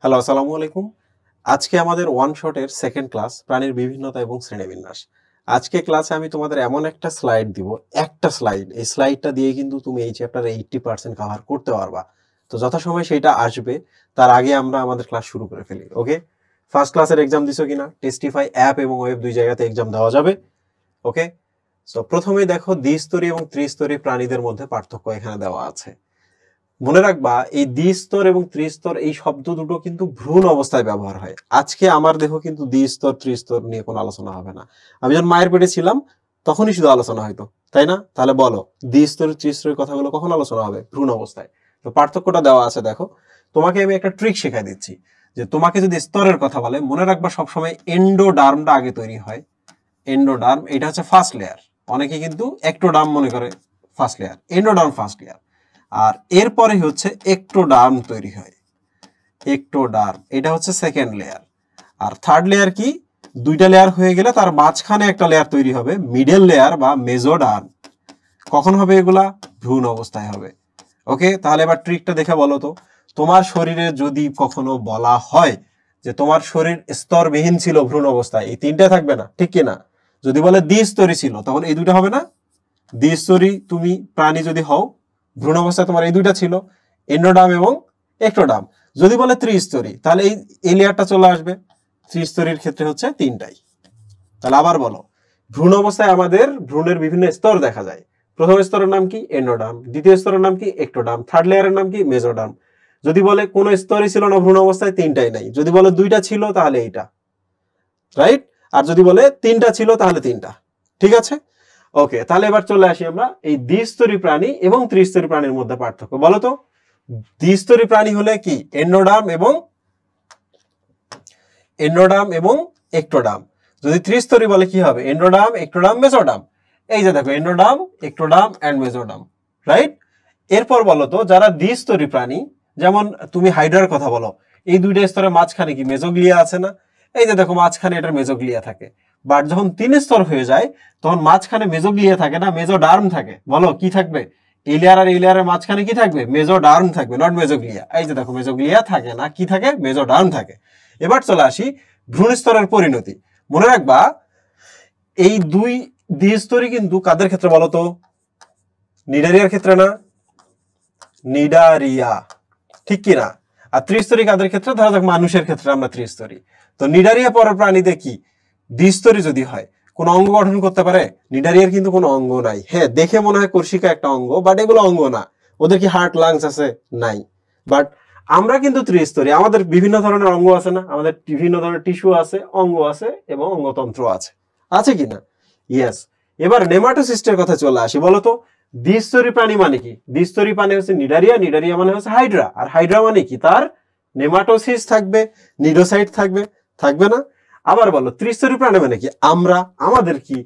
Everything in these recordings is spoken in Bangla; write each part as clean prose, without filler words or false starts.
হ্যালো, আসসালামু আলাইকুম। আজকে আমাদের ওয়ান শটের সেকেন্ড ক্লাস প্রাণীর বিভিন্নতা এবং শ্রেণীবিন্যাস। আজকে ক্লাসে আমি তোমাদের এমন একটা স্লাইড দিব, একটা স্লাইড, এই স্লাইডটা দিয়ে কিন্তু তুমি এই চ্যাপ্টারে 80% কভার করতে পারবা। তো যথাসময়ে সেইটা আসবে, তার আগে আমরা আমাদের ক্লাস শুরু করে ফেলি। ওকে, ফার্স্ট ক্লাসের এক্সাম দিছো কিনা? টেস্টিফাই অ্যাপ এবং ওয়েব দুই জায়গাতে এক্সাম দেওয়া যাবে। ওকে, সো প্রথমেই দেখো দ্বিস্তরী এবং ত্রিস্তরী প্রাণীদের মধ্যে পার্থক্য এখানে দেওয়া আছে। মনে রাখবা এই দ্বিস্তর এবং ত্রিস্তর এই শব্দ দুটো কিন্তু ভ্রূণ অবস্থায় ব্যবহার হয়। আজকে আমার দেখো কিন্তু দ্বিস্তর ত্রিস্তর নিয়ে কোনো আলোচনা হবে না। আমি যখন মায়ের পেটে ছিলাম তখনই শুধু আলোচনা হয়তো, তাই না? তাহলে বলো দ্বিস্তর ত্রিস্তরের কথাগুলো কখন আলোচনা হবে? ভ্রূণ অবস্থায়। তো পার্থক্যটা দেওয়া আছে দেখো। তোমাকে আমি একটা ট্রিক শেখাই দিচ্ছি, যে তোমাকে যদি স্তরের কথা বলে মনে রাখবা সবসময় এন্ডোডার্মটা আগে তৈরি হয়। এন্ডোডার্ম এটা হচ্ছে ফার্স্ট লেয়ার, অনেকে কিন্তু একটোডার্ম মনে করে first layer, endoderm first layer. আর এরপরে হচ্ছে একটোডার্ম তৈরি হয়, একটোডার্ম এটা হচ্ছে সেকেন্ড লেয়ার। আর থার্ড লেয়ার কি? দুইটা লেয়ার হয়ে গেলে তার মাঝখানে একটা লেয়ার তৈরি হবে, মিডল লেয়ার বা মেজোডার্ম। কখন হবে এগুলা? ভ্রূণ অবস্থায় হবে। ওকে, তাহলে এবার ট্রিকটা দেখে বলো তো, তোমার শরীরে যদি কখনো বলা হয় যে তোমার শরীর স্তরবিহীন ছিল ভ্রূণ অবস্থায়, এই তিনটা থাকবে না, ঠিক কিনা? যদি বলে দ্বিস্তরী ছিল, তখন এই দুইটা হবে না? দ্বিস্তরী তুমি প্রাণী যদি হও, ভ্রূণ অবস্থায় তোমার এই দুইটা ছিল, এন্ডোডার্ম এবং একটোডার্ম। যদি বলে ত্রিস্তরী, তাহলে এই লেয়ারটা চলে আসবে। ত্রিস্তরীর ক্ষেত্রে হচ্ছে তিনটাই। তাহলে আবার বলো, ভ্রূণ অবস্থায় আমাদের ভ্রূণের বিভিন্ন স্তর দেখা যায়। প্রথম স্তরের নাম কি? এন্ডোডার্ম। দ্বিতীয় স্তরের নাম কি? একটোডার্ম। থার্ড লেয়ারের নাম কি? মেজোডার্ম। যদি বলে কোন স্তরই ছিল না ভ্রূণ অবস্থায়, তিনটাই নাই। যদি বলে দুইটা ছিল, তাহলে এইটা, রাইট? আর যদি বলে তিনটা ছিল, তাহলে তিনটা। ঠিক আছে, ওকে। তাহলে এবার চলে আসি আমরা এই দ্বিস্তরী প্রাণী এবং ত্রিস্তরী প্রাণীর মধ্যে পার্থক্য। বলো তো, দ্বিস্তরী প্রাণী হলে কি? এন্ডোডার্ম এবং একটোডার্ম। যদি ত্রিস্তরী বলে কি হবে? Endoderm, ectoderm, mesoderm. এই যে দেখো, endoderm, ectoderm and mesoderm, right? এরপর বলো তো, যারা দ্বিস্তরী প্রাণী, যেমন তুমি হাইড্রার কথা বলো, এই দুইটা স্তরের মাঝখানে কি মেজোগ্লিয়া আছে না? এই যে দেখো, মাঝখানে এটার মেজোগ্লিয়া থাকে। বাট যখন তিন স্তর হয়ে যায়, তখন মাঝখানে মেজোগ্লিয়া থাকে না, মেজোডার্ম থাকে। বলো কি থাকবে? এই লেয়ার আর এই লেয়ারের মাঝখানে কি থাকবে? মেজোডার্ম থাকবে, নট মেজোগ্লিয়া। এই যে দেখো, মেজোগ্লিয়া থাকে না, কি থাকে? মেজোডার্ম থাকে। এবার চলে আসি ভ্রূণ স্তরের পরিণতি। মনে রাখবা এই দুই দ্বিস্তরী কিন্তু কাদের ক্ষেত্রে বলো তো? নিডারিয়ার ক্ষেত্রে না? নিডারিয়া, ঠিক কিনা? আর ত্রিস্তরী কাদের ক্ষেত্রে? ধরা যাক মানুষের ক্ষেত্রে আমরা ত্রিস্তরী। তো নিডারিয়া পরের প্রাণীতে কি দ্বিস্তরী যদি হয়, কোন অঙ্গ গঠন করতে পারে? নিডারিয়ার কিন্তু কোনো অঙ্গ নাই। হ্যাঁ, দেখে মনে হয় কর্ষিকা একটা অঙ্গ, বাট এগুলো অঙ্গ না। ওদের কি হার্ট, লাংস আছে? নাই। বাট আমরা কিন্তু ত্রিস্তরী, আমাদের বিভিন্ন ধরনের অঙ্গ আছে না? আমাদের বিভিন্ন ধরনের টিস্যু আছে, অঙ্গ আছে এবং অঙ্গতন্ত্র আছে, আছে কিনা? ইয়েস। এবার নেমাটোসিস্টের কথা চলে আসি। বলতো দ্বিস্তরী প্রাণী মানে কি? দ্বিস্তরী প্রাণী হচ্ছে নিডারিয়া, নিডারিয়া মানে হচ্ছে হাইড্রা। আর হাইড্রা মানে কি? তার নেমাটোসিস থাকবে, নিডোসাইট থাকবে, থাকবে না? আবার বলো ত্রিস্তরী প্রাণী মানে কি? আমরা, আমাদের কি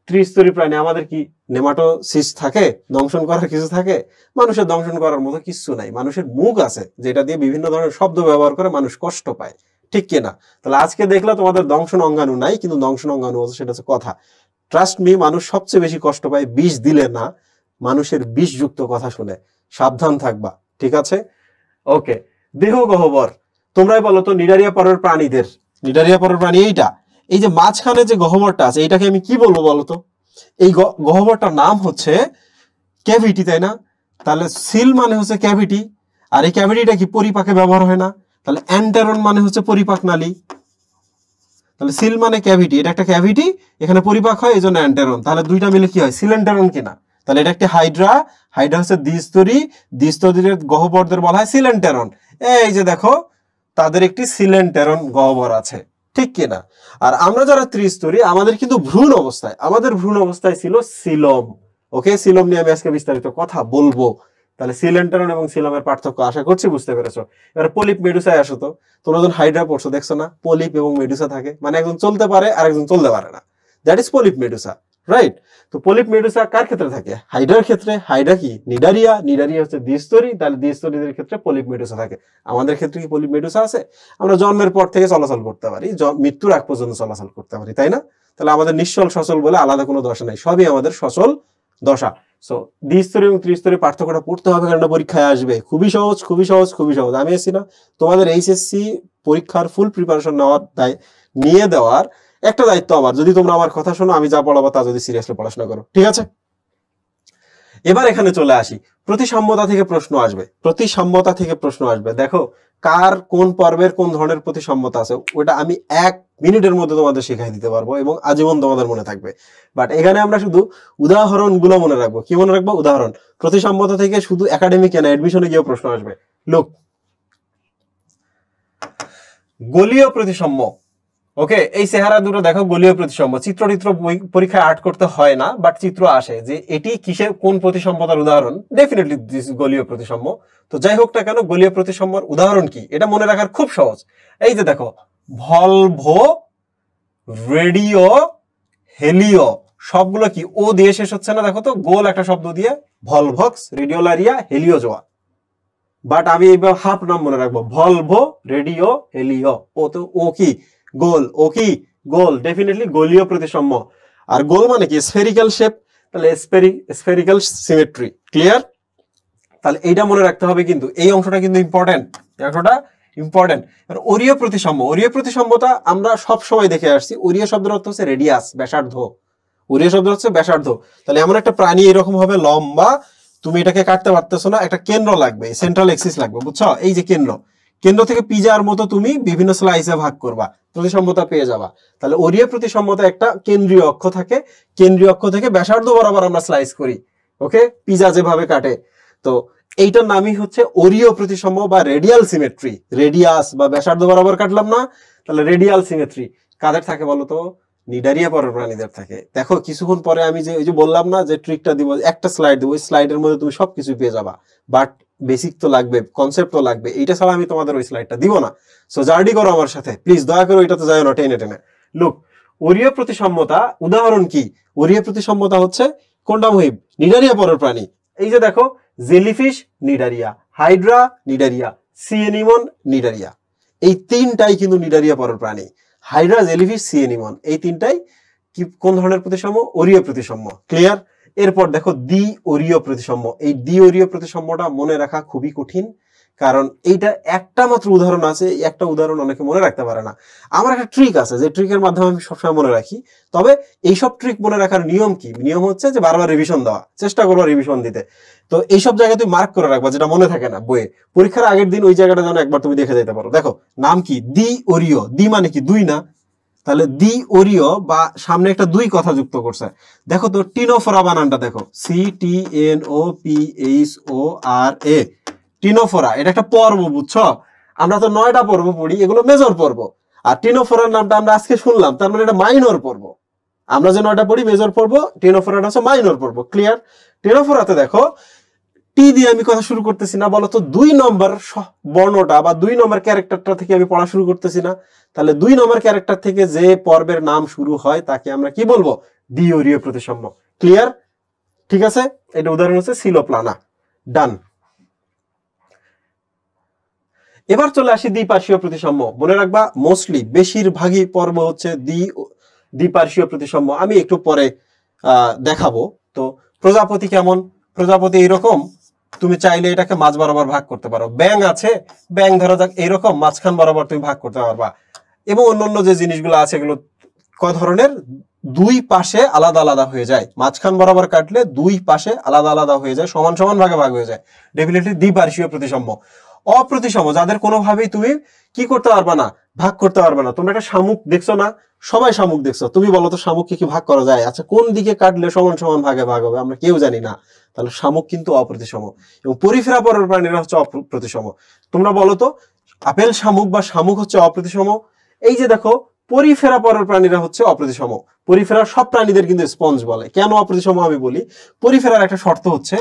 ত্রিস্তরী প্রাণী, আমাদের কি নেমাটোসিস থাকে? দংশন করার কিছু থাকে? মানুষের দংশন করার মতো কিছু নাই। মানুষের মুখ আছে, যেটা দিয়ে বিভিন্ন ধরনের শব্দ ব্যবহার করে মানুষ কষ্ট পায়, ঠিক কিনা? তাহলে আজকে দেখলে তোমাদের দংশন অঙ্গাণু নাই, কিন্তু দংশন অঙ্গাণু আছে, সেটা হচ্ছে কথা। ট্রাস্ট মি, মানুষ সবচেয়ে বেশি কষ্ট পায় বিষ দিলে না, মানুষের বিষযুক্ত কথা শুনে। সাবধান থাকবা, ঠিক আছে? ওকে, দেহ গহ্বর। তোমরাই বলো তো নিডারিয়া পরের প্রাণীদের, নিডারিয়া পরের প্রাণী এইটা, এই যে মাঝখানে যে গহ্বরটা আছে, এটাকে আমি কি বলবো বলো তো? এই গহ্বরটার নাম হচ্ছে ক্যাভিটি, তাই না? তাহলে সিল মানে হচ্ছে ক্যাভিটি। আর এই ক্যাভিটিটা কি পরিপাকে ব্যবহার হয় না? তাহলে অ্যান্টেরন মানে হচ্ছে পরিপাক নালী। তাহলে সিল মানে ক্যাভিটি, এটা একটা ক্যাভিটি, এখানে পরিপাক হয়, এই জন্য অ্যান্টেরন। তাহলে দুইটা মিলে কি হয়? সিলেন্টেরন কিনা? তাহলে এটা একটা হাইড্রা, হাইড্রা হচ্ছে দ্বিস্তরী, দ্বিস্তরীর গহ্বরদের বলা হয় সিলেন্টেরন। এই যে দেখো, তাদের একটি সিলেন্টেরন গহ্বর আছে, ঠিক কিনা? আর আমরা যারা ত্রিস্তরী, আমাদের কিন্তু ভ্রূণ অবস্থায়, আমাদের ভ্রূণ অবস্থায় ছিল সিলম। ওকে, সিলম নিয়ে আমি আজকে বিস্তারিত কথা বলবো। তাহলে সিলেন্টেরন এবং সিলমের পার্থক্য আশা করছি বুঝতে পেরেছো। এবার পলিপ মেডুসায় আসো তো। তোমরা যখন হাইড্রা পড়ছো দেখছো না, পলিপ এবং মেডুসা থাকে, মানে একজন চলতে পারে আর একজন চলতে পারে না। That is polyp Medusa, right? তো পলিপ মেডুসা কার ক্ষেত্রে থাকে? হাইড্রার ক্ষেত্রে। হাইড্রা কি? নিডারিয়া, নিডারিয়া হচ্ছে দ্বিস্তরী, তাহলে দ্বিস্তরীদের ক্ষেত্রে পলিপ মেডুসা থাকে। আমাদের ক্ষেত্রে কি পলিপ মেডুসা আছে? আমরা জন্মের পর থেকে চলাচল করতে পারি, মৃত্যুর আগ পর্যন্ত চলাচল করতে পারি, তাই না? তাহলে আমাদের নিশ্চল সচল বলে আলাদা কোনো দশা নাই, সবই আমাদের সচল দশা। সো দ্বিস্তরী এবং ত্রিস্তরী পার্থক্যটা পড়তে হবে, কারণ পরীক্ষায় আসবে। খুবই সহজ, খুবই সহজ, খুবই সহজ। আমি এসেছি না তোমাদের এইচএসসি পরীক্ষার ফুল প্রিপারেশন নিয়ে দেওয়ার একটা দায়িত্ব আমার, যদি তোমরা আমার কথা শোনো, আমি যা পড়াবো তা যদি সিরিয়াসলি পড়াশোনা করো, ঠিক আছে? এবার এখানে চলে আসি, প্রতিসাম্যতা থেকে প্রশ্ন আসবে, প্রতিসাম্যতা থেকে প্রশ্ন আসবে। দেখো কার কোন পর্বের কোন ধরনের প্রতিসাম্যতা আছে ওটা আমি 1 মিনিটের মধ্যে তোমাদের শিখাই দিতে পারবো এবং আজীবন তোমাদের মনে থাকবে। বাট এখানে আমরা শুধু উদাহরণগুলো মনে রাখবো। কি মনে রাখবো? উদাহরণ। প্রতিসাম্যতা থেকে শুধু একাডেমিক না, এডমিশনে গিয়ে প্রশ্ন আসবে। লোক গোলীয় প্রতিসাম্য, ওকে, এই চেহারা দুটো দেখো, গোলীয় প্রতিসাম্য। চিত্র পরীক্ষায় আর্ট করতে হয় না, বাট চিত্র আসে যে এটি কিসের কোন প্রতিসাম্যতার উদাহরণ। ডেফিনেটলি দিস গোলীয় প্রতিসাম্য। তো যাই হোক না কেন, গোলীয় প্রতিসাম্যর উদাহরণ কি এটা মনে রাখার খুব সহজ। এই যে দেখো, ভলভো, রেডিও, হেলিও, সবগুলো কি ও দিয়ে শেষ হচ্ছে না? দেখো তো, গোল একটা শব্দ দিয়ে, ভলভক্স, রেডিওলারিয়া, হেলিওজোয়া। বাট আমি এইবার হাফ নাম মনে রাখবো, ভলভো, রেডিও, হেলিও। ও তো ও কি গোল, ও কি গোল, ডেফিনেটলি গোলীয় প্রতিসাম্য। আর গোল মানে কি? স্ফেরিক্যাল শেপ, তাহলে স্ফেরিক্যাল সিমেট্রি। ক্লিয়ার? তাহলে এইটা মনে রাখতে হবে, কিন্তু এই অংশটা কিন্তু ইম্পর্টেন্ট, অংশটা ইম্পর্টেন্ট। ওরিয় প্রতিসাম্য, ওরিয় প্রতিসাম্যতা আমরা সব সময় দেখে আসছি। ওরিয় শব্দের অর্থ হচ্ছে রেডিয়াস, ব্যাসার্ধ। ওরিয় শব্দ হচ্ছে ব্যাসার্ধ। তাহলে এমন একটা প্রাণী এরকম হবে লম্বা, তুমি এটাকে কাটতে পারতেছো না, একটা কেন্দ্র লাগবে, সেন্ট্রাল এক্সিস লাগবে, বুঝছো? এই যে কেন্দ্র থেকে পিজার মতো তুমি বিভিন্ন স্লাইসে ভাগ করবা, প্রতিসাম্যতা পেয়ে যাবা। তাহলে ওরিয় প্রতিসাম্যতা একটা কেন্দ্রীয় অক্ষ থাকে, কেন্দ্রীয় অক্ষ থেকে ব্যাসার্ধ বরাবর আমরা স্লাইস করি, ওকে, পিজা যেভাবে কাটে। তো এইটার নামই হচ্ছে ওরিয় প্রতিসাম্য বা রেডিয়াল সিমেট্রি। রেডিয়াস বা ব্যাসার্ধ বরাবর কাটলাম না, তাহলে রেডিয়াল সিমেট্রি কাদের থাকে বলো তো? নিডারিয়া পরের প্রাণীদের থাকে। দেখো কিছুক্ষণ পরে আমি যে ওই যে বললাম না যে ট্রিকটা দিব, একটা স্লাইড দিব, ওই স্লাইডের মধ্যে তুমি সবকিছু পেয়ে যাবা। বাট বেসিক তো লাগবে, কনসেপ্ট তো লাগবে, এইটা ছাড়া আমি তোমাদের ওই স্লাইডটা দিব না। সো জার্নি করো আমার সাথে প্লিজ, দয়া করে ওইটাতে যাও না টেনে টেনে। লুক, ওরিয় প্রতিসাম্যতা উদাহরণ কি? ওরিয় প্রতিসাম্যতা হচ্ছে কোনটা মহিব? নিডারিয়া পরের প্রাণী। এই যে দেখো, jellyfish Cnidaria, hydra Cnidaria, sea anemone Cnidaria. এই তিনটাই কিন্তু নিডারিয়া পরের প্রাণী। হাইড্রা, জেলিফিশ, সি এনিমন, এই তিনটাই কি কোন ধরনের প্রতিসাম্য? ওরিয় প্রতিসাম্য। ক্লিয়ার? এরপর দেখো দ্বি ওরিয় প্রতিসাম্য। এই দ্বি ওরিয় প্রতিসাম্যটা মনে রাখা খুবই কঠিন, কারণ এইটা একটা মাত্র উদাহরণ আছে, একটা উদাহরণ অনেকে মনে রাখতে পারে না। আমার একটা ট্রিক আছে, যে ট্রিকের মাধ্যমে আমি সবসময় মনে রাখি। তবে এইসব ট্রিক মনে রাখার নিয়ম কি? নিয়ম হচ্ছে যে বারবার রিভিশন দেওয়া, চেষ্টা করবো রিভিশন দিতে। তো এইসব জায়গায় তুমি মার্ক করে রাখবা, যেটা মনে থাকে না বইয়ে, পরীক্ষার আগের দিন ওই জায়গাটা যেন একবার তুমি দেখে যেতে পারো। দেখো নাম কি? দ্বি ওরিয়। দ্বি মানে কি? দুই না? তাহলে দ্বি ওরিয় বা সামনে একটা দুই কথা যুক্ত করছে। দেখো তো টিনোফোরা বানানটা দেখো, CTNOPHORA, টিনোফোরা। এটা একটা পর্ব, বুঝছো? আমরা তো 9টা পর্ব পড়ি, এগুলো মেজর পর্ব। আর টিনোফোরার নামটা আমরা আজকে শুনলাম, তার মানে এটা মাইনর পর্ব। আমরা যে 9টা পড়ি মেজর পর্ব, টিনোফোরাটা হচ্ছে মাইনর পর্ব। ক্লিয়ার? টিনোফোরাতে দেখো টি দিয়ে আমি কথা শুরু করতেছি না, বলতো 2 নম্বর বর্ণটা বা 2 নম্বর ক্যারেক্টারটা থেকে আমি পড়া শুরু করতেছি না। তাহলে 2 নম্বর ক্যারেক্টার থেকে যে পর্বের নাম শুরু হয় তাকে আমরা কি বলবো? দ্বি ওরিয় প্রতিসাম্য। ক্লিয়ার? ঠিক আছে, এটা উদাহরণ হচ্ছে সিলোপ্লানা। ডান। এবার চলে আসি দ্বিপার্শ্বীয় প্রতিসাম্য। মনে রাখবা মোস্টলি বেশিরভাগই পর্ব হচ্ছে দ্বিপার্শ্বীয় প্রতিসাম্য। আমি একটু পরে দেখাবো। তো প্রজাপতি কেমন? প্রজাপতি এইরকম, তুমি চাইলে এটাকে মাঝ বরাবর ভাগ করতে পারো। ব্যাং আছে, ব্যাং ধরা যাক এইরকম মাঝখান বরাবর তুমি ভাগ করতে পারবা। এবং অন্যান্য যে জিনিসগুলো আছে এগুলো ক ধরনের? দুই পাশে আলাদা আলাদা হয়ে যায়। মাঝখান বরাবর কাটলে দুই পাশে আলাদা আলাদা হয়ে যায়, সমান সমান ভাগে ভাগ হয়ে যায়। ডেফিনেটলি দ্বিপার্শ্বীয় প্রতিসাম্য। অপ্রতিসম, যাদের কোনোভাবেই তুমি কি করতে পারবে না? ভাগ করতে পারবে না। তোমরা একটা শামুক দেখছো না? সবাই শামুক দেখছো, তুমি বলো তো শামুককে কি ভাগ করা যায়? আচ্ছা, কোন দিকে কাটলে সমান সমান ভাগে ভাগ হবে আমরা কেউ জানি না। তাহলে শামুক কিন্তু অপ্রতিসম, এবং পরিফেরা পরের প্রাণীরা হচ্ছে অপ্রতিসম। তোমরা বলো তো আপেল শামুক বা শামুক হচ্ছে অপ্রতিসম? এই যে দেখো, পরিফেরা পরের প্রাণীরা হচ্ছে অপ্রতিসম। পরিফেরার সব প্রাণীদের কিন্তু স্পঞ্জ বলে। কেন অপ্রতিসম আমি বলি, পরিফেরার একটা শর্ত হচ্ছে,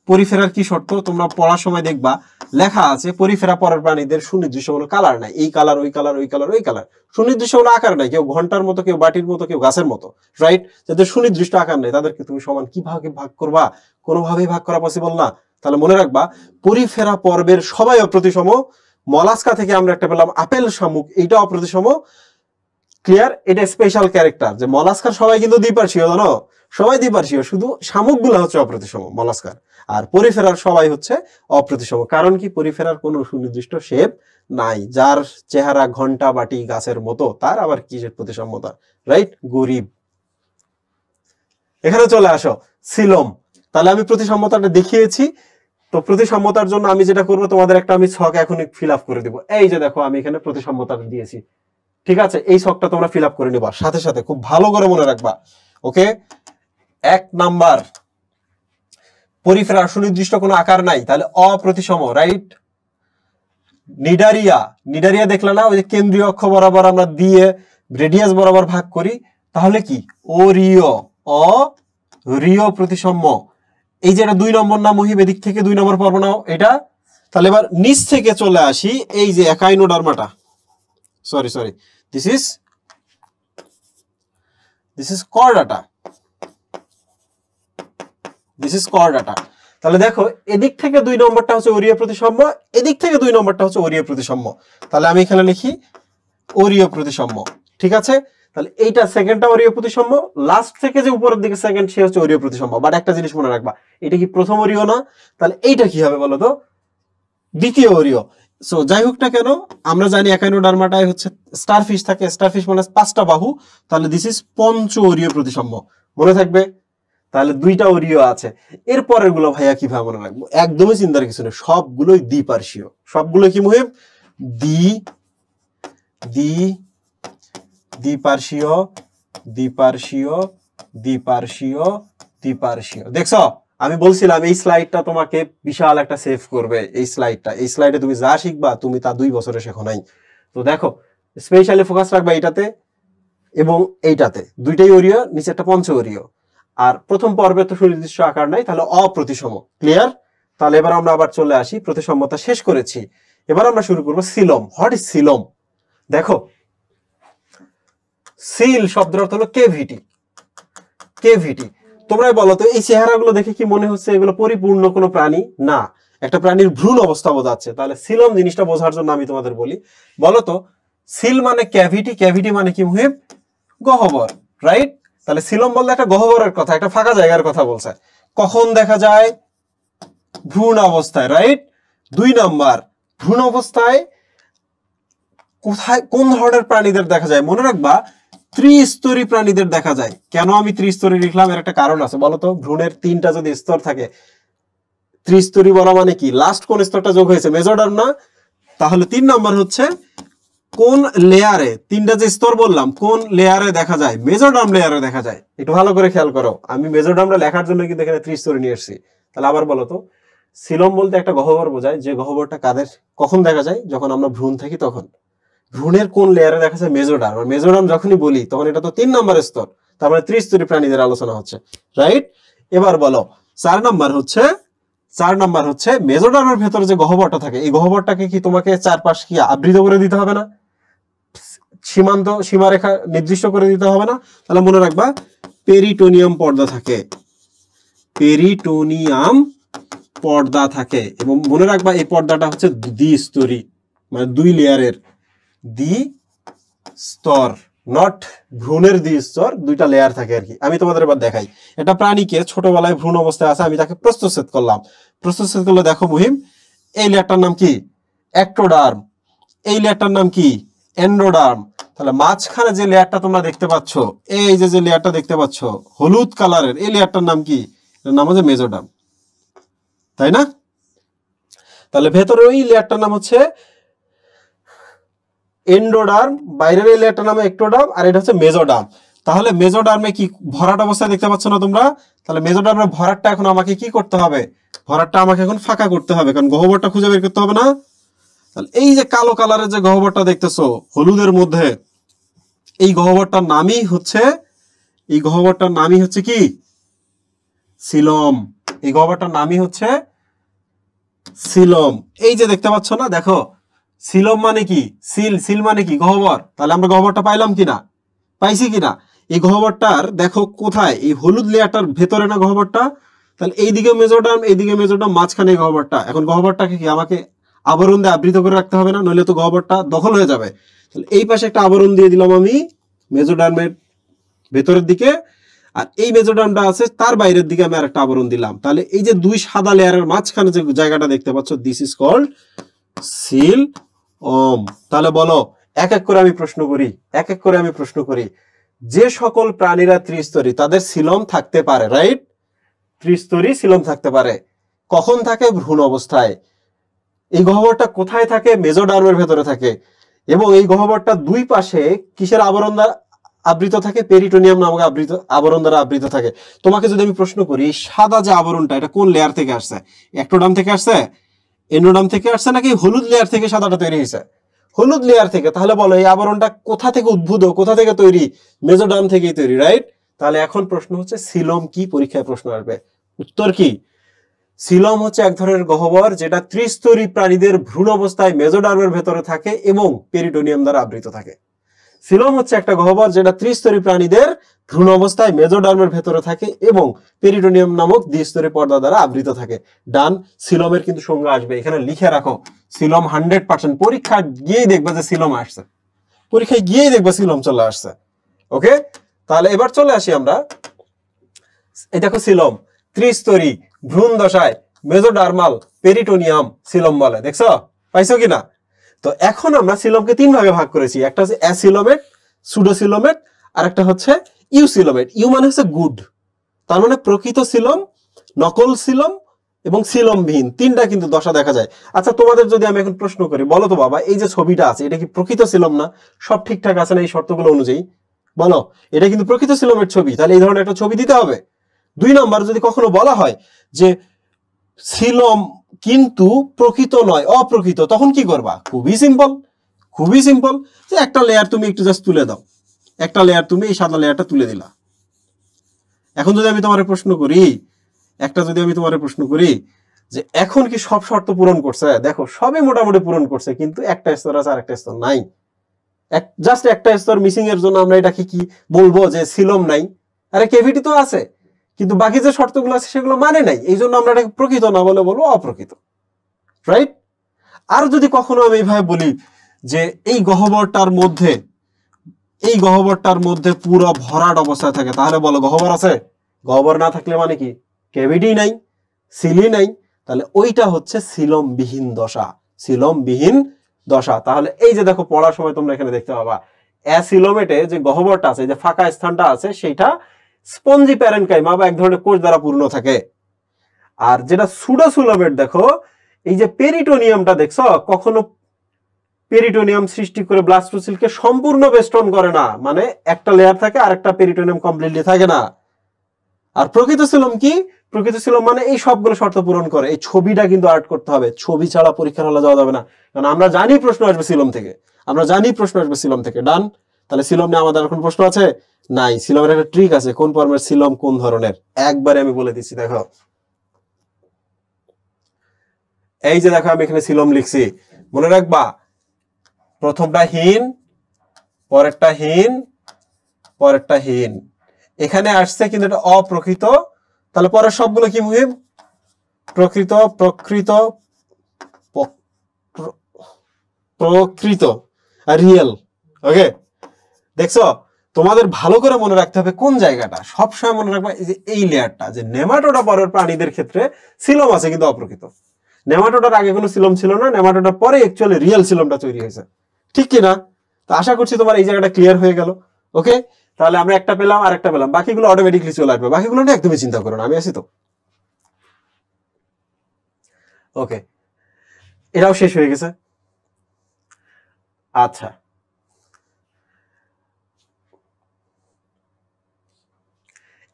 পরিফেরার কি শর্ত তোমরা পড়ার সময় দেখবা লেখা আছে, পরিফেরা পরের প্রাণীদের সুনির্দিষ্ট কোনো কালার নাই। এই কালার, ওই কালার, ওই কালার, ওই কালার, সুনির্দিষ্ট কোনো আকার নাই। কেউ ঘন্টার মতো, কেউ বাটির মতো, কেউ গাছের মতো, রাইট? যাদের সুনির্দিষ্ট আকার নেই তাদেরকে তুমি সমান কিভাবে ভাগ করবা? কোনোভাবেই ভাগ করা পসিবল না। তাহলে মনে রাখবা পরিফেরা পর্বের সবাই অপ্রতিসম। মলাস্কা থেকে আমরা একটা পেলাম আপেল শামুক, এইটা অপ্রতিসম। ক্লিয়ার? এটা স্পেশাল ক্যারেক্টার যে মলাস্কার সবাই কিন্তু দ্বিপার্শ্বীয়, জানো? সবাই দ্বিপার্শ্বীয়, শুধু শামুকগুলো হচ্ছে অপ্রতিসম মলাস্কার, আর পরিফেরার সবাই হচ্ছে অপ্রতিসম। কারণ কি, পরিফেরার কোনো সুনির্দিষ্ট শেপ নাই, যার চেহারা ঘন্টা বাটি গাছের মতো, তার আবার কিসের প্রতিসাম্যতা, রাইট? গরিব। এখানে চলে আসো, সিলম। তাহলে আমি প্রতিসাম্যতাটা দেখিয়েছি। তো প্রতিসাম্যতার জন্য আমি যেটা করবো, তোমাদের একটা আমি ছক এখনই ফিল আপ করে দিব। এই যে দেখো, আমি এখানে প্রতিসাম্যতাটা দিয়েছি, ঠিক আছে? এই ছকটা তোমরা ফিল আপ করে নিবা, সাথে সাথে খুব ভালো করে মনে রাখবা। ওকে, 1 নাম্বার, পরিফেরার সুনির্দিষ্ট কোনো আকার নাই, তাহলে অপ্রতিসম, রাইট? নিডারিয়া, নিডারিয়া দেখলে না, ওই যে কেন্দ্রীয় অক্ষ বরাবর আমরা দিয়ে রেডিয়াস বরাবর ভাগ করি, তাহলে কি ওরিও, অরিও প্রতিসম। এই যে এটা 2 নম্বর না মহিব, এদিক থেকে 2 নম্বর পর্ব নাও এটা। তাহলে এবার নিচ থেকে চলে আসি, এই যে Echinodermata, sorry this is chordata, this is chordata. তাহলে দেখো, এদিক থেকে 2 নম্বরটা হচ্ছে ওরিও প্রতিসাম্য, এদিক থেকে 2 নম্বরটা হচ্ছে ওরিও প্রতিসাম্য। তাহলে আমি এখানে লিখি ওরিও প্রতিসাম্য, ঠিক আছে? তাহলে এইটা সেকেন্ডটা ওরিও প্রতিসাম্য, লাস্ট থেকে যে উপরের দিকে সেকেন্ড, সে হচ্ছে ওরিও প্রতিসাম্য। বাট একটা জিনিস মনে রাখবা, এটা কি প্রথম ওরিও না, তাহলে এইটা কি হবে বলো তো? দ্বিতীয় ওরিও। সো যাই হোক না কেন, আমরা জানি একাইনোডার্মাটায় হচ্ছে স্টারফিশ থাকে, স্টারফিশ মানে 5টা বাহু, তাহলে দিস ইজ পঞ্চ ওরিও প্রতিসাম্য, মনে থাকবে? তাহলে 2টা ওরিও আছে। এরপরের গুলো ভাইয়া কিভাবে মনে রাখবো? একদমই চিন্তার কিছু নেই, সবগুলোই দ্বিপার্শ্বীয়। সবগুলো কি মুহিব? দ্বিপার্শ্বীয়, দ্বিপার্শ্বীয়, দ্বিপার্শ্বীয়, দ্বিপার্শ্বীয়। দেখছো, আমি বলছিলাম এই স্লাইডটা তোমাকে বিশাল একটা সেভ করবে। এই স্লাইডে তুমি যা শিখবা, তুমি তা 2 বছরে শেখো নাই। তো দেখো, স্পেশালি ফোকাস রাখবা এইটাতে এবং এইটাতে, 2টাই ওরিও, নিচে একটা পঞ্চ ওরিও। আর প্রথম পর্বে তো সুনির্দিষ্ট আকার নাই, তাহলে অপ্রতিসম। ক্লিয়ার? তাহলে এবার আমরা আবার চলে আসি, প্রতিসাম্যতা শেষ করেছি, এবার আমরা শুরু করবো সিলম। What is Silam? দেখো, সিল শব্দের অর্থ হলো কেভিটি। কেভিটি, তোমরাই বলো তো, এই চেহারাগুলো দেখে কি মনে হচ্ছে এগুলো পরিপূর্ণ কোনো প্রাণী? না, একটা প্রাণীর ভ্রূণ অবস্থা বোঝাচ্ছে। তাহলে সিলম জিনিসটা বোঝার জন্য আমি তোমাদের বলি, বলো তো, সিল মানে ক্যাভিটি, ক্যাভিটি মানে কি মুহিব? গহ্বর, রাইট? তাহলে সিলম বলতে একটা গহ্বরের কথা, একটা ফাঁকা জায়গার কথা বলছে। কখন দেখা যায়? ভ্রূণ অবস্থায়, রাইট? 2 নাম্বার, ভ্রূণ অবস্থায় কোথায়, কোন ধরনের প্রাণীদের দেখা যায়? মনে রাখবা, ত্রিস্তরী প্রাণীদের দেখা যায়। কেন আমি ত্রিস্তরী লিখলাম, এর একটা কারণ আছে। বলতো, ভ্রূণের 3টা যদি স্তর থাকে, ত্রিস্তরী বলা মানে কি? লাস্ট কোন স্তরটা যোগ হয়েছে? মেজোডার্ম না? তাহলে 3 নাম্বার হচ্ছে কোন লেয়ারে, 3টা যে স্তর বললাম, কোন লেয়ারে দেখা যায়? মেজোডার্ম লেয়ারে দেখা যায়। একটু ভালো করে খেয়াল করো, আমি মেজোডার্মটা লেখার জন্য কিন্তু এখানে ত্রিস্তরী নিয়ে এসেছি। তাহলে আবার বলো তো, সিলম বলতে একটা গহ্বর বোঝায়, যে গহ্বরটা কাদের কখন দেখা যায়? যখন আমরা ভ্রূণ থাকি তখন। ভ্রূণের কোন লেয়ারে দেখা যায়? মেজোডার্ম। আর মেজোডার্ম যখনই বলি, তখন এটা তো 3 নম্বরের স্তর, তার মানে ত্রিস্তরী প্রাণীদের আলোচনা হচ্ছে, রাইট? এবার বলো, 4 নাম্বার হচ্ছে মেজোডার্মের ভেতরে যে গহ্বরটা থাকে, এই গহ্বরটাকে কি তোমাকে চারপাশ কি আবৃত করে দিতে হবে না? সীমারেখা নির্দিষ্ট করে দিতে হবে না? তাহলে মনে রাখবা, পেরিটোনিয়াম পর্দা থাকে, পেরিটোনিয়াম পর্দা থাকে। এবং মনে রাখবা, এই পর্দাটা হচ্ছে দ্বিস্তরী, মানে 2 লেয়ারের, দ্বিস্তর, নট ভ্রূণের দ্বিস্তর, 2টা লেয়ার থাকে আর কি। আমি তোমাদের এবার দেখাই, এটা প্রাণীকে ছোটবেলায় ভ্রূণ অবস্থায় আছে, আমি তাকে প্রস্থচ্ছেদ করলাম। প্রস্থচ্ছেদ করলে দেখো মুহিম, এই লেয়ারটার নাম কি? অ্যাক্টোডার্ম। এই লেয়ারটার নাম কি? এন্ডোডার্ম। তাহলে মাঝখানে যে লেয়ারটা তোমরা দেখতে পাচ্ছ, এই যে লেয়ারটা দেখতে পাচ্ছ হলুদ কালারের, এই লেয়ারটার নাম কি? এর নাম হচ্ছে মেজোডার্ম, তাই না? তাহলে ভেতরে ওই লেয়ারটার নাম হচ্ছে এন্ডোডার্ম, বাইরের এই লেয়ারটার নাম এক্টোডার্ম, আর এটা হচ্ছে মেজোডার্ম। তাহলে মেজোডার্মে কি ভরাট অবস্থায় দেখতে পাচ্ছ না তোমরা? তাহলে মেজোডার্মের ভরাটটা এখন আমাকে কি করতে হবে? ভরাটটা আমাকে এখন ফাঁকা করতে হবে, কারণ গহ্বরটা খুঁজে বের করতে হবে না? তাহলে এই যে কালো কালারের যে গহ্বরটা দেখতেছো হলুদের মধ্যে, এই গহ্বরটার নামই হচ্ছে কি? সিলম। এই গহ্বরটার নামই হচ্ছে সিলম। এই যে দেখতে পাচ্ছ না, দেখো, সিলম মানে কি? সিল মানে কি? গহ্বর। তাহলে আমরা গহ্বরটা পাইলাম কিনা? পাইছি কিনা? এই গহ্বরটার দেখো কোথায়? এই হলুদ লেয়ারটার ভেতরে না গহ্বরটা? তাহলে এইদিকে মেজোডার্ম, এইদিকে মেজোডার্ম, মাঝখানে এই গহ্বরটা। এখন গহ্বরটাকে কি আমাকে আবরণ দিয়ে আবৃত করে রাখতে হবে না? নইলে তো গহ্বরটা দখল হয়ে যাবে। তাহলে এই পাশে একটা আবরণ দিয়ে দিলাম আমি মেজোডার্মের ভেতরের দিকে, আর এই মেজোডার্মটা আছে তার বাইরের দিকে আমি আরেকটা আবরণ দিলাম, তাহলে এই যে দুই সাদা লেয়ারের মাঝখানে যে জায়গাটা দেখতে পাচ্ছ, দিস ইজ কল্ড সিলম। তাহলে বলো, এক এক করে আমি প্রশ্ন করি, যে সকল প্রাণীরা ত্রিস্তরী তাদের সিলম থাকতে পারে, রাইট? ত্রিস্তরী সিলম থাকতে পারে। কখন থাকে? ভ্রূণ অবস্থায়। এই গহ্বরটা কোথায় থাকে? মেজোডার্মের ভেতরে থাকে। এবং এই গহ্বরটা দুই পাশে কিসের আবরণ দ্বারা আবৃত থাকে? পেরিটোনিয়াম নামক আবরণ দ্বারা আবৃত থাকে। তোমাকে যদি আমি প্রশ্ন করি, সাদা যে আবরণটা, এটা কোন লেয়ার থেকে আসছে? একটোডার্ম থেকে আসছে, এন্ডোডার্ম থেকে আসছে, নাকি হলুদ লেয়ার থেকে সাদাটা তৈরি হয়েছে? হলুদ লেয়ার থেকে। তাহলে বলো, এই আবরণটা কোথা থেকে উদ্ভূত, কোথা থেকে তৈরি? মেজোডার্ম থেকেই তৈরি, রাইট? তাহলে এখন প্রশ্ন হচ্ছে সিলম কি? পরীক্ষায় প্রশ্ন আসবে। উত্তর কি? সিলম হচ্ছে এক ধরনের গহ্বর যেটা ত্রিস্তরী প্রাণীদের ভ্রূণ অবস্থায় মেজোডার্মের ভেতরে থাকে এবং পেরিটোনিয়াম দ্বারা আবৃত থাকে। সিলম হচ্ছে একটা গহ্বর যেটা ত্রিস্তরী প্রাণীদের ভ্রূণ অবস্থায় মেজোডার্মের ভেতরে থাকে এবং পেরিটোনিয়াম নামক দ্বিস্তরী পর্দা দ্বারা আবৃত থাকে। ডান। সিলমের কিন্তু সংজ্ঞা আসবে, এখানে লিখে রাখো। সিলম 100%। পরীক্ষা গিয়েই দেখবে যে সিলম আসছে, পরীক্ষায় গিয়েই দেখবে সিলম চলে আসছে। ওকে, তাহলে এবার চলে আসি আমরা। এই দেখো সিলম ত্রিস্তরী, ভ্রূণ দশায়, মেজোডার্মাল, পেরিটোনিয়াম সিলম বলে। দেখছো? পাইছো কিনা? তো এখন আমরা সিলমকে তিন ভাগে ভাগ করেছি। একটা হচ্ছে অ্যাসিলোমেট, সুডোসিলোমেট, আর একটা হচ্ছে ইউসিলোমেট। ইউ মানে হচ্ছে গুড, তার মানে প্রকৃত সিলম, নকল সিলম এবং সিলমবিহীন। তিনটা কিন্তু দশা দেখা যায়। আচ্ছা, তোমাদের যদি আমি এখন প্রশ্ন করি, বলো তো বাবা, এই যে ছবিটা আছে এটা কি প্রকৃত সিলম না? সব ঠিকঠাক আছে না এই শর্তগুলো অনুযায়ী? বলো, এটা কিন্তু প্রকৃত সিলমের ছবি, তাহলে এই ধরনের একটা ছবি দিতে হবে। দুই নাম্বার, যদি কখনো বলা হয় যে সিলম কিন্তু প্রকৃত নয়, অপ্রকৃত, তখন কি করবা? খুবই সিম্পল, যে একটা লেয়ার তুমি একটু জাস্ট তুলে দাও, একটা লেয়ার তুমি এই সাদা লেয়ারটা তুলে দিলা। এখন যদি আমি তোমার প্রশ্ন করি যে এখন কি সব শর্ত পূরণ করছে? দেখো, সবই মোটামুটি পূরণ করছে, কিন্তু একটা স্তর আছে আর একটা স্তর নাই। জাস্ট একটা স্তর মিসিং এর জন্য আমরা এটাকে কি বলবো যে সিলম নাই? আরে কেভিটি তো আছে, কিন্তু বাকি যে শর্তগুলো আছে সেগুলো মানে নাই, এই জন্য আমরা এটাকে প্রকৃত না বলে বলবো অপ্রকৃত, রাইট? আর যদি কখনো আমি এইভাবে বলি যে এই গহ্বরটার মধ্যে পুরো ভরাট অবস্থায় থাকে, তাহলে বলো গহ্বর আছে? গহ্বর না থাকলে মানে কি? ক্যাভিটি নাই, সিলি নাই, তাহলে ওইটা হচ্ছে সিলমবিহীন দশা। তাহলে এই যে দেখো, পড়ার সময় তোমরা এখানে দেখতে পাবা অ্যাসিলোমেটে যে গহ্বরটা আছে, যে ফাঁকা স্থানটা আছে, সেটা স্পঞ্জি প্যারেনকাইমা বা এক ধরনের কোষ দ্বারা পূর্ণ থাকে। আর যেটা সুডোসিলোমেট, দেখো এই যে পেরিটোনিয়ামটা দেখছো, কখনো পেরিটোনিয়াম সৃষ্টি করে ব্লাস্টোসিলকে সম্পূর্ণ বেষ্টন করে না, মানে একটা লেয়ার থাকে আর একটা পেরিটোনিয়াম কমপ্লিটলি থাকে না। আর প্রকৃত সিলম কি? প্রকৃত সিলম মানে এই সবগুলো শর্ত পূরণ করে। এই ছবিটা কিন্তু আর্ট করতে হবে, ছবি ছাড়া পরীক্ষার হলে যাওয়া যাবে না, কারণ আমরা জানি প্রশ্ন আসবে সিলম থেকে। ডান। তাহলে সিলম নিয়ে আমাদের এখন প্রশ্ন আছে? নাই। সিলমের একটা ট্রিক আছে, কোন ফর্মের সিলম কোন ধরনের, একবারে আমি বলে দিচ্ছি। দেখো, এই যে দেখো, আমি এখানে সিলম লিখছি, মনে রাখবা প্রথমটা হীন, পরেরটা হীন। এখানে আসছে কিন্তু এটা অপ্রকৃত, তাহলে পরের সবগুলো কি মুহিম? প্রকৃত আর রিয়েল। ওকে, দেখছো? তোমাদের ভালো করে মনে রাখতে হবে কোন জায়গাটা, সবসময় মনে রাখবা এই লেয়ারটা, যে নেমাটোডা পরের প্রাণীদের ক্ষেত্রে সিলম আছে কিন্তু অপ্রকৃত। নেমাটোডার আগে কোনো সিলম ছিল না, নেমাটোডার পরে অ্যাকচুয়ালি রিয়েল সিলমটা তৈরি হয়েছে, ঠিক কিনা? তো আশা করছি তোমার এই জায়গাটা ক্লিয়ার হয়ে গেল। ওকে, তাহলে আমরা একটা পেলাম আর একটা পেলাম, বাকিগুলো অটোমেটিকলি চলে আসবে, বাকিগুলো নিয়ে একদমই চিন্তা করো না, আমি আছি তো। ওকে, এটাও শেষ হয়ে গেছে। আচ্ছা,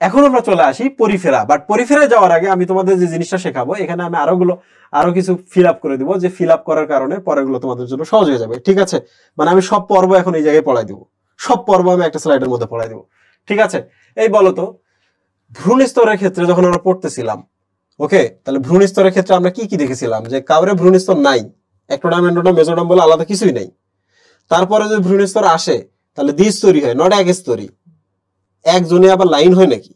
এখন আমরা চলে আসি পরিফেরা। বাট পরিফেরা যাওয়ার আগে আমি তোমাদের যে জিনিসটা শেখাবো, এখানে আমি আরো কিছু ফিল আপ করে দিব, যে ফিল আপ করার কারণে পরেরগুলো তোমাদের জন্য সহজ হয়ে যাবে, ঠিক আছে? মানে আমি সব পর্ব এখন এই জায়গায় পড়াই দিব, সব পর্ব আমি একটা স্লাইডের মধ্যে পড়াই দিব, ঠিক আছে? এই বলতো, ভ্রূণ স্তরের ক্ষেত্রে যখন আমরা পড়তেছিলাম, ওকে, তাহলে ভ্রূণ স্তরের ক্ষেত্রে আমরা কি কি দেখেছিলাম? যে কাউরে ভ্রূণ স্তর নাই, একটোডাম, এন্ডোডাম, মেজোডাম বলে আলাদা কিছুই নাই। তারপরে যদি ভ্রূণ স্তর আসে, তাহলে দ্বিস্তরী হয়, নট একস্তরী। একজনে আবার লাইন হয় নাকি?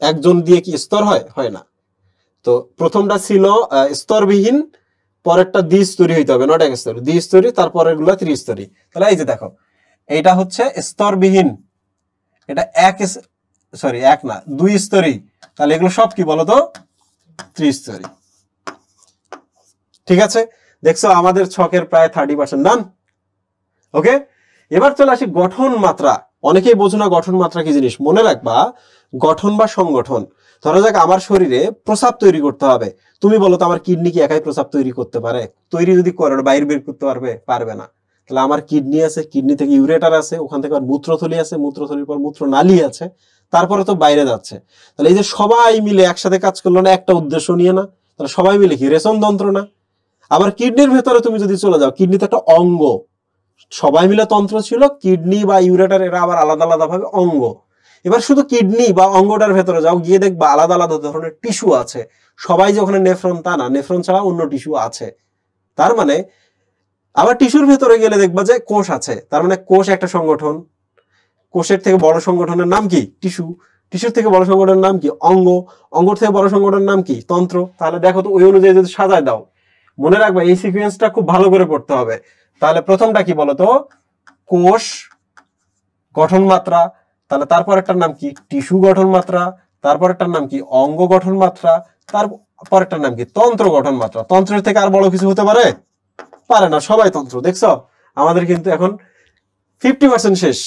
একজন দিয়ে কি স্তর হয় না। তো প্রথমটা ছিল স্তরবিহীন, পরেরটা দ্বিস্তরী হইতে হবে, নট একস্তরী, দ্বিস্তরী, তারপরের গুলো ত্রিস্তরী। তাহলে এই যে দেখো, এইটা হচ্ছে স্তরবিহীন, এটা এক সরি এক না, দুই স্তরী, তাহলে এগুলো সব কি বলতো? ত্রিস্তরী। ঠিক আছে, দেখছো আমাদের ছকের প্রায় 30% ডান। ওকে, এবার চলে আসি গঠন মাত্রা। অনেকেই বোঝো না গঠন মাত্রা কি জিনিস। মনে রাখবা, গঠন বা সংগঠন, ধরা যাক আমার শরীরে প্রস্রাব তৈরি করতে হবে, তুমি বলো তো আমার কিডনি কি একাই প্রস্রাব তৈরি করতে পারে? তৈরি যদি করে বাইরে বের করতে পারবে? পারবে না। তাহলে আমার কিডনি আছে, কিডনি থেকে ইউরেটার আছে, ওখান থেকে আবার মূত্রথলি আছে, মূত্রথলির পর মূত্রনালী আছে, তারপরে তো বাইরে যাচ্ছে। তাহলে এই যে সবাই মিলে একসাথে কাজ করলো না একটা উদ্দেশ্য নিয়ে না, তাহলে সবাই মিলে কি রেশন তন্ত্র না? আবার কিডনির ভেতরে তুমি যদি চলে যাও, কিডনি তো একটা অঙ্গ, সবাই মিলে তন্ত্র ছিল, কিডনি বা ইউরেটার এরা আবার আলাদা আলাদা ভাবে অঙ্গ। এবার শুধু কিডনি বা অঙ্গটার ভেতরে যাও, গিয়ে দেখবা আলাদা আলাদা ধরনের টিস্যু আছে। সবাই যে ওখানে নেফ্রন তা না, নেফ্রন ছাড়া অন্য টিস্যু আছে। তার মানে আবার টিস্যুর ভেতরে গেলে দেখবা যে কোষ আছে, তার মানে কোষ একটা সংগঠন। কোষের থেকে বড় সংগঠনের নাম কি? টিস্যু। টিস্যুর থেকে বড় সংগঠনের নাম কি? অঙ্গ। অঙ্গর থেকে বড় সংগঠনের নাম কি? তন্ত্র। তাহলে দেখো তো ওই অনুযায়ী যদি সাজায় দাও, মনে রাখবা এই সিকোয়েন্সটা খুব ভালো করে পড়তে হবে। তাহলে প্রথমটা কি বলতো? কোষ গঠন মাত্রা, তাহলে তারপর একটার নাম কি? টিস্যু গঠন মাত্রা, তারপর একটার নাম কি? অঙ্গ গঠন মাত্রা, তারপর একটার নাম কি? তন্ত্র গঠন মাত্রা। তন্ত্রের থেকে আর বড় কিছু হতে পারে? পারে না, সবাই তন্ত্র। দেখছো আমাদের কিন্তু এখন 50% শেষ,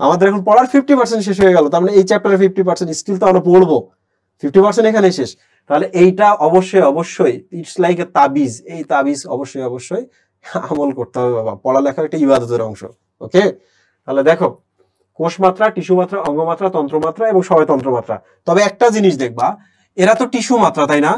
আমাদের এখন পড়ার 50% শেষ হয়ে গেল। তার মানে এই চ্যাপ্টারের 50% স্কিল তো আমরা পড়বো, 50% এখানেই শেষ। তাহলে এইটা অবশ্যই অবশ্যই ইটস লাইক এ তাবিজ, এই তাবিজ অবশ্যই অবশ্যই আমল করতে হবে বাবা। পড়ালেখা একটা ইবাদতের অংশ। ওকে, তাহলে দেখো কোষ মাত্রা, টিস্যু মাত্রা, অঙ্গ মাত্রা, তন্ত্র মাত্রা এবং সবাই তন্ত্র মাত্রা। তবে একটা জিনিস দেখবা, এরা তো টিস্যু মাত্রা তাই না,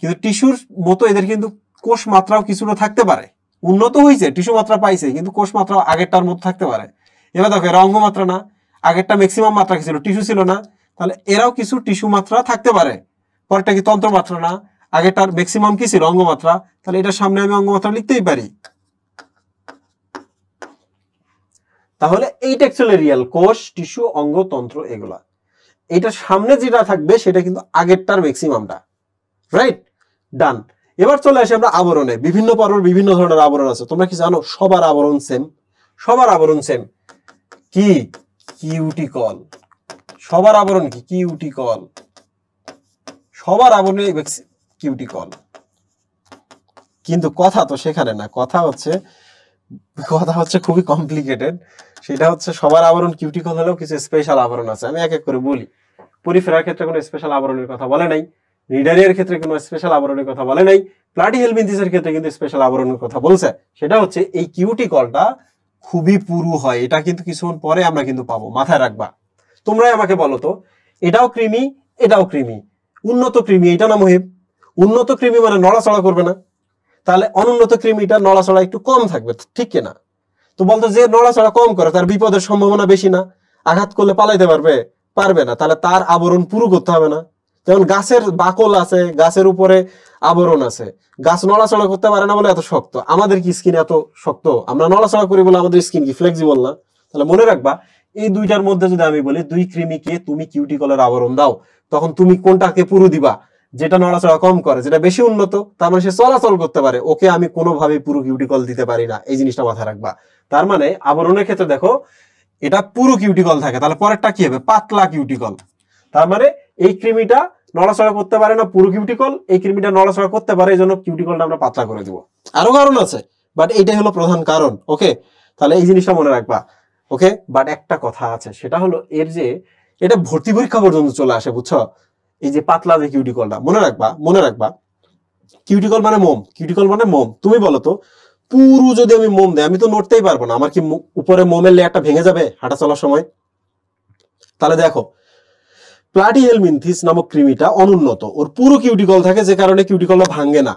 কিন্তু টিস্যুর মতো এদের কিন্তু কোষ মাত্রাও কিছুটা থাকতে পারে। উন্নত হয়েছে, টিস্যু মাত্রা পাইছে, কিন্তু কোষ মাত্রা আগেরটার মতো থাকতে পারে। এবার দেখো এরা অঙ্গ মাত্রা না, আগেরটা ম্যাক্সিমাম মাত্রা কি ছিল? টিস্যু ছিল না, তাহলে এরাও কিছু টিস্যু মাত্রা থাকতে পারে। পরেরটা কি? তন্ত্র মাত্রা না, আগেরটার ম্যাক্সিমাম কি ছিল? অঙ্গ মাত্রা, তাহলে এটার সামনে আমি অঙ্গ মাত্রা লিখতেই পারি। তাহলে এইটা অ্যাকচুয়ালি রিয়েল কোষ, টিস্যু, অঙ্গ, তন্ত্র এগুলা। এটার সামনে যেটা থাকবে সেটা কিন্তু আগেরটার ম্যাক্সিমামটা। রাইট, ডান। এবার চলে আসি আমরা আবরণে। বিভিন্ন পর্বের বিভিন্ন ধরনের আবরণ আছে। তোমরা কি জানো সবার আবরণ সেম? সবার আবরণ সেম কি? কিউটিকল। সবার আবরণ কি? কিউটিকল। সবার আবরণে কিউটিকল। কিন্তু কথা তো সেখানে না, কথা হচ্ছে খুবই কমপ্লিকেটেড। সেটা হচ্ছে সবার আবরণ কিউটিকল হলেও কিছু স্পেশাল আবরণ আছে। আমি এক এক করে বলি। পরিফেরার ক্ষেত্রে কোনো স্পেশাল আবরণের কথা বলে নাই, নিডারিয়ার ক্ষেত্রে কোনো স্পেশাল আবরণের কথা বলে নাই, প্লাটিহেলমিনথিসের ক্ষেত্রে কিন্তু স্পেশাল আবরণের কথা বলছে। সেটা হচ্ছে এই কিউটিকলটা খুবই পুরু হয়। এটা কিন্তু কিছুক্ষণ পরে আমরা কিন্তু পাবো, মাথায় রাখবা। তোমরাই আমাকে বলো তো, এটাও কৃমি, এটাও কৃমি, উন্নত কৃমি এটা না মহিব? উন্নত কৃমি মানে নড়াচড়া করবে না, তাহলে অনুন্নত কৃমিটা নড়াচড়া একটু কম থাকবে, ঠিক কিনা? তো বলতো যে নড়াচড়া কম করে তার বিপদের সম্ভাবনা বেশি না, আঘাত করলে পালাইতে পারবে? পারবে না, তাহলে তার আবরণ পুরু করতে হবে না। যেমন গাছের বাকল আছে, গাছের উপরে আবরণ আছে, গাছ নড়াচড়া করতে পারে না বলে এত শক্ত। আমাদের কি স্কিন এত শক্ত? আমরা নড়াচড়া করি বলে আমাদের স্কিন কি ফ্লেক্সিবল না? তাহলে মনে রাখবা এই দুইটার মধ্যে যদি আমি বলি দুই কৃমিকে তুমি কিউটিকলের আবরণ দাও, তখন তুমি কোনটাকে পুরু দিবা? যেটা নড়াচড়া কম করে, যেটা বেশি উন্নত, তার মানে সে চলাচল করতে পারে, ওকে আমি কোনোভাবে পুরো কিউটিকল দিতে পারি না। এই জিনিসটা মাথায় রাখবা। তার মানে আবরণের ক্ষেত্রে দেখো এটা পুরো কিউটিকল থাকে, তাহলে পরেরটা কি হবে? পাতলা কিউটিকল। তার মানে এই কৃমিটা নড়াচড়া করতে পারে না, পুরো কিউটিকল। এই কৃমিটা নড়াচড়া করতে পারে, এই জন্য কিউটিকলটা আমরা পাতলা করে দিব। আরো কারণ আছে, বাট এইটাই হলো প্রধান কারণ। ওকে, তাহলে এই জিনিসটা মনে রাখবা। ওকে, বাট একটা কথা আছে, সেটা হলো এর যে এটা ভর্তি পরীক্ষা পর্যন্ত চলে আসে, বুঝছো? এই যে পাতলা যে কিউটিকলটা মনে রাখবা কিউটিকল মানে মোম, কিউটিকল মানে মোম। তুমি বলো তো পুরো যদি আমি মোম দেয়, আমি তো নড়তেই পারবো না, আমার কি উপরে মোমের লেয়ারটা ভেঙে যাবে হাঁটা চলার সময়? তাহলে দেখো প্লাটিহেলমিনথিস নামক কৃমিটা অনুন্নত, ওর পুরো কিউটিকল থাকে, যে কারণে কিউটিকলটা ভাঙে না।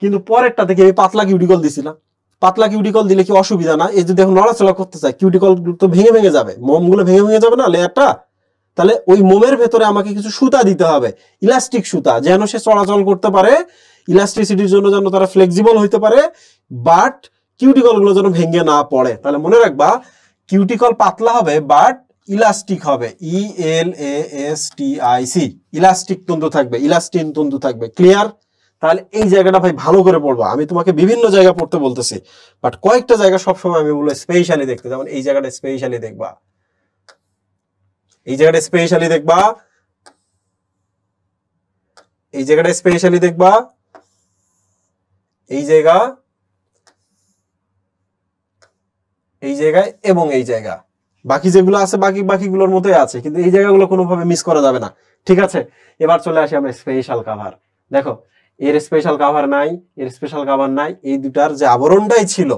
কিন্তু পরেরটা থেকে আমি পাতলা কিউটিকল দিছিলাম। পাতলা কিউটিকল দিলে কি অসুবিধা না? এই যদি এখন নড়াচড়া করতে চাই, কিউটিকল তো ভেঙে যাবে, মোমগুলো ভেঙে যাবে না লেয়ারটা। তাহলে ওই মোমের ভেতরে আমাকে কিছু সুতা দিতে হবে, ইলাস্টিক সুতা, যেন সে চলাচল করতে পারে, ইলাস্টিসিটির জন্য যেন তারা ফ্লেক্সিবল হইতে পারে, বাট কিউটিকল গুলো যেন ভেঙে না পড়ে। তাহলে মনে রাখবা কিউটিকল পাতলা হবে বাট ইলাস্টিক হবে, ELASTIC, ইলাস্টিক তন্তু থাকবে, ইলাস্টিন তন্তু থাকবে। ক্লিয়ার? তাহলে এই জায়গাটা ভাই ভালো করে পড়বা। আমি তোমাকে বিভিন্ন জায়গা পড়তে বলতেছি, বাট কয়েকটা জায়গা সবসময় আমি বলবো স্পেশালি দেখতে, যেমন এই জায়গাটা স্পেশালি দেখবা। এই জায়গাটা স্পেশালি দেখবা, এই জায়গাটা স্পেশালি দেখবা, এই জায়গা, এই জায়গায় এবং এই জায়গা, বাকি যেগুলো আছে বাকিগুলোর মতোই আছে, কিন্তু এই জায়গাগুলো কোনোভাবে মিস করা যাবে না। ঠিক আছে, এবার চলে আসি আমরা স্পেশাল কাভার। দেখো এর স্পেশাল কাভার নাই, এর স্পেশাল কাভার নাই, এই দুটার যে আবরণটাই ছিল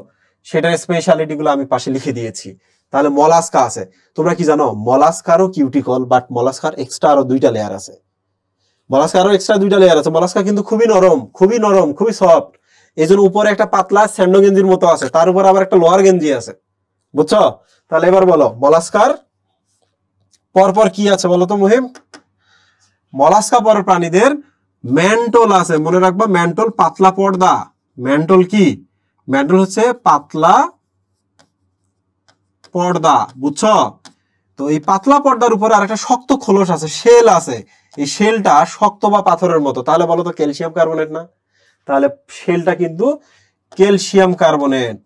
সেটার স্পেশালিটি গুলো আমি পাশে লিখে দিয়েছি। তাহলে মলাস্কা আছে, তোমরা কি জানো মলাস্কারও কিউটিকল, বাট মলাস্কার এক্সট্রা আরো 2টা লেয়ার আছে। মলাস্কা আরো এক্সট্রা 2টা লেয়ার আছে। মলাস্কা কিন্তু খুবই নরম, খুবই নরম, খুবই সফট। এই জন্য উপরে একটা পাতলা স্যান্ডো গেঞ্জির মতো আছে, তার উপর আবার একটা লোহার গেঞ্জি আছে, বুঝছো? তাহলে এবার বলো মলাস্কার পরপর কি আছে বলো তো মুহিম? মলাস্কা পরের প্রাণীদের ম্যান্টল আছে, মনে রাখবা ম্যান্টল পাতলা পর্দা। ম্যান্টল কি? ম্যান্টল হচ্ছে পাতলা পর্দা, বুঝছো? তো এই পাতলা পর্দার উপরে আরেকটা শক্ত খোলস আছে, শেল আছে। এই শেলটা শক্ত বা পাথরের মতো। তাহলে বলো তো ক্যালসিয়াম কার্বনেট না? তাহলে শেলটা কিন্তু ক্যালসিয়াম কার্বনেট।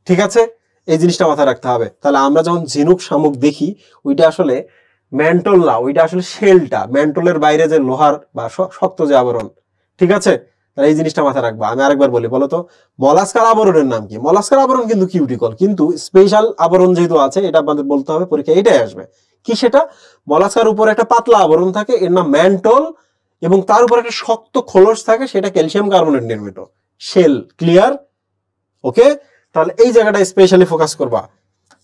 ঠিক আছে, এই জিনিসটা মাথায় রাখতে হবে। তাহলে আমরা যখন ঝিনুক শামুক দেখি ওইটা আসলে ম্যান্টল না, ওইটা আসলে শেলটা, ম্যান্টলের বাইরে যে লোহার বা শক্ত যে আবরণ। ঠিক আছে, তাহলে এই জিনিসটা মাথায় রাখবা। আমি আরেকবার বলি, বলো তো মলাস্কার আবরণের নাম কি? মলাস্কার আবরণ কিন্তু কিউটিকল, কিন্তু স্পেশাল আবরণ যেহেতু আছে এটা আমাদের বলতে হবে, পরীক্ষা এটাই আসবে। কি সেটা? মলাস্কার উপরে একটা পাতলা আবরণ থাকে, এর নাম ম্যান্টল, এবং তার উপর একটা শক্ত খোলস থাকে, সেটা ক্যালসিয়াম কার্বনেট নির্মিত শেল। ক্লিয়ার? ওকে, তাহলে এই জায়গাটা স্পেশালি ফোকাস করবা,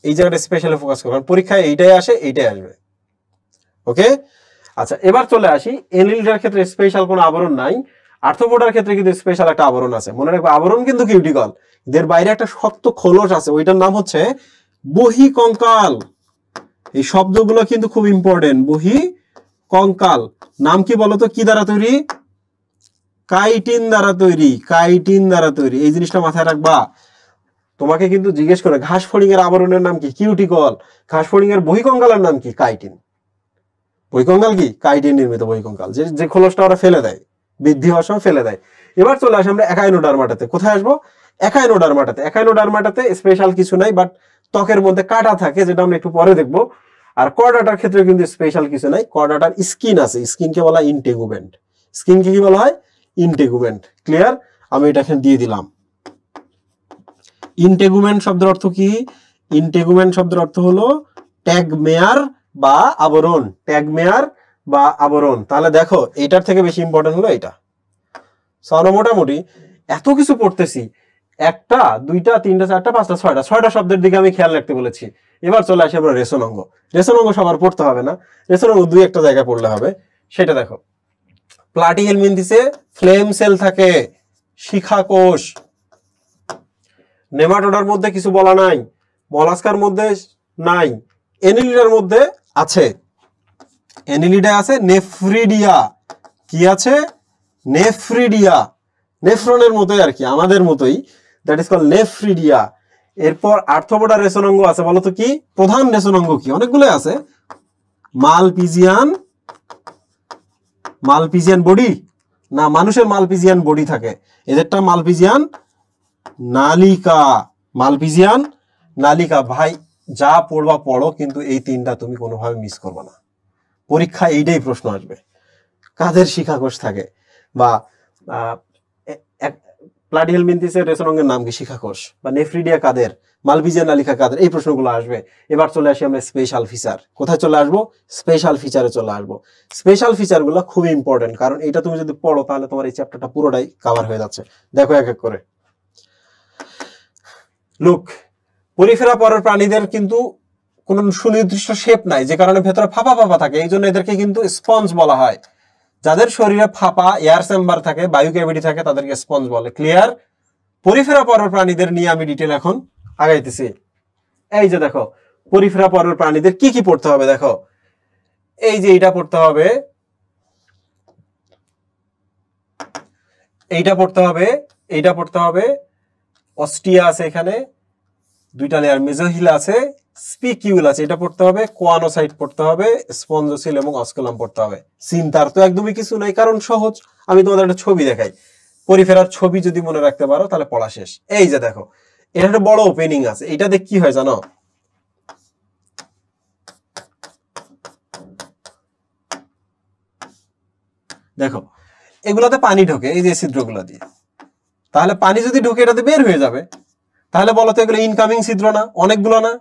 এই জায়গাটা স্পেশালি ফোকাস করবা, পরীক্ষায় এইটাই আসে, এইটাই আসবে। ওকে, আচ্ছা এবার চলে আসি এনিলিডার ক্ষেত্রে স্পেশাল কোনো আবরণ নাই, আর্থ্রোপোডার ক্ষেত্রে কিন্তু স্পেশাল একটা আবরণ আছে। মনে রাখবে আবরণ কিন্তু কিউটিকল, এর বাইরে একটা শক্ত খোলস আছে, ওইটার নাম হচ্ছে বহিঃকঙ্কাল। এই শব্দগুলো কিন্তু খুব ইম্পর্টেন্ট। বহিঃকঙ্কাল নাম কি বলতো? কি দ্বারা তৈরি? কাইটিন দ্বারা তৈরি, কাইটিন দ্বারা তৈরি। এই জিনিসটা মাথায় রাখবা। তোমাকে কিন্তু জিজ্ঞেস করে ঘাস ফড়িং এর আবরণের নাম কি? কিউটিকল। ঘাস ফড়িং এর বহিঃকঙ্কালের নাম কি? কাইটিন। বহিঃকঙ্কাল কি? কাইটিন নির্মিত বহিঃকঙ্কাল, যে খোলসটা ওরা ফেলে দেয়, বৃদ্ধি হওয়ার সময় ফেলে দেয়। এবার চলে আসে আমরা একাইনোডার্মাটাতে। কোথায় আসবো? একাইনোডার্মাটাতে। একাইনোডার্মাটাতে স্পেশাল কিছু নাই, বাট ত্বকের মধ্যে কাটা থাকে, যেটা আমরা একটু পরে দেখবো। আর কর্ডাটার ক্ষেত্রে কিন্তু স্পেশাল কিছু নাই। কর্ডাটার স্কিন আছে, স্কিনকে বলা হয় ইন্টেগুমেন্ট। স্কিনকে কি বলা হয়? ইন্টেগুমেন্ট। ক্লিয়ার? আমি এটা এখানে দিয়ে দিলাম। ইন্টেগুমেন্ট শব্দের অর্থ কি? ইন্টেগুমেন্ট শব্দের অর্থ হলো ট্যাগ মেয়ার বা আবরণ। ট্যাগ মেয়ার বা আবরণ। তাহলে দেখো এইটার থেকে বেশি ইম্পর্টেন্ট হলো এটা। আমরা মোটামুটি এত কিছু পড়তেছি, 1টা 2টা 3টা 4টা 5টা 6টা শব্দের দিকে আমি খেয়াল রাখতে বলেছি। এবার চলে আসি আমরা রেশন অঙ্গ। রেশন অঙ্গ সবার পড়তে হবে না, রেশন অঙ্গ 2-1টা জায়গায় পড়লে হবে। সেটা দেখো, প্লাটিহেলমিনথিসে ফ্লেম সেল থাকে, শিখা কোষ। নেমাটোডার মধ্যে কিছু বলা নাই, মলাস্কার মধ্যে নাই, এনিলিডার মধ্যে আছে। এনিলিডা আছে নেফ্রিডিয়া। কি আছে? নেফ্রিডিয়া। নেফ্রনের মতোই আর কি, আমাদের মতোই, দ্যাট ইজ কল নেফ্রিডিয়া। এরপর আর্থ্রোপোডা রেশনাঙ্গ আছে, বলতো কি? প্রধান রেশনাঙ্গ কি? অনেকগুলো আছে। মালপিজিয়ান, মালপিজিয়ান বডি না, মানুষের মালপিজিয়ান বডি থাকে, এদেরটা মালপিজিয়ান নালিকা। মালপিজিয়ান নালিকা। ভাই যা পড়বা পড়ো, কিন্তু এই 3টা তুমি কোনোভাবে মিস করবে না। পরীক্ষা এইটাই প্রশ্ন আসবে, কাদের শিখাকোষ থাকে, বা প্লাটিহেলমিনথিসের রেশনাঙ্গের নাম কি? শিখাকোষ। বা নেফ্রিডিয়া কাদের, মালপিজিয়ান নালিকা কাদের, এই প্রশ্নগুলো আসবে। এবার চলে আসি আমরা স্পেশাল ফিচার। কোথায় চলে আসবো? স্পেশাল ফিচারে চলে আসবো। স্পেশাল ফিচারগুলো খুবই ইম্পর্টেন্ট, কারণ এটা তুমি যদি পড়ো তাহলে তোমার এই চ্যাপ্টারটা পুরোটাই কভার হয়ে যাচ্ছে। দেখো এক এক করে। লুক, পরিফেরা পরের প্রাণীদের কিন্তু কোনো সুনির্দিষ্ট শেপ নাই, যে কারণে ভেতরে ফাঁপা ফাঁপা থাকে, এই জন্য এদেরকে কিন্তু স্পঞ্জ বলা হয়। যাদের শরীরে ফাঁপা এয়ার চেম্বার থাকে, বায়ু ক্যাভিটি থাকে, তাদেরকে স্পঞ্জ বলে। ক্লিয়ার? পরিফেরা পরের প্রাণীদের নিয়ে আমি ডিটেল এখন আগাইতেছি। এই যে দেখো, পরিফেরা পরের প্রাণীদের কি কি পড়তে হবে দেখো। এই যে এইটা পড়তে হবে, এইটা পড়তে হবে, এইটা পড়তে হবে। অস্টিয়া আছে এখানে, 2টা লেয়ার মেজোহিলা আছে, স্পিকিউল আছে, এটা পড়তে হবে। কোয়ানোসাইট পড়তে হবে, স্পঞ্জোসিল এবং অস্কুলাম পড়তে হবে। চিন্তার তো একদমই কিছু নাই, কারণ সহজ। আমি তোমাদের একটা ছবি দেখাই, পরিফেরার ছবি যদি মনে রাখতে পারো তাহলে পড়া শেষ। এই যে দেখো, এটা একটা বড় ওপেনিং আছে, এটা দেখ কি হয় জানো? দেখো এগুলাতে পানি ঢোকে এই যে ছিদ্রগুলো দিয়ে, তাহলে পানি যদি ঢোকে এটাতে বের হয়ে যাবে। তাহলে বলো তো এগুলো ইনকামিং ছিদ্র না, অনেকগুলো না,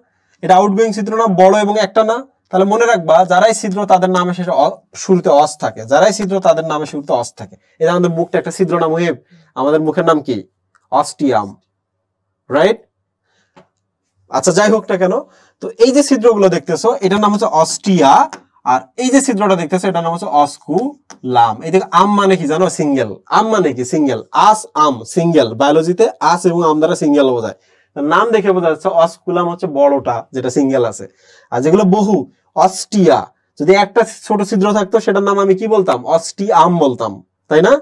এটা আউটগোয়িং ছিদ্র না, বড় এবং একটা না। তাহলে মনে রাখবা যারাই ছিদ্র তাদের নামে শেষে শুরুতে অস থাকে, যারাই ছিদ্র তাদের নামে শুরুতে অস থাকে। এটা আমাদের মুখটা একটা ছিদ্র নাম ওয়েব, আমাদের মুখের নাম কি? অস্টিয়াম, রাইট? আচ্ছা যাই হোক না কেন, তো এই যে ছিদ্রগুলো দেখতেছো এটার নাম হচ্ছে অস্টিয়া, আর এই যে ছিদ্রটা দেখতেছো এটার নাম হচ্ছে অস্কুলাম। এই যে আম মানে কি জানো? সিঙ্গেল। আম মানে কি? সিঙ্গেল। আস আম সিঙ্গেল, বায়োলজিতে আস এবং আম দ্বারা সিঙ্গেল বোঝায়। নাম দেখে বোঝা যাচ্ছে অস্কুলাম হচ্ছে বড়টা যেটা সিঙ্গেল আছে, আর যেগুলো বহু অস্টিয়া, যদি একটা ছোট ছিদ্র থাকতো সেটার নাম আমি কি বলতাম? অস্টিয়াম বলতাম, তাই না?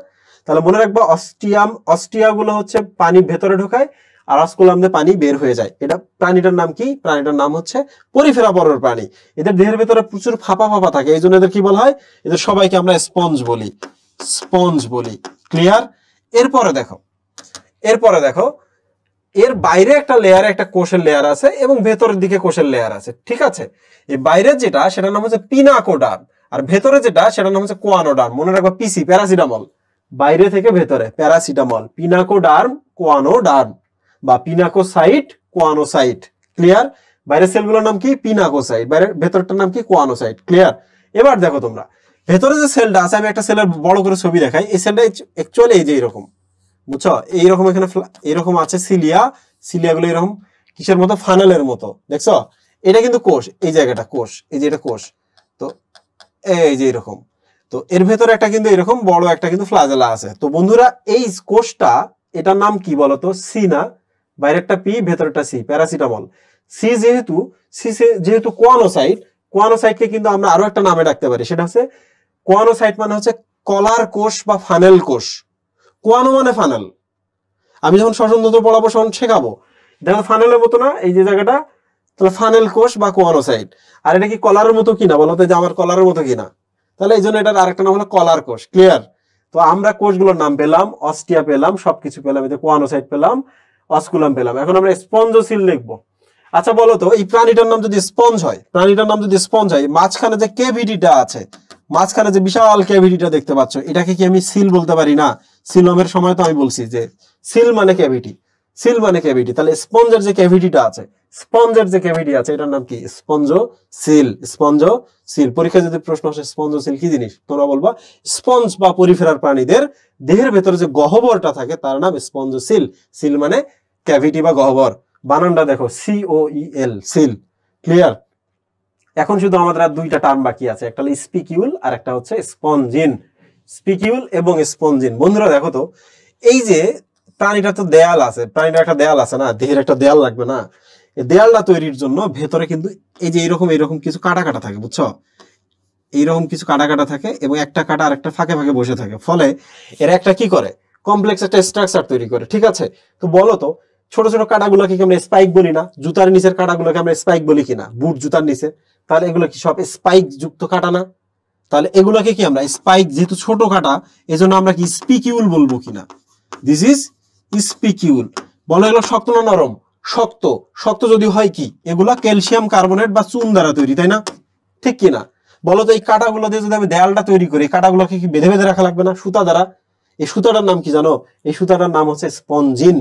তাহলে মনে রাখবো অস্টিয়াম, অস্টিয়া গুলো হচ্ছে পানি ভেতরে ঢোকায়, আর অস্কুলাম দিয়ে পানি বের হয়ে যায়। এটা প্রাণীটার নাম কি? প্রাণীটার নাম হচ্ছে পরিফেরা পরের প্রাণী। এদের দেহের ভেতরে প্রচুর ফাঁপা ফাঁপা থাকে, এই জন্য এদের কি বলা হয়? এদের সবাইকে আমরা স্পঞ্জ বলি, স্পঞ্জ বলি। ক্লিয়ার? এরপরে দেখো, এরপরে দেখো এর বাইরে একটা লেয়ার, একটা কোষের লেয়ার আছে এবং ভেতরের দিকে কোষের লেয়ার আছে, ঠিক আছে? এই বাইরের যেটা সেটার নাম হচ্ছে পিনাকোডার্ম, আর ভেতরে যেটা সেটার নাম হচ্ছে কোয়ানোডার্ম। মনে রাখবা পিসি, প্যারাসিটামল, বাইরে থেকে ভেতরে প্যারাসিটামল, পিনাকোডার্ম, কোয়ানোডার্ম বা পিনাকোসাইট, কোয়ানোসাইট। ক্লিয়ার? বাইরের সেলগুলোর নাম কি? পিনাকোসাইট, বাইরের ভেতরটার নাম কি? কোয়ানোসাইট। ক্লিয়ার? এবার দেখো তোমরা ভেতরে যে সেলটা আছে, আমি একটা সেলের বড় করে ছবি দেখাই। এই সেলটা অ্যাকচুয়ালি এই যে এরকম, বুঝছো? এইরকম এখানে এরকম আছে সিলিয়া, সিলিয়াগুলো এরকম কিসের মতো? ফানেলের মতো, দেখছো? এটা কিন্তু কোষ, এই জায়গাটা কোষ, এই যে এটা কোষ। তো এই যে এরকম, তো এর ভেতরে একটা কিন্তু এরকম বড় একটা কিন্তু ফ্লাজেলা আছে। তো বন্ধুরা এই কোষটা, এটার নাম কি বলতো? সি না, বাইরেরটা পি, ভেতরটা সি, প্যারাসিটামল। সি যেহেতু, সি যেহেতু কোয়ানোসাইট, কোয়ানোসাইটকে কিন্তু আমরা আরো একটা নামে ডাকতে পারি, সেটা হচ্ছে কোয়ানোসাইট মানে হচ্ছে কলার কোষ বা ফানেল কোষ। কোয়ানো মানে ফানেল। আমি যখন শ্বসনতন্ত্র পড়াবো তখন শেখাবো, দেখো ফানেলের মতো না এই যে জায়গাটা, তাহলে ফানেল কোষ বা কোয়ানোসাইট। আর এটা কি কলারের মতো কিনা বলতো? যে আমার কলারের মতো কিনা, তাহলে এই জন্য এটার আরেকটা নাম হলো কলার কোষ। ক্লিয়ার? তো আমরা কোষগুলোর নাম পেলাম, অস্টিয়া পেলাম, সবকিছু পেলাম, এই যে কোয়ানোসাইট পেলাম, অস্কুলাম পেলাম। এখন আমরা স্পঞ্জোসিল লিখবো। আচ্ছা বলো তো এই প্রাণীটার নাম যদি স্পঞ্জ হয়, প্রাণীটার নাম যদি স্পঞ্জ হয়, মাঝখানে যে কেভিটিটা আছে, মাঝখানে যে বিশাল কেভিটিটা দেখতে পাচ্ছ, এটাকে কি আমি সিল বলতে পারি না? সিলমের সময় তো আমি বলছি যে সিল মানে ক্যাভিটি, সিল মানে ক্যাভিটি। তাহলে স্পঞ্জের যে ক্যাভিটিটা আছে, স্পঞ্জের যে ক্যাভিটি আছে এটার নাম কি? স্পঞ্জোসিল, স্পঞ্জোসিল। পরীক্ষায় যদি প্রশ্ন আসে স্পঞ্জোসিল কি জিনিস, তোমরা বলবা স্পঞ্জ বা পরিফেরার প্রাণীদের দেহের ভেতরে যে গহ্বরটা থাকে তার নাম স্পঞ্জোসিল। সিল মানে ক্যাভিটি বা গহ্বর। বানানটা দেখো, COEL, সিল। ক্লিয়ার? এখন শুধু আমাদের আর দুইটা টার্ম বাকি আছে, একটা হলো স্পিকিউল আর একটা হচ্ছে স্পঞ্জিন। স্পিকিউল এবং স্পঞ্জিন। বন্ধুরা দেখো তো এই যে প্রাণীটা তো দেয়াল আছে, প্রাণীটা একটা দেয়াল আছে না, দেহের একটা দেয়াল লাগবে না? এই দেয়ালটা তৈরির জন্য ভেতরে কিন্তু এই যে এরকম এরকম কিছু কাটা কাটা থাকে, বুঝছো? এইরকম কিছু কাটা কাটা থাকে এবং একটা কাটা আর একটা ফাঁকে ফাঁকে বসে থাকে, ফলে এরা একটা কি করে? কমপ্লেক্স একটা স্ট্রাকচার তৈরি করে, ঠিক আছে? তো বলো তো ছোট ছোট কাটাগুলোকে কি আমরা স্পাইক বলি না? জুতার নিচের কাটাগুলোকে আমরা স্পাইক বলি কিনা? বুট জুতার নিচে, তাহলে এগুলো কি সব স্পাইক যুক্ত কাটা না? তাহলে এগুলোকে কি আমরা স্পাইক, যেহেতু ছোট কাটা, এজন্য আমরা কি স্পিকিউল বলবো কিনা? This is spicule. বলো এগুলো শক্ত না নরম? শক্ত। শক্ত যদি হয় কি, এগুলা ক্যালসিয়াম কার্বনেট বা চুন দ্বারা তৈরি, তাই না? ঠিক কিনা? বলো তো এই কাটাগুলো দিয়ে যদি আমি দেয়ালটা তৈরি করি, কাটাগুলোকে কি বেঁধে বেঁধে রাখা লাগবে না সুতা দ্বারা? এই সুতাটার নাম কি জানো? এই সুতাটার নাম হচ্ছে স্পঞ্জিন।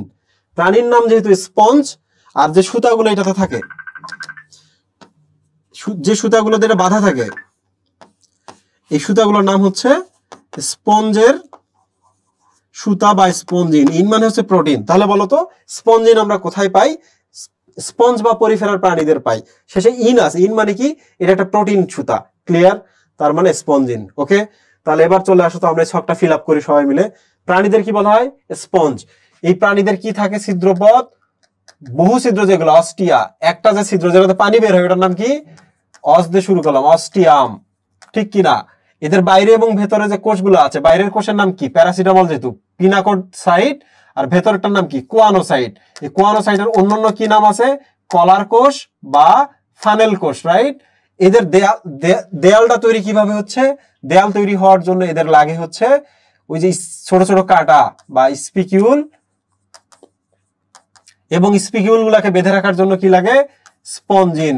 প্রাণীর নাম যেহেতু স্পঞ্জ, আর যে সুতাগুলো এটাতে থাকে, যে সুতাগুলো দিয়ে বাঁধা থাকে, এই সুতাগুলোর নাম হচ্ছে স্পঞ্জের সুতা বা স্পঞ্জিন। ইন মানে হচ্ছে প্রোটিন। তাহলে বলো তো স্পঞ্জিন আমরা কোথায় পাই? স্পঞ্জ বা পরিফেরার প্রাণীদের পাই। শেষে ইন আছে, ইন মানে কি? এটা একটা প্রোটিন সুতা। ক্লিয়ার? তার মানে স্পঞ্জিন। ওকে, তাহলে এবার চলে আসো তো আমরা ছকটা ফিল আপ করি সবাই মিলে। প্রাণীদের কি বলা হয়? স্পঞ্জ। এই প্রাণীদের কি থাকে? ছিদ্রপথ, বহু ছিদ্র যেগুলো, অস্টিয়া। একটা যে ছিদ্র যেটাতে পানি বের হয় ওটার নাম কি? অস দিয়ে শুরু করলাম, অস্টিয়াম। ঠিক কিনা? এদের বাইরে এবং ভেতরে যে কোষগুলো আছে, বাইরের কোষের নাম কি? প্যারাসিটামল যেহেতু, পিনাকোসাইট, আর ভেতরটার নাম কি? কোয়ানোসাইট। এই কোয়ানোসাইটের অন্যান্য কি নাম আছে? কলার কোষ বা ফানেল কোষ, রাইট? এদের দেয়ালটা তৈরি কিভাবে হচ্ছে? দেয়াল তৈরি হওয়ার জন্য এদের লাগে হচ্ছে ওই যে ছোট ছোট কাটা বা স্পিকিউল, এবং স্পিকিউল গুলাকে বেঁধে রাখার জন্য কি লাগে? স্পঞ্জিন।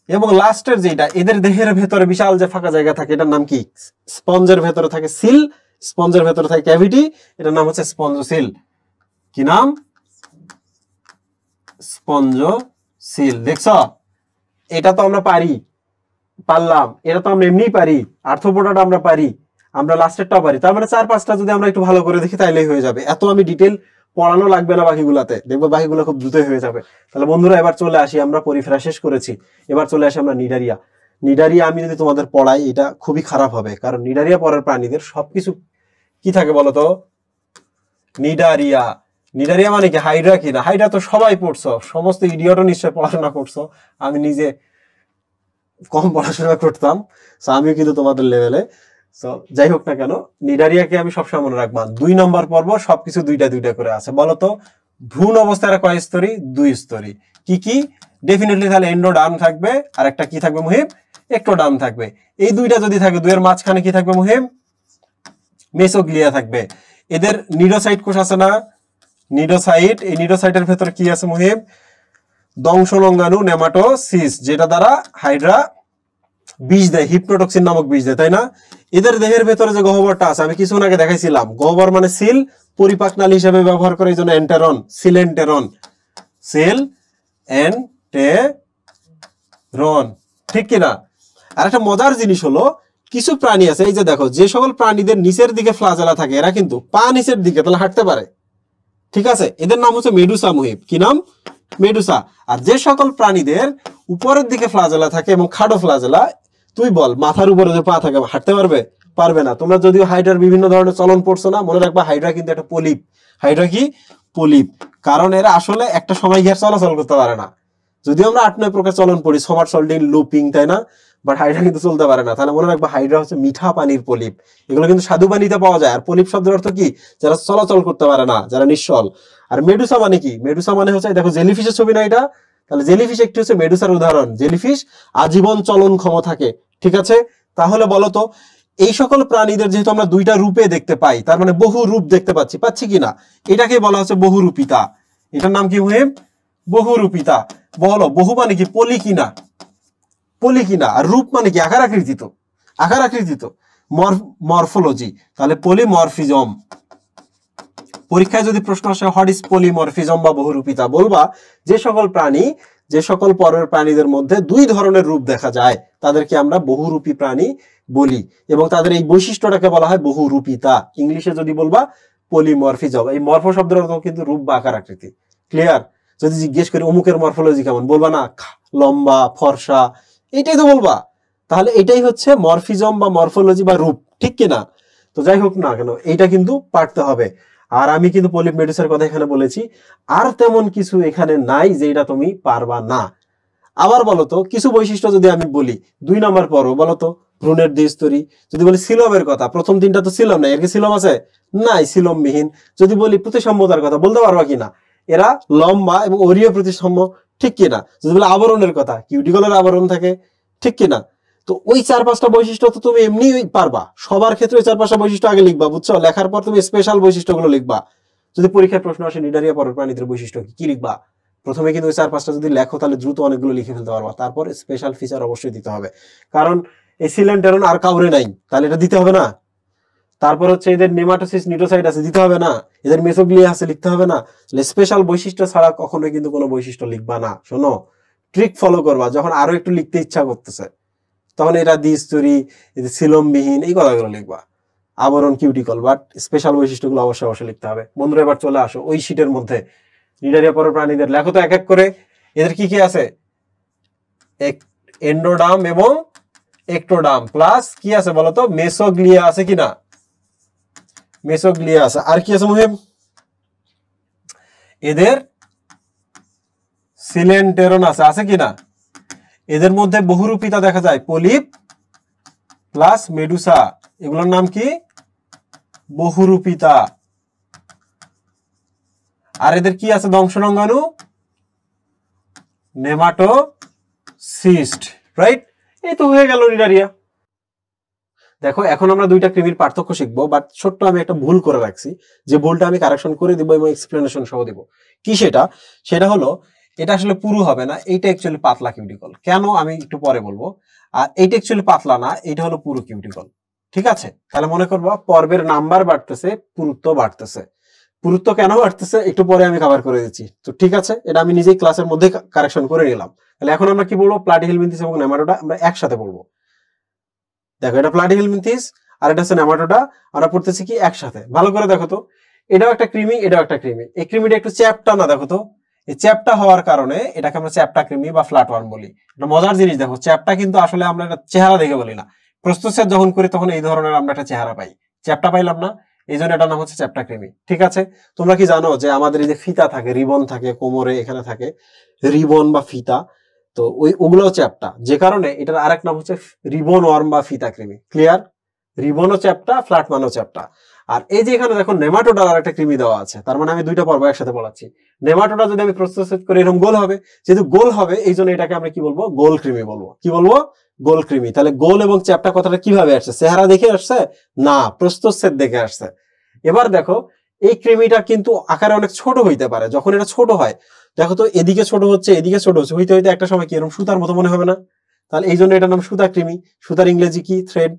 এবং লাস্টের যেটা, এদের দেহের ভেতরে বিশাল যে ফাঁকা জায়গা থাকে এটার নাম কি? স্পঞ্জের ভেতরে থাকে সিল, স্পঞ্জের ভেতরে থাকে ক্যাভিটি, এটার নাম হচ্ছে স্পঞ্জোসিল। কি নাম? স্পঞ্জোসিল। দেখছ, এটা তো আমরা পারলাম, এটা তো আমরা এমনিই পারি, আর্থ্রোপোডাটা আমরা পারি, আমরা লাস্টেরটাও পারি। তার মানে 4-5টা যদি আমরা একটু ভালো করে দেখি তাইলেই হয়ে যাবে। এত আমি ডিটেল পড়ানো লাগবে না বাকিগুলাতে, দেখবো বাকিগুলো খুব দ্রুতই হয়ে যাবে। তাহলে বন্ধুরা এবার চলে আসি, আমরা পরিফেরা শেষ করেছি, এবার চলে আসি আমরা নিডারিয়া। নিডারিয়া আমি যদি তোমাদের পড়াই এটা খুবই খারাপ হবে, কারণ নিডারিয়া পরের প্রাণীদের সবকিছু কি থাকে বলতো? নিডারিয়া। নিডারিয়া মানে কি? হাইড্রা কিনা? হাইড্রা তো সবাই পড়ছো, সমস্ত ইডিয়টও নিশ্চয় পড়াশোনা করছো। আমি নিজে কম পড়াশোনা করতাম, আমিও কিন্তু তোমাদের লেভেলে। যাই হোক না কেন, নিডারিয়াকে আমি সবসময় মনে রাখবো 2 নম্বর পর্ব, সবকিছু দুইটা দুইটা করে আছে। বলতো ভ্রূণ অবস্থায় কয় স্তরী? 2 স্তরী। কি কি? ডেফিনেটলি তাহলে এন্ডোডার্ম থাকবে, আর একটা কি থাকবে মুহিব? একটোডার্ম থাকবে। এই দুইটা যদি থাকে, দুইয়ের মাঝখানে কি থাকবে মুহিব? মেসোগ্লিয়া থাকবে। এদের নিডোসাইট কোষ আছে না? নিডোসাইট। এই নিডোসাইটের ভেতরে কি আছে মুহিব? দংশনঙ্গাণু নেমাটোসিস, যেটা দ্বারা হাইড্রা বিষ দেয়, হিপনোটক্সিন নামক বিষ দেয়, তাই না? এদের দেহের ভেতরে যে গহ্বরটা আছে আমি কিছুক্ষণ আগে দেখাইছিলাম, গহ্বর মানে সিল, পরিপাক নালী হিসেবে ব্যবহার করে, এই জন্য এন্টেরন, সিলেন্টেরন, সেল এন্টেরন, ঠিক কিনা? আর একটা মজার জিনিস হলো, কিছু প্রাণী আছে, এই যে দেখো, যে সকল প্রাণীদের নিচের দিকে ফ্লাজেলা থাকে এরা কিন্তু পা নিচের দিকে, তাহলে হাঁটতে পারে, ঠিক আছে? এদের নাম হচ্ছে মেডুসা মুহিব। কি নাম? মেডুসা। আর যে সকল প্রাণীদের উপরের দিকে ফ্লাজেলা থাকে এবং খাটো ফ্লাজেলা, তুই বল মাথার উপরে যে পা থাকে হাঁটতে পারবে? পারবে না। তোমরা যদিও হাইড্রার বিভিন্ন ধরনের চলন পড়ছো না, মনে রাখবা হাইড্রা কিন্তু একটা পলিপ। হাইড্রা কি? পলিপ। কারণ এরা আসলে একটা সময় গিয়ে চলাচল করতে পারে না। যদিও আমরা 8-9 প্রকার চলন পড়ি, সমারসল্টিং, লুপিং, তাই না? বাট হাইড্রা কিন্তু চলতে পারে না। তাহলে মনে রাখবা হাইড্রা হচ্ছে মিঠা পানির পলিপ। এগুলো কিন্তু স্বাদু পানিতে পাওয়া যায়। আর পলিপ শব্দের অর্থ কি? যারা চলাচল করতে পারে না, যারা নিশ্চল। আর মেডুসা মানে কি? মেডুসা মানে হচ্ছে, দেখো জেলিফিশের ছবি না এটা? তাহলে জেলিফিশ একটি হচ্ছে মেডুসার উদাহরণ। জেলিফিশ আজীবন চলনক্ষম থাকে, ঠিক আছে? তাহলে বলতো এই সকল প্রাণীদের যেহেতু আমরা দুইটা রূপে দেখতে পাই, তার মানে বহু রূপ দেখতে পাচ্ছি কিনা, এটাকে বলা হচ্ছে বহুরূপিতা। এটার নাম কি মুহিব? বহুরূপিতা। বলো বহু মানে কি? পলি কিনা? পলি কিনা। আর রূপ মানে কি? আকার আকৃতিত। আকার আকৃতিত, মরফোলজি। তাহলে পলিমরফিজম। পরীক্ষায় যদি প্রশ্ন আসে হোয়াট ইজ পলিমরফিজম বা বহুরূপিতা, বলবা যে সকল প্রাণী, যে সকল পরের প্রাণীদের মধ্যে 2 ধরনের রূপ দেখা যায় তাদেরকে আমরা বহুরূপী প্রাণী বলি, এবং তাদের এই বৈশিষ্ট্যটাকে বলা হয় বহুরূপিতা। ইংলিশে যদি বলবা পলিমরফিজম। এই মরফো শব্দের অর্থ কিন্তু রূপ বা আকার আকৃতি। ক্লিয়ার? যদি জিজ্ঞেস করি অমুকের মরফোলজি কেমন, বলবা না লম্বা, ফর্সা, এইটাই তো বলবা। তাহলে এটাই হচ্ছে মরফিজম বা মরফোলজি বা রূপ, ঠিক কিনা? তো যাই হোক না কেন, এইটা কিন্তু পারতে হবে। আর আমি কিন্তু পলিপ মেডুসার কথা এখানে বলেছি, আর তেমন কিছু এখানে নাই যে এটা তুমি পারবা না। আবার বলতো কিছু বৈশিষ্ট্য যদি আমি বলি, 2 নম্বর পর্ব, বলতো ভ্রূণের দ্বিস্তরী। যদি বলি সিলমের কথা, প্রথম 3টা তো সিলম নাই, এর কি সিলম আছে? নাই, সিলমবিহীন। যদি বলি প্রতিসম্যতার কথা, বলতে পারবা কিনা? এরা লম্বা এবং অরীয় প্রতিসম্য, ঠিক কিনা? যদি বলি আবরণের কথা, কিউটিকলের আবরণ থাকে, ঠিক কিনা? তো ওই 4-5টা বৈশিষ্ট্য তো তুমি এমনি পারবা। সবার ক্ষেত্রে 4-5টা বৈশিষ্ট্য আগে লিখবা, বুঝছো? লেখার পর তুমি স্পেশাল বৈশিষ্ট্যগুলো লিখবা। যদি পরীক্ষায় প্রশ্ন আসে নিডারিয়া পরের প্রাণীদের বৈশিষ্ট্য কি লিখবা? প্রথমে কিন্তু ওই 4-5টা যদি লেখো তাহলে দ্রুত অনেকগুলো লিখে ফেলতে পারবা। তারপর স্পেশাল ফিচার অবশ্যই দিতে হবে, কারণ এই সিলেন্টেরন আর কাউরে নাই, তাহলে এটা দিতে হবে না। তারপর হচ্ছে এদের নেমাটোসিস, নিডোসাইট আছে, দিতে হবে না। এদের মেসোগ্লিয়া আছে, লিখতে হবে না। স্পেশাল বৈশিষ্ট্য ছাড়া কখনোই কিন্তু কোনো বৈশিষ্ট্য লিখবা না। শোনো, ট্রিক ফলো করবা। যখন আরো একটু লিখতে ইচ্ছা করতেছে তখন এরা দ্বিস্তরী, সিলমবিহীন, এই কথাগুলো লিখবা। আবরণ, কিউটিকল, বাট স্পেশাল বৈশিষ্ট্যগুলো অবশ্যই লিখতে হবে। বন্ধুরা এবার চলে আসো ওই শীটের মধ্যে, নিডারিয়া পরের প্রাণীদের লেখো তো এক এক করে। এদের কি কি আছে? এন্ডোডার্ম এবং একটোডার্ম, প্লাস কি আছে বলতো? মেসোগ্লিয়া আছে কিনা? মেসোগ্লিয়া আছে। আর কি আছে মুহিম? এদের সিলেন্টেরন আছে কিনা? এদের মধ্যে বহুরূপিতা দেখা যায়, পলিপ প্লাস মেডুসা, এগুলোর নাম কি? বহুরূপিতা। আর এদের কি আছে? দংশনঙ্গাণু, নেমাটোসিস্ট, রাইট? এই তো হয়ে গেল নিডারিয়া। দেখো এখন আমরা 2টা কৃমির পার্থক্য শিখবো, বাট ছোট্ট আমি একটা ভুল করে রাখছি, যে ভুলটা আমি কারেকশন করে দিব এবং এক্সপ্লেনেশন সহ দিব। কি সেটা? সেটা হলো এটা আসলে পুরু হবে না, এইটা অ্যাকচুয়ালি পাতলা কিউটিকল। কেন আমি একটু পরে বলবো। আর এইটা অ্যাকচুয়ালি পাতলা না, এটা হলো পুরু কিউটিকল। ঠিক আছে, তাহলে মনে করবো পর্বের নাম্বার বাড়তেছে, পুরুত্ব বাড়তেছে। পুরুত্ব কেন বাড়তেছে একটু পরে আমি কভার করে দিচ্ছি। তো ঠিক আছে, এটা আমি নিজেই ক্লাসের মধ্যে কারেকশন করে নিলাম। তাহলে এখন আমরা কি বলবো, প্লাটিহেলমিনথিস এবং নেমাটোডা আমরা একসাথে বলবো। দেখো এটা প্লাটিহেলমিনথিস আর এটা হচ্ছে নেমাটোডা, আমরা পড়তেছি কি একসাথে। ভালো করে দেখো তো, এটাও একটা কৃমি, এটাও একটা কৃমি। এই কৃমিটা একটু চ্যাপ্টা না, দেখো তো এই চ্যাপ্টা হওয়ার কারণে এটাকে আমরা চ্যাপ্টা কৃমি বা ফ্ল্যাটওয়ার্ম বলি। এটা মজার জিনিস, দেখো চ্যাপ্টা কিন্তু আসলে আমরা একটা চেহারা দেখে বলি না, প্রস্তুতছেদ যখন করি তখন এই ধরনের আমরা একটা চেহারা পাই, চ্যাপ্টা পাইলাম না, এই জন্য এটার নাম হচ্ছে চ্যাপ্টা কৃমি। ঠিক আছে, তোমরা কি জানো যে আমাদের এই যে ফিতা থাকে, রিবন থাকে কোমরে, এখানে থাকে রিবন বা ফিতা, তো ওগুলোও চ্যাপ্টা, যে কারণে এটার আরেক নাম হচ্ছে রিবন ওয়ার্ম বা ফিতা কৃমি। ক্লিয়ার, রিবনও চ্যাপ্টা, ফ্ল্যাটম্যানও চ্যাপ্টা। আর এই যে এখানে দেখো নেমাটোডার আর একটা কৃমি দেওয়া আছে, তার মানে আমি দুইটা পর্ব একসাথে পড়াচ্ছি। নেমাটোডা যদি আমি প্রস্তুত করি এরকম গোল হবে, যেহেতু গোল হবে এই জন্য এটাকে আমরা কি বলবো, গোল কৃমি বলবো। কি বলবো, গোল কৃমি। তাহলে গোল এবং চ্যাপ্টা কথাটা কিভাবে আসছে, চেহারা দেখে আসছে না, প্রস্তুত দেখে আসছে। এবার দেখো এই কৃমিটা কিন্তু আকারে অনেক ছোট হইতে পারে, যখন এটা ছোট হয় দেখো তো এদিকে ছোট হচ্ছে, এদিকে ছোট হচ্ছে, হইতে হইতে একটা সময় কি এরকম সুতার মতো মনে হবে না? তাহলে এই জন্য এটার নাম সুতা কৃমি। সুতার ইংরেজি কি,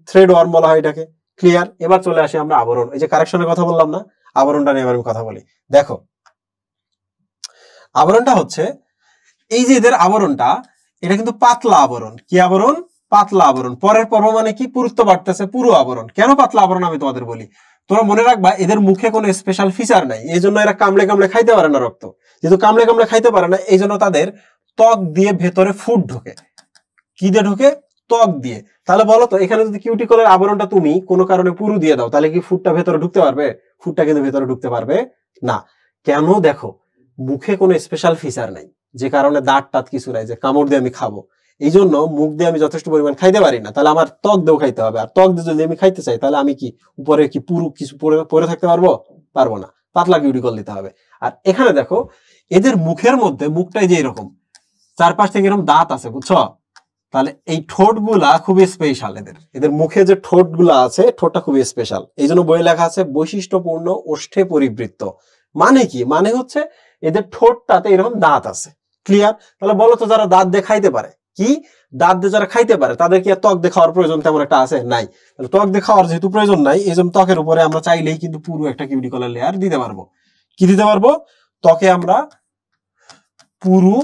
থ্রেড ওয়ার্ম বলা হয় এটাকে। ক্লিয়ার, এবার চলে আসি আমরা আবরণ। এই যে কারেকশনের কথা বললাম না, আবরণটা নিয়ে এবার আমি কথা বলি। দেখো আবরণটা হচ্ছে এই যে এদের আবরণটা, এটা কিন্তু পাতলা আবরণ। কি আবরণ, পাতলা আবরণ। পরের পর্ব মানে কি, পুরুত্ব বাড়তেছে, পুরো আবরণ। কেন পাতলা আবরণ আমি তোমাদের বলি, তোমরা মনে রাখবা এদের মুখে কোনো স্পেশাল ফিচার নাই, এই জন্য এরা কামড়ে কামড়ে খাইতে পারে না রক্ত। যেহেতু কামড়ে কামড়ে খাইতে পারে না, এই জন্য তাদের ত্বক দিয়ে ভেতরে ফুড ঢোকে। কি দিয়ে ঢোকে, ত্বক দিয়ে। তাহলে বলো তো এখানে যদি কিউটিকলের আবরণটা তুমি কোনো কারণে পুরু দিয়ে দাও, তাহলে কি ফুডটা ভেতরে ঢুকতে পারবে? ফুডটা কিন্তু ভেতরে ঢুকতে পারবে না। কেন, দেখো মুখে কোনো স্পেশাল ফিচার নাই, যে কারণে দাঁত টাত কিছু নাই যে কামড় দিয়ে আমি খাবো, এই জন্য মুখ দিয়ে আমি যথেষ্ট পরিমাণ খাইতে পারি না। তাহলে আমার ত্বক দিয়েও খাইতে হবে, আর ত্বক দিয়ে যদি আমি খাইতে চাই তাহলে আমি কি উপরে কি পুরু কিছু পরে থাকতে পারবো? পারবো না, পাতলা কিউটিকল দিতে হবে। আর এখানে দেখো এদের মুখের মধ্যে, মুখটাই যে এরকম চারপাশ থেকে এরকম দাঁত আছে, বুঝছো? তাহলে এই ঠোঁট গুলা খুবই স্পেশাল, এদের মুখে যে ঠোঁট গুলা আছে, ঠোঁটটা খুবই স্পেশাল। এই জন্য বইয়ে লেখা আছে বৈশিষ্ট্যপূর্ণ ওষ্ঠে পরিবৃত্ত। মানে কি, মানে হচ্ছে এদের ঠোঁটটাতে এরকম দাঁত আছে। ক্লিয়ার, তাহলে বলো তো যারা দাঁত দিয়ে খাইতে পারে, কি দাঁত দিয়ে যারা খাইতে পারে তাদের কি আর ত্বক দিয়ে খাওয়ার প্রয়োজন তেমন একটা আছে? নাই। তাহলে ত্বক দিয়ে খাওয়ার যেহেতু প্রয়োজন নাই, এই জন্য ত্বকের উপরে আমরা চাইলেই কিন্তু পুরো একটা কিউটিকলের লেয়ার দিতে পারবো। কি দিতে পারবো, ত্বকে আমরা পুরো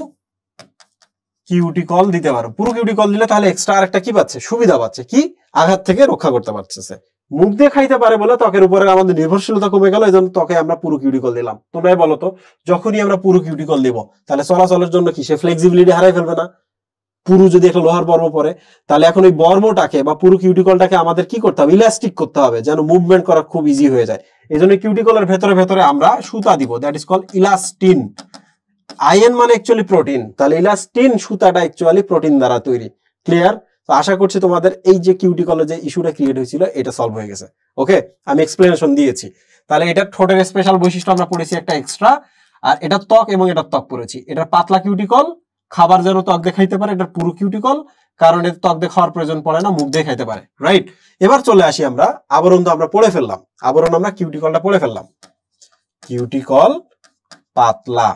কিউটিকল দিতে পারো। পুরো কিউটিকল দিলে তাহলে এক্সট্রা আরেকটা কি পাচ্ছে, সুবিধা পাচ্ছে, কি আঘাত থেকে রক্ষা করতে পারতেছে। মুখ দিয়ে খাইতে পারে বলে ত্বকের উপরে আমাদের নির্ভরশীলতা কমে গেল, এই জন্য ত্বকে আমরা পুরো কিউটিকল দিলাম। তোমরাই বলো তো, যখনই আমরা পুরো কিউটিকল দিব তাহলে চলাচলের জন্য কি সে ফ্লেক্সিবিলিটি হারাই ফেলবে না? পুরো যদি একটা লোহার বর্ম পরে, তাহলে এখন ওই বর্মটাকে বা পুরো কিউটিকলটাকে আমাদের কি করতে হবে, ইলাস্টিক করতে হবে, যেন মুভমেন্ট করা খুব ইজি হয়ে যায়। এই জন্য কিউটিকলের ভেতরে ভেতরে আমরা সুতা দিব, দ্যাট ইজ কল্ড ইলাস্টিন। আয়ন মানে অ্যাকচুয়ালি প্রোটিন, তাহলে ইলাস্টিন সুতাটা অ্যাকচুয়ালি প্রোটিন দ্বারা তৈরি। ক্লিয়ার, তো আশা করছি তোমাদের এই যে কিউটিকলের যে ইস্যুটা ক্রিয়েট হয়েছিল এটা সলভ হয়ে গেছে। ওকে, আমি এক্সপ্লেনেশন দিয়েছি। তাহলে এটা ঠোঁটের স্পেশাল বৈশিষ্ট্য আমরা পড়েছি একটা এক্সট্রা, আর এটা ত্বক এবং এটা ত্বক পড়েছি। এটা পাতলা কিউটিকল, খাবার যেন ত্বক দিয়ে খাইতে পারে, এটা পুরো কিউটিকল, কারণ এর ত্বক দিয়ে খাওয়ার প্রয়োজন পড়ে না, মুখ দিয়ে খাইতে পারে। রাইট, এবার চলে আসি আমরা আবরণ। তো আমরা পড়ে ফেললাম আবরণ, আমরা কিউটিকলটা পড়ে ফেললাম। কিউটিকল পাতলা,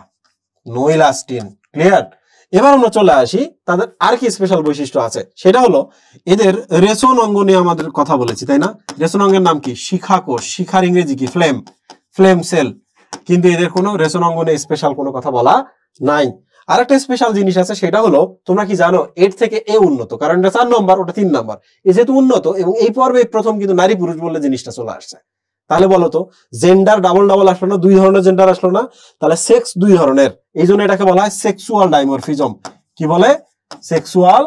নো ইলাস্টিন। ক্লিয়ার, এবার আমরা চলে আসি তাদের আর কি স্পেশাল বৈশিষ্ট্য আছে, সেটা হলো এদের রেশন অঙ্গ নিয়ে আমাদের কথা বলেছি, তাই না? রেশন অঙ্গের নাম কি, শিখা কোষ। শিখার ইংরেজি কি, ফ্লেম, ফ্লেম সেল। কিন্তু এদের কোনো রেশন অঙ্গ নিয়ে স্পেশাল কোনো কথা বলা নাই। আরেকটা স্পেশাল জিনিস আছে, সেটা হলো তোমরা কি জানো এর থেকে এ উন্নত, কারণ এটা 4 নম্বর, ওটা 3 নম্বর। এ যেহেতু উন্নত এবং এই পর্বে প্রথম কিন্তু নারী পুরুষ বলে জিনিসটা চলে আসছে। তাহলে বলো তো জেন্ডার ডাবল ডাবল আসলো না, 2 ধরনের জেন্ডার আসলো না, তাহলে সেক্স 2 ধরনের, এই জন্য এটাকে বলা হয় সেক্সুয়াল ডাইমরফিজম। কি বলে, সেক্সুয়াল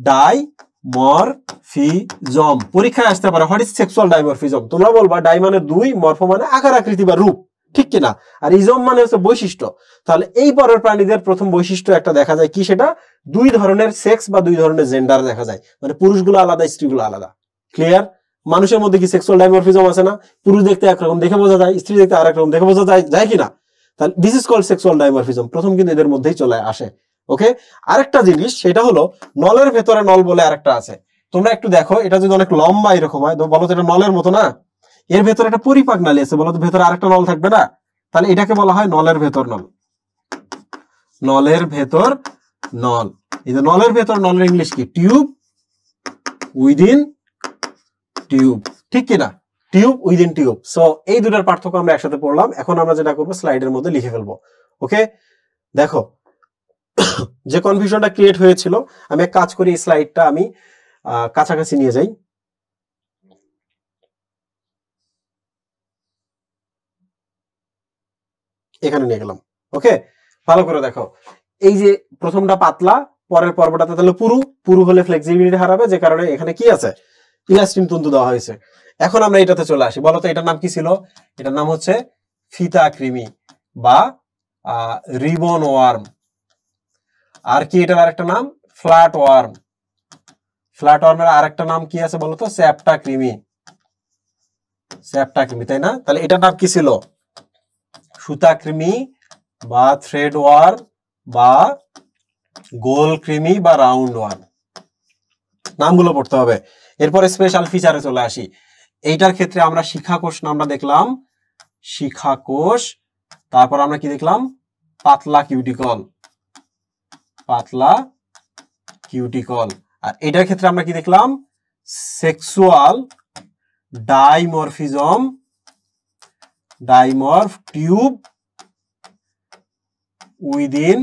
ডাইমরফিজম। পরীক্ষায় আসতে পারে হোয়াট ইজ সেক্সুয়াল ডাইমরফিজম, তোমরা বলবা ডাই মানে 2, মরফ মানে আকার আকৃতি বা রূপ, ঠিক কিনা? আর ইজম মানে হচ্ছে বৈশিষ্ট্য। তাহলে এই পরের প্রাণীদের প্রথম বৈশিষ্ট্য একটা দেখা যায় কি, সেটা 2 ধরনের সেক্স বা 2 ধরনের জেন্ডার দেখা যায়, মানে পুরুষগুলো আলাদা, স্ত্রীগুলো আলাদা। ক্লিয়ার, মানুষের মধ্যে কি সেক্সুয়াল ডাইমরফিজম আছে না? পুরুষ দেখতে একরকম দেখে বোঝা যায়, স্ত্রী দেখতে আরেক রকম দেখে বোঝা যায় কিনা? তাহলে this is called sexual dimorphism, প্রথম কিন্তু এদের মধ্যেই চলে আসে। ওকে, আরেকটা জিনিস সেটা হলো নলের ভেতরে নল বলে আরেকটা আছে। তোমরা একটু দেখো, এটা যদি অনেক লম্বা এরকম হয় তো বলো তো এটা নলের মতো না? এর ভেতরে একটা পরিপাক নালী আছে, বলো তো ভেতরে আরেকটা নল থাকবে না? তাহলে এটাকে বলা হয় নলের ভেতর নল। নলের ভেতর নল, এই যে নলের ভেতর নলের ইংলিশ কি, টিউব উইদিন টিউব, ঠিক কিনা? Tube within tube. সো এই দুটার পার্থক্য আমরা একসাথে পড়লাম। এখন আমরা যেটা করবো স্লাইডের মধ্যে লিখে ফেলবো। ওকে, দেখো যে কনফিউশনটা ক্রিয়েট হয়েছিল, আমি এক কাজ করি, স্লাইডটা আমি কাছাকাছি নিয়ে যাই। এখানে নিয়ে গেলাম। ওকে, ভালো করে দেখো, এই যে প্রথমটা পাতলা, পরের পর্বটাতে তাহলে পুরু, পুরু হলে ফ্লেক্সিবিলিটি হারাবে, যে কারণে এখানে কি আছে, ইলাস্টিন তন্তু দেওয়া হয়েছে। এখন আমরা এটাতে চলে আসি। বলতো এটার নাম কি ছিল? এটার নাম হচ্ছে ফিতা কৃমি বা রিবন ওয়ার্ম। আর কি এটার আরেকটা নাম? Flat worm. ফ্ল্যাট ওয়ার্মের আরেকটা নাম কি আছে বলতো? স্যাপ্টা কৃমি। স্যাপ্টা কৃমি, তাই না? তাহলে এটার নাম কি ছিল? সুতা কৃমি বা থ্রেড ওয়ার্ম বা গোল কৃমি বা রাউন্ড ওয়ার্ম, নামগুলো পড়তে হবে। এরপরে স্পেশাল ফিচারে চলে আসি। এইটার ক্ষেত্রে আমরা শিখাকোষ নামটা দেখলাম, শিখাকোষ। তারপর আমরা কি দেখলাম? পাতলা কিউটিকল, পাতলা কিউটিকল। আর এটার ক্ষেত্রে আমরা কি দেখলাম? Sexual dimorphism, dimorph tube within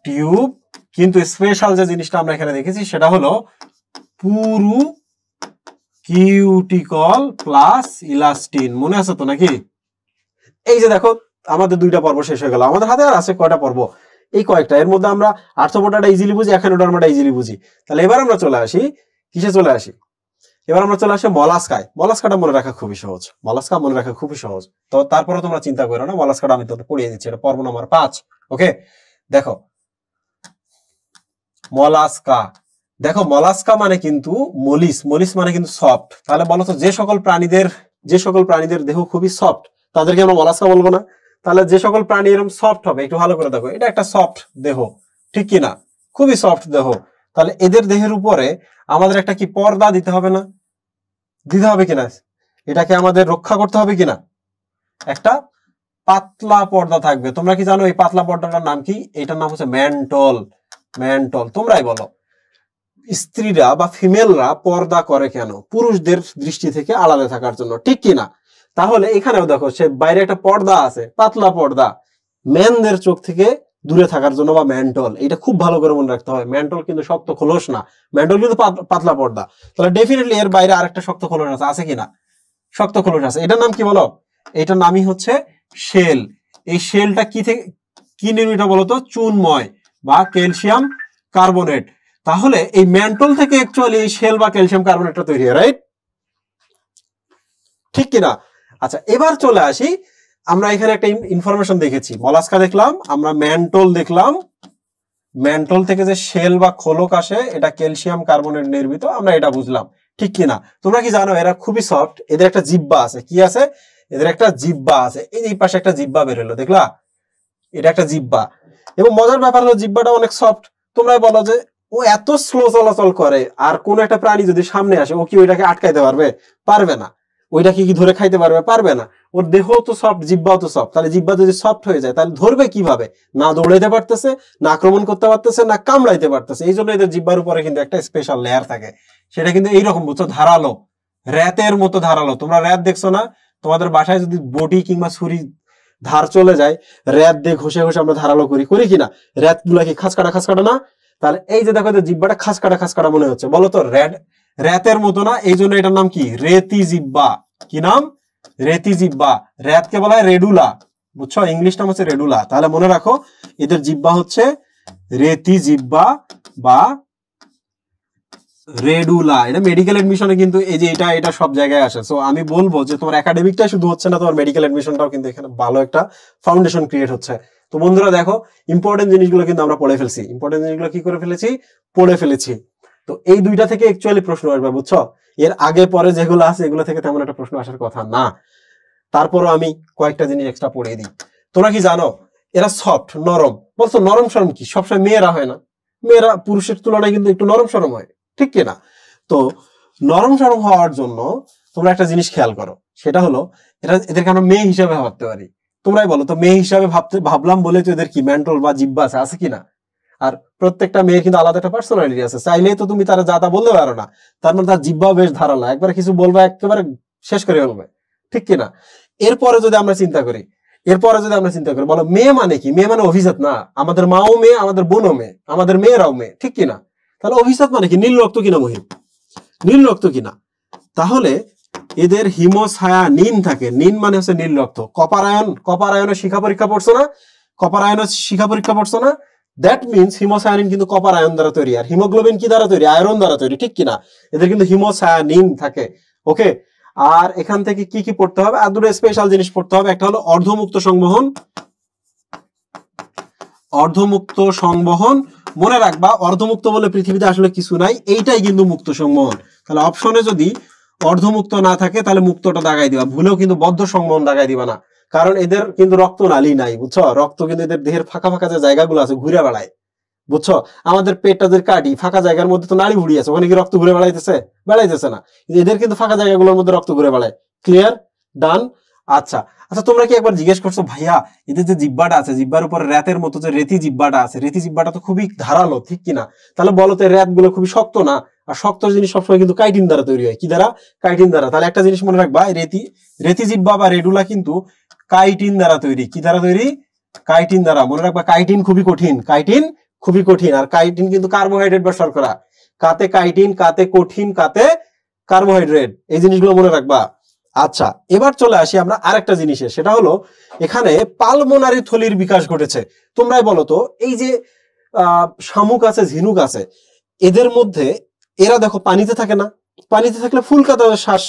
tube. কিন্তু স্পেশাল যে জিনিসটা আমরা এখানে দেখেছি সেটা হলো পুরু কিউটিকল প্লাস ইলাস্টিন। মনে আছে তো নাকি? এই যে দেখো, আমাদের দুইটা পর্ব শেষ হয়ে গেল। আমাদের হাতে আর আছে কয়টা পর্ব? এই কয়েকটা। এর মধ্যে আমরা আর্থ্রোপোডাটা ইজিলি বুঝি, এখানোডার্মাটা ইজিলি বুঝি। তাহলে এবার আমরা চলে আসি কিসে? চলে আসি এবার আমরা চলে আসি মলাস্কায়। মলাস্কাটা মনে রাখা খুবই সহজ, মলাস্কা মনে রাখা খুবই সহজ। তো তারপরে তোমরা চিন্তা করো না, মলাস্কাটা আমি তোদের পড়িয়ে দিচ্ছি, এটা পর্ব নম্বর 5। ওকে, দেখো মলাস্কা। দেখো মলাস্কা মানে কিন্তু মলিস, মলিস মানে কিন্তু সফট। তাহলে বলো তো, যে সকল প্রাণীদের দেহ খুবই সফট, তাদেরকে আমরা মলাস্কা বলবো না? তাহলে যে সকল প্রাণী এরকম সফট হবে, একটু ভালো করে দেখো, এটা একটা সফট দেহ, ঠিক কিনা? খুবই সফট দেহ। তাহলে এদের দেহের উপরে আমাদের একটা কি পর্দা দিতে হবে না? দিতে হবে কিনা? এটাকে আমাদের রক্ষা করতে হবে কিনা? একটা পাতলা পর্দা থাকবে। তোমরা কি জানো এই পাতলা পর্দাটার নাম কি? এটার নাম হচ্ছে ম্যান্টল। ম্যান্টল, তোমরাই বলো। স্ত্রীরা বা ফিমেলরা পর্দা করে কেন? পুরুষদের দৃষ্টি থেকে আলাদা থাকার জন্য, ঠিক কিনা? তাহলে এখানেও দেখো, সে বাইরে একটা পর্দা আছে, পাতলা পর্দা, মেনদের চোখ থেকে দূরে থাকার জন্য, বা ম্যান্টল। এটা খুব ভালো করে মনে রাখতে হবে। ম্যান্টল কিন্তু শক্ত খোলস না, ম্যান্টল কিন্তু পাতলা পর্দা। তাহলে ডেফিনেটলি এর বাইরে আরেকটা শক্ত খোলস আছে কিনা? শক্ত খোলস আছে। এটার নাম কি বলো? এটার নামই হচ্ছে শেল। এই শেলটা কি থেকে কি নির্মিত বলতো? চুনময় বা ক্যালসিয়াম কার্বনেট। তাহলে এই ম্যান্টল থেকে অ্যাকচুয়ালি এই শেল বা ক্যালসিয়াম কার্বনেটটা তৈরি হয়, রাইট? ঠিক কিনা? আচ্ছা, এবার চলে আসি। আমরা এখানে একটা ইনফরমেশন দেখেছি, মলাস্কা দেখলাম, আমরা ম্যান্টল দেখলাম। ম্যান্টল থেকে যে শেল বা খোলক আসে, এটা ক্যালসিয়াম কার্বনেট নির্মিত, আমরা এটা বুঝলাম, ঠিক কিনা? তোমরা কি জানো এরা খুবই সফট? এদের একটা জিহ্বা আছে। কি আছে? এদের একটা জিহ্বা আছে। এই পাশে একটা জিহ্বা বের হলো, দেখলা? এটা একটা জিহ্বা। এবং মজার ব্যাপার হলো জিহ্বাটা অনেক সফট। তোমরা বলো যে ও এত স্লো চলাচল করে, আর কোন একটা প্রাণী যদি সামনে আসে, ও কি ওইটাকে আটকাইতে পারবে? পারবে না। ওইটাকে কি ধরে খাইতে পারবে? পারবে না। ওর দেহ তো সফট, জিহ্বাও তো সফট। তাহলে জিহ্বা যদি সফট হয়ে যায়, তাহলে ধরবে কিভাবে? না দৌড়াইতে পারতেছে, না আক্রমণ করতে পারতেছে, না কামড়াইতে পারতেছে। এই জন্য এদের জিহ্বার উপরে কিন্তু একটা স্পেশাল লেয়ার থাকে, সেটা কিন্তু এইরকম, বুঝছো, ধারালো, র্যাতের মতো ধারালো। তোমরা র্যাত দেখছো না? তোমাদের বাসায় যদি বটি কিংবা ছুরি ধার চলে যায়, র্যাত দিয়ে ঘষে ঘষে আমরা ধারালো করি কিনা? র্যাত গুলা কি খাসকাটা না? তাহলে এই যে দেখো, জিহ্বাটা খাসকাটা মনে হচ্ছে, বলো তো র্যাতের মতো না? এই জন্য এটার নাম কি? রেতি জিহ্বা। কি নাম? রেতি জিহ্বা। র্যাতকে বলা হয় রেডুলা, বুঝছো? ইংলিশ নাম হচ্ছে রেডুলা। তাহলে মনে রাখো, এদের জিহ্বা হচ্ছে রেতি জিহ্বা বা রেডুলা। এটা মেডিকেল এডমিশনে কিন্তু এই যে এটা সব জায়গায় আসে। সো আমি বলবো যে তোমার একাডেমিকটাই শুধু হচ্ছে না, তোমার মেডিকেল এডমিশনটাও কিন্তু এখানে ভালো একটা ফাউন্ডেশন ক্রিয়েট হচ্ছে। তো বন্ধুরা দেখো, ইম্পর্টেন্ট জিনিসগুলো কিন্তু আমরা পড়ে ফেলছি। ইম্পর্টেন্ট জিনিসগুলো কি করে ফেলেছি? পড়ে ফেলেছি। তো এই দুইটা থেকে অ্যাকচুয়ালি প্রশ্ন আসবে, বুঝছো? এর আগে পরে যেগুলো আছে এগুলো থেকে তেমন একটা প্রশ্ন আসার কথা না। তারপরও আমি কয়েকটা জিনিস এক্সট্রা পড়িয়ে দিই। তোমরা কি জানো এরা সফট, নরম? বলছো নরম সরম কি? সবসময় মেয়েরা হয় না? মেয়েরা পুরুষের তুলনায় কিন্তু একটু নরম সরম হয়, ঠিক কিনা? তো নরম সরম হওয়ার জন্য তোমরা একটা জিনিস খেয়াল করো, সেটা হলো এদেরকে আমরা মেয়ে হিসাবে ভাবতে পারি। তোমরাই বলো তো, মেয়ে হিসাবে ভাবলাম বলে তো এদের কি ম্যান্টল বা জিহ্বা আছে কিনা? আর প্রত্যেকটা মেয়ের কিন্তু আলাদা একটা পার্সোনালিটি আছে, চাইলেই তো তুমি তারা যা তা বলতে পারো না। তার মানে তার জিহ্বাও বেশ ধারালো, একবারে কিছু বলবে একেবারে শেষ করে ফেলবে, ঠিক কিনা? এরপরে যদি আমরা চিন্তা করি, বলো মেয়ে মানে কি? মেয়ে মানে অভিজাত না? আমাদের মাও মেয়ে, আমাদের বোনও মেয়ে, আমাদের মেয়েরাও মেয়ে, ঠিক কিনা? তাহলে অভিজাত মানে কি? নীল রক্ত কিনা মহিম? নীল রক্ত কিনা? তাহলে এদের হিমছায়া নীন থাকে, নীন মানে হচ্ছে নীল রক্ত। কপারায়নের শিখা পরীক্ষা পড়ছো না? দ্যাট মিনস হিমোসায়ানিন কিন্তু কপার আয়ন দ্বারা তৈরি, আর হিমোগ্লোবিন কি দ্বারা তৈরি? আয়রন দ্বারা তৈরি, ঠিক কিনা? এদের কিন্তু হিমোসায়ানিন থাকে। ওকে, আর এখান থেকে কি কি পড়তে হবে? আর দুটো স্পেশাল জিনিস পড়তে হবে। একটা হলো অর্ধমুক্ত সংবহন। মনে রাখবা, অর্ধমুক্ত বলে পৃথিবীতে আসলে কিছু নাই, এইটাই কিন্তু মুক্ত সংবহন। তাহলে অপশনে যদি অর্ধমুক্ত না থাকে তাহলে মুক্তটা দাগাই দিবা, ভুলেও কিন্তু বদ্ধ সংবহন দাগাই দিবা না, কারণ এদের কিন্তু রক্ত নালী নাই, বুঝছো? রক্ত কিন্তু এদের দেহের ফাঁকা ফাঁকা যে জায়গাগুলো আছে ঘুরে বেড়ায়, বুঝছো? আমাদের পেটটা যে কাটি, ফাঁকা জায়গার মধ্যে তো নালী ভুড়ি আছে, ওখানে কি রক্ত ঘুরে বেড়াইতেছে না? এদের কিন্তু ফাঁকা জায়গাগুলোর মধ্যে রক্ত ঘুরে বেড়ায়। ক্লিয়ার? ডান। আচ্ছা, তোমরা কি একবার জিজ্ঞেস করছো, ভাইয়া এদের যে জিব্বাটা আছে, জিব্বার উপরে রেতের মতো যে রেতি জিব্বাটা আছে, রেতি জিব্বাটা তো খুবই ধারালো, ঠিক কিনা? তাহলে বলো তো রেত গুলো খুবই শক্ত না? আর শক্ত জিনিস সবসময় কিন্তু কাইটিন দ্বারা তৈরি হয়। কি দ্বারা? কাইটিন দ্বারা। তাহলে একটা জিনিস মনে রাখবা, রেতি জিব্বা বা রেডুলা কিন্তু কাইটিন দ্বারা তৈরি। কি দ্বারা তৈরি? কাইটিন দ্বারা। মনে রাখবা, কাইটিন খুবই কঠিন। আর কাইটিন কিন্তু কার্বোহাইড্রেট বা শর্করা। কাতে কাইটিন, কাতে কঠিন, কাতে কার্বোহাইড্রেট, এই জিনিসগুলো মনে রাখবা। আচ্ছা, এবার চলে আসি আমরা আরেকটা জিনিসে, সেটা হলো এখানে পালমোনারি থলির বিকাশ ঘটেছে। তোমরাই বলো তো, এই যে শামুক আছে, ঝিনুক আছে, এদের মধ্যে এরা দেখো পানিতে থাকে না? পানিতে থাকলে ফুলকা তাদের শ্বাস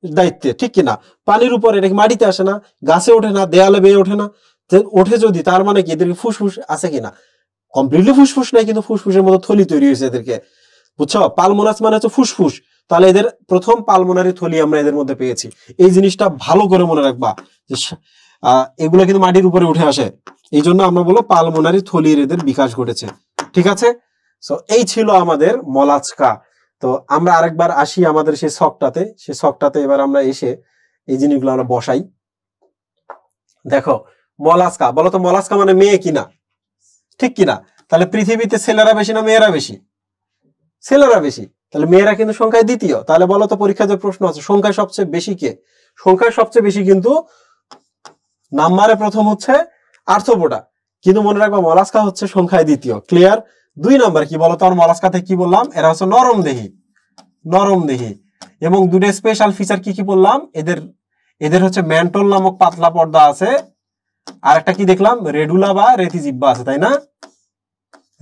দায়িত্বে, ঠিক কিনা? পানির উপরে, এটা মাটিতে আসে না, গাছে ওঠে না, দেয়ালে বেয়ে ওঠে না। ওঠে যদি, তার মানে কি এদের ফুসফুস আছে কিনা? কমপ্লিটলি ফুসফুস নাই, কিন্তু ফুসফুসের মতো থলি তৈরি হয়েছে এদেরকে, বুঝছো? পালমোনাস মানে হচ্ছে ফুসফুস। তাহলে এদের প্রথম পালমোনারি থলি আমরা এদের মধ্যে পেয়েছি। এই জিনিসটা ভালো করে মনে রাখবা, যে এগুলো কিন্তু মাটির উপরে উঠে আসে, এই জন্য আমরা বলবো পালমোনারি থলির এদের বিকাশ ঘটেছে, ঠিক আছে? সো এই ছিল আমাদের মলাস্কা। তো আমরা আরেকবার আসি আমাদের সেই শখটাতে এবার আমরা এসে এই জিনিসগুলো আমরা বসাই। দেখো, মলাস্কা, বলো তো মলাস্কা মানে মেয়ে কিনা, ঠিক কিনা? তাহলে পৃথিবীতে ছেলেরা বেশি না মেয়েরা বেশি? ছেলেরা বেশি। তাহলে মেয়েরা কিন্তু সংখ্যায় দ্বিতীয়। তাহলে বলো তো, পরীক্ষায় যে প্রশ্ন আছে, সংখ্যায় সবচেয়ে বেশি কে? সংখ্যায় সবচেয়ে বেশি কিন্তু নাম্বারে প্রথম হচ্ছে আর্থ্রোপোডা, কিন্তু মনে রাখবা মলাস্কা হচ্ছে সংখ্যায় দ্বিতীয়। ক্লিয়ার? 2 নাম্বার কি বলো তো? আর মলাস্কাতে কি বললাম? এরা হচ্ছে নরমদেহী। এবং দুটো স্পেশাল ফিচার কি কি বললাম? এদের হচ্ছে ম্যান্টল নামক পাতলা পর্দা আছে, আর একটা কি দেখলাম? রেডুলা বা রেতি জিহ্বা আছে, তাই না?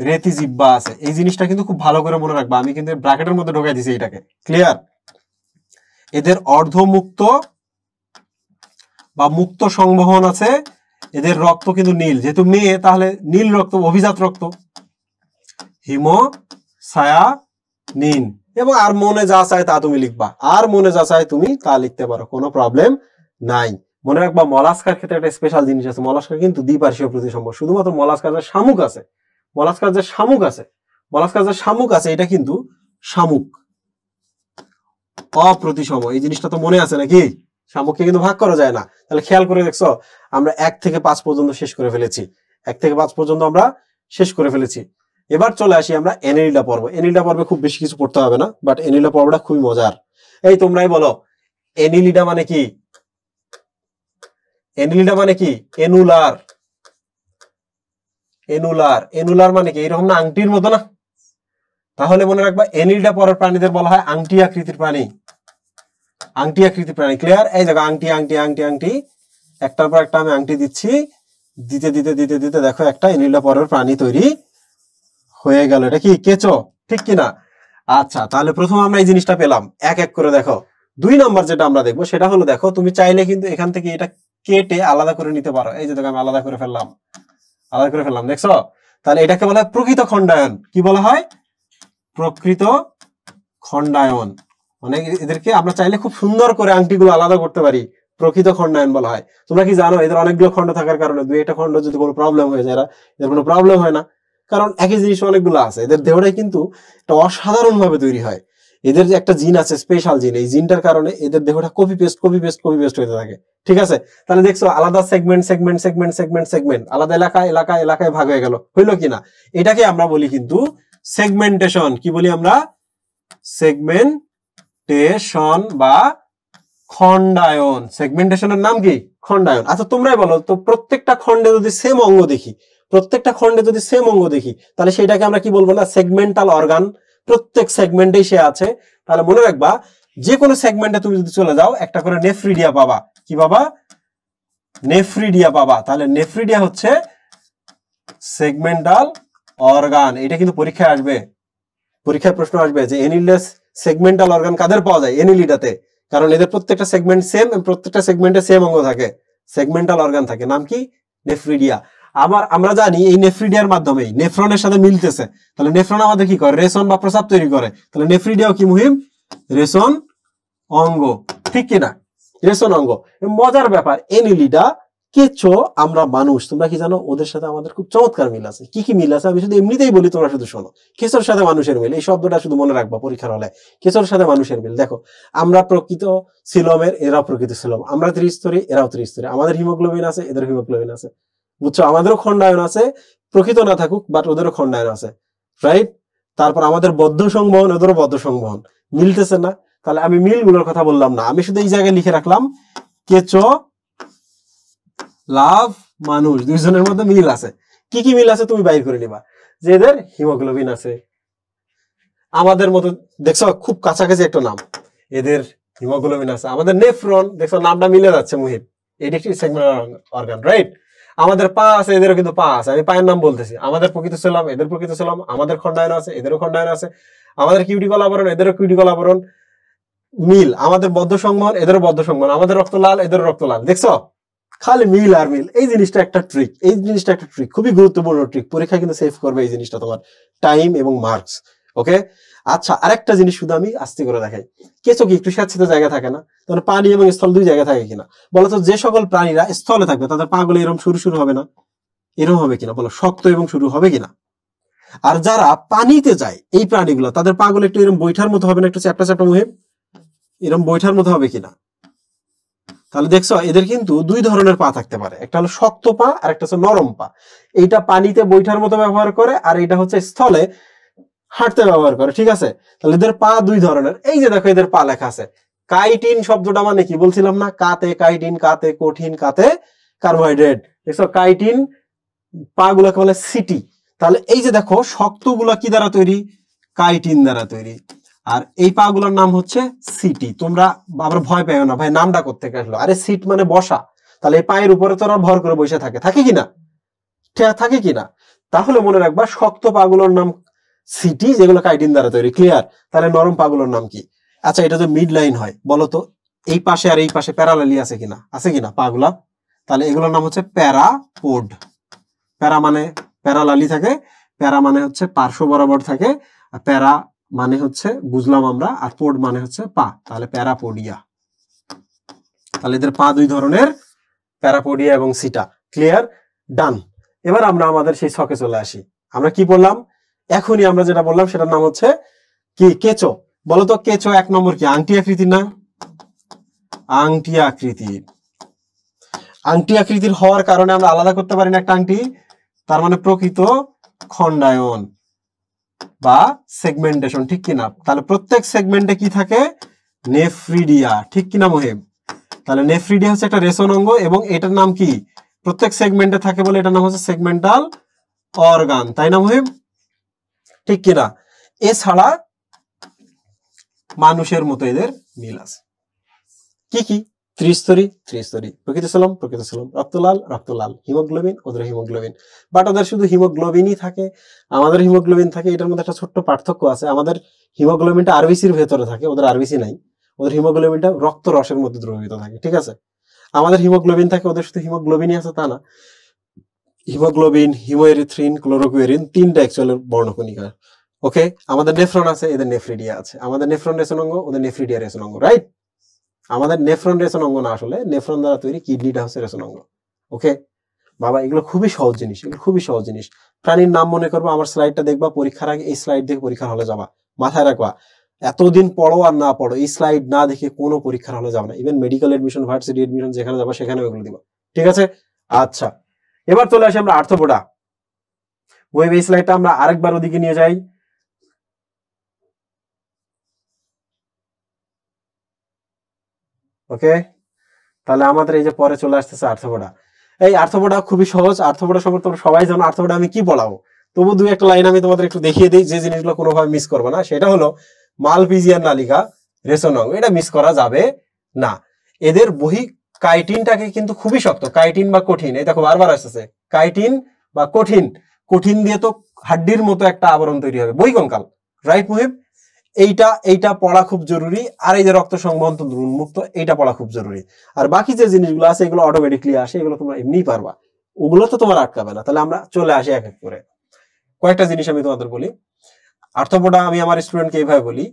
রেতি জিহ্বা আছে। এই জিনিসটা কিন্তু খুব ভালো করে মনে রাখবা, আমি কিন্তু ব্র্যাকেটের মধ্যে ঢোকাই দিছি এটাকে। ক্লিয়ার? এদের অর্ধমুক্ত বা মুক্ত সংবহন আছে। এদের রক্ত কিন্তু নীল, যেহেতু মেয়ে তাহলে নীল রক্ত, অভিজাত রক্ত, হিমোসায়ানিন। এবং আর মনে যা চায় তা তুমি লিখবা, তা লিখতে পারো, কোনো প্রবলেম নাই। মনে রাখবা, মলাস্কার ক্ষেত্রে একটা স্পেশাল জিনিস আছে, মলাস্কা কিন্তু দ্বিপার্শ্বীয় প্রতিসম। শুধুমাত্র মলাস্কার যে শামুক আছে, এটা কিন্তু শামুক অপ্রতিসম। এই জিনিসটা তো মনে আছে নাকি? শামুককে কিন্তু ভাগ করা যায় না। তাহলে খেয়াল করে দেখছো, আমরা 1 থেকে 5 পর্যন্ত শেষ করে ফেলেছি। এবার চলে আসি আমরা এনিলিডা পর্বে খুব বেশি কিছু পড়তে হবে না, বাট এনিলিডা পর্বটা খুবই মজার। এই তোমরাই বলো, এনিলিডা মানে কি? এনুলার মানে কি? এরকম না, আংটির মতো না? তাহলে মনে রাখবা, এনিলিডা পরের প্রাণীদের বলা হয় আংটি আকৃতির প্রাণী। ক্লিয়ার? এই দেখো, আংটি, একটার পর একটা আমি আংটি দিচ্ছি, দিতে দেখো একটা এনিলিডা পরের প্রাণী তৈরি হয়ে গেল। এটা কি কেঁচো, ঠিক কিনা? আচ্ছা, তাহলে প্রথম আমরা এই জিনিসটা পেলাম। এক এক করে দেখো। 2 নাম্বার যেটা আমরা দেখবো সেটা হলো, দেখো তুমি চাইলে কিন্তু এখান থেকে এটা কেটে আলাদা করে নিতে পারো। এই যে দেখো, আমি আলাদা করে ফেললাম, দেখছো? তাহলে এটাকে বলা হয় প্রকৃত খণ্ডায়ন। কি বলা হয়? প্রকৃত খণ্ডায়ন। মানে এদেরকে আমরা চাইলে খুব সুন্দর করে আংটিগুলো আলাদা করতে পারি, প্রকৃত খণ্ডায়ন বলা হয়। তোমরা কি জানো, এদের অনেকগুলো খণ্ড থাকার কারণে 2-1টা খণ্ড যদি কোনো প্রবলেম হয়ে যায়, এদের কোনো প্রবলেম হয় না, কারণ একই জিনিস অনেকগুলো আছে। এদের দেহটাই কিন্তু একটা অসাধারণ ভাবে তৈরি হয়। এদের যে একটা জিন আছে, স্পেশাল জিন, এই জিনটার কারণে এদের দেহটা কপি পেস্ট হতে থাকে। ঠিক আছে, তাহলে দেখছো আলাদা সেগমেন্ট আলাদা এলাকায় ভাগ হয়ে গেল, হইলো কিনা? এটাকে আমরা বলি কিন্তু সেগমেন্টেশন। কি বলি আমরা? সেগমেন্টেশন বা খণ্ডায়ন। সেগমেন্টেশনের নাম কি? খণ্ডায়ন। আচ্ছা তোমরাই বলো তো, প্রত্যেকটা খণ্ডে যদি সেম অঙ্গ দেখি, তাহলে সেটাকে আমরা কি বলবো? না সেগমেন্টাল অর্গান। প্রত্যেক সেগমেন্টেই সে আছে। তাহলে মনে রাখবা, যে কোনো সেগমেন্টে তুমি যদি চলে যাও একটা করে নেফ্রিডিয়া পাবা। কি পাবা? নেফ্রিডিয়া পাবা। তাহলে নেফ্রিডিয়া হচ্ছে সেগমেন্টাল অর্গান। এটা কিন্তু পরীক্ষায় আসবে, পরীক্ষায় প্রশ্ন আসবে যে এনিলেস সেগমেন্টাল অর্গান কাদের পাওয়া যায়? এনিলিডাতে। কারণ এদের প্রত্যেকটা সেগমেন্ট সেম, প্রত্যেকটা সেগমেন্টে সেম অঙ্গ থাকে, সেগমেন্টাল অর্গান থাকে। নাম কি? নেফ্রিডিয়া। আবার আমরা জানি এই নেফ্রিডিয়ার মাধ্যমে নেফ্রনের সাথে মিলতেছে। তাহলে নেফ্রন আমাদের কি করে? রেশন বা প্রস্রাব তৈরি করে। তাহলে নেফ্রিডিয়াও কি মুহিম? রেশন অঙ্গ। ঠিক কিনা? রেশন অঙ্গ। মজার ব্যাপার, এনিলিডা, কেঁচো, আমরা মানুষ, তোমরা কি জানো ওদের সাথে আমাদের খুব চমৎকার মিল আছে। কি কি মিল আছে আমি শুধু এমনিতেই বলি, তোমরা শুধু শোনো। কেঁচোর সাথে মানুষের মিল, এই শব্দটা শুধু মনে রাখবা পরীক্ষার হলে। কেঁচোর সাথে মানুষের মিল। দেখো, আমরা প্রকৃত সিলোমের, এরাও প্রকৃত সিলোম। আমরা ত্রিস্তরী, এরাও ত্রিস্তরী। আমাদের হিমোগ্লোবিন আছে, এদের হিমোগ্লোবিন আছে। বুঝছো? আমাদেরও খণ্ডায়ন আছে, প্রকৃত না থাকুক, বাট ওদেরও খণ্ডায়ন আছে। রাইট? তারপর আমাদের বদ্ধ সংবহন, ওদেরও বদ্ধ সংবহন। মিলতেছে না? তাহলে আমি মিলগুলোর কথা বললাম না, আমি শুধু এই জায়গায় লিখে রাখলাম কেঁচো লাভ মানুষ, দুইজনের মধ্যে মিল আছে। কি কি মিল আছে তুমি বাইর করে নিবা। যে এদের হিমোগ্লোবিন আছে আমাদের মতো, দেখছো খুব কাছাকাছি একটা নাম, এদের হিমোগ্লোবিন আছে। আমাদের নেফ্রন, দেখছো নামটা মিলে যাচ্ছে মুহিব, এটি একটি সেগমেন্টাল অর্গান। রাইট? আমাদের পা আছে, এদেরও কিন্তু পা আছে। আমি পায়ের নাম বলতেছি। আমাদের প্রকৃত ছিলাম, এদের প্রকৃত ছিলাম। আমাদের খণ্ডায়ন আছে, এদেরও খণ্ডায়ন আছে। আমাদের কিউটিকল আবরণ, এদেরও কিউটিকল আবরণ। মিল। আমাদের বদ্ধ সংবহন, এদেরও বদ্ধ সংবহন। আমাদের রক্ত লাল, এদেরও রক্ত লাল। দেখছো? খালি মিল আর মিল। এই জিনিসটা একটা ট্রিক, খুবই গুরুত্বপূর্ণ ট্রিক। পরীক্ষা কিন্তু সেভ করবে এই জিনিসটা, তোমার টাইম এবং মার্কস। ওকে? আচ্ছা, আরেকটা জিনিস শুধু আমি আস্তে করে দেখাই। কেঁচো কি একটু স্যাঁতসেঁতে জায়গা থাকে না? তাহলে পানি এবং স্থল দুই জায়গায় থাকে কিনা? বলতো যে সকল প্রাণীরা স্থলে থাকবে তাদের পা গুলো এরকম শুরু হবে না? এরকম হবে কিনা বলো? শক্ত এবং শুরু হবে কিনা? আর যারা পানিতে যায় এই প্রাণীগুলো, তাদের পা গুলো একটু এরকম বৈঠার মতো হবে না? একটু চ্যাপটা চ্যাপটা মুহে এরকম বৈঠার মতো হবে কিনা? তাহলে দেখছো এদের কিন্তু দুই ধরনের পা থাকতে পারে, একটা হলো শক্ত পা আর একটা হচ্ছে নরম পা। এইটা পানিতে বৈঠার মতো ব্যবহার করে, আর এইটা হচ্ছে স্থলে হাঁটতে ব্যবহার করে। ঠিক আছে? তাহলে এদের পা দুই ধরনের। এই যে দেখো এদের পা লেখা আছে। কাইটিন শব্দটা মানে কি বলছিলাম না? কাতে কাইটিন, কাতে কঠিন, কাতে কার্বোহাইড্রেট। দেখছো কাইটিন পা গুলাকে বলে সিটি। তাহলে এই যে দেখো শক্ত গুলা কি দ্বারা তৈরি? কাইটিন দ্বারা তৈরি। আর এই পা গুলোর নাম হচ্ছে সিটি। তোমরা আবার ভয় পেও না, ভাই নামটা কোত্থেকে আসলো? আরে সিট মানে বসা। তাহলে এই পায়ের উপরে তোরা ভর করে বসে থাকে কিনা? থাকে কিনা? তাহলে মনে রাখবা শক্ত পা গুলোর নাম সিটি, যেগুলো কাইটিন দ্বারা তৈরি। ক্লিয়ার? তাহলে নরম পা গুলোর নাম কি? আচ্ছা, এটা যে মিড লাইন হয়, বলতো এই পাশে আর এই পাশে প্যারালালি আছে কিনা? আছে কিনা পাগুলা? তাহলে এগুলোর নাম হচ্ছে প্যারাপোড। প্যারা মানে প্যারালালি থাকে, প্যারা মানে হচ্ছে পার্শ্ব বরাবর থাকে, আর প্যারা মানে হচ্ছে বুঝলাম আমরা, আর পোড মানে হচ্ছে পা। তাহলে প্যারাপোডিয়া। তাহলে এদের পা দুই ধরনের, প্যারাপোডিয়া এবং সিটা। ক্লিয়ার? ডান। এবার আমরা আমাদের সেই ছকে চলে আসি। আমরা কি বললাম? এখনই আমরা যেটা বললাম সেটার নাম হচ্ছে কি? কেঁচো। বলতো কেঁচো এক নম্বর কি? আংটি আকৃতির না? আংটি আকৃতির। আংটি আকৃতির হওয়ার কারণে আমরা আলাদা করতে পারি না একটা আংটি, তার মানে প্রকৃত খণ্ডায়ন বা সেগমেন্টেশন। ঠিক কিনা? তাহলে প্রত্যেক সেগমেন্টে কি থাকে? নেফ্রিডিয়া। ঠিক কিনা মহিব? তাহলে নেফ্রিডিয়া হচ্ছে একটা রেশন অঙ্গ, এবং এটার নাম কি? প্রত্যেক সেগমেন্টে থাকে বলে এটার নাম হচ্ছে সেগমেন্টাল অর্গান। তাই না মহিব? ঠিক কিনা? এছাড়া মানুষের মতো এদের মিল আছে। কি কি? ত্রিস্তরী, প্রকৃত ছিলাম, রক্ত লাল, হিমোগ্লোবিন, ওদের হিমোগ্লোবিন। বাট ওদের শুধু হিমোগ্লোবিনই থাকে, আমাদের হিমোগ্লোবিন থাকে। এটার মধ্যে একটা ছোট্ট পার্থক্য আছে। আমাদের হিমোগ্লোবিনটা আরবিসির ভেতরে থাকে, ওদের আরবিসি নাই। ওদের হিমোগ্লোবিনটা রক্ত রসের মধ্যে দ্রবীভূত থাকে। ঠিক আছে? আমাদের হিমোগ্লোবিন থাকে, ওদের শুধু হিমোগ্লোবিনই আছে তা না। হিমোগ্লোবিন, হিমোএরিথ্রিন, ক্লোরোকুয়েরিন, তিনটা অ্যাকচুয়ালি বর্ণকণিকা। ওকে? আমাদের নেফ্রন আছে, এদের নেফ্রিডিয়া আছে। আমাদের নেফ্রন রেশন অঙ্গ, ওদের নেফ্রিডিয়া রেশন অঙ্গ। রাইট? আমাদের নেফ্রন রেশন অঙ্গ না, আসলে নেফ্রন দ্বারা তৈরি, কিডনিটা হচ্ছে রেশন অঙ্গ। ওকে বাবা, এগুলো খুবই সহজ জিনিস, প্রাণীর নাম মনে করবো, আমার স্লাইডটা দেখবা, পরীক্ষার আগে এই স্লাইড দেখে পরীক্ষার হলে যাবা, মাথায় রাখবা। এতদিন পড়ো আর না পড়ো, এই স্লাইড না দেখে কোনো পরীক্ষার হলে যাবে না। Even medical admission, varsity admission যেখানে যাবো সেখানে ওগুলো দিবা, ঠিক আছে? আচ্ছা, এবার চলে আসি আমরা আর্থপোডা। ওই স্লাইডটা আমরা আরেকবার ওদিকে নিয়ে যাই। ওকে, তাহলে আমাদের এই যে পরে চলে আসতেছে আর্থপোডা। এই আর্থপোডা খুবই সহজ। আর্থপোডা সম্পর্কে তোমরা সবাই জানো। আর্থপোডা আমি কি পড়াবো, তবু দুই একটা লাইন আমি তোমাদের একটু দেখিয়ে দিই, যে জিনিসগুলো কোনোভাবে মিস করবে না। সেটা হলো মালপিজিয়ান নালিকা, রেসোনং, এটা মিস করা যাবে না। এদের বহি কাইটিনটাকে কিন্তু খুবই শক্ত, কাইটিন বা কঠিন, এই দেখো বারবার আসতেছে কাইটিন বা কঠিন। কঠিন দিয়ে তো হাড্ডির মতো একটা আবরণ তৈরি হবে, বহিকঙ্কাল, রাইট মুহিব? এইটা পড়া খুব জরুরি। আর এই যে রক্ত সংবহন তন্ত্র উন্মুক্ত, এইটা পড়া খুব জরুরি। আর বাকি যে জিনিসগুলো আছে এগুলো অটোমেটিকলি আসে, এগুলো তোমরা এমনিই পারবা, ওগুলো তো তোমার আটকাবে না। তাহলে আমরা চলে আসি এক এক করে। কয়েকটা জিনিস আমি তোমাদের বলি। আর্থপোডা আমি আমার স্টুডেন্টকে এইভাবে বলি,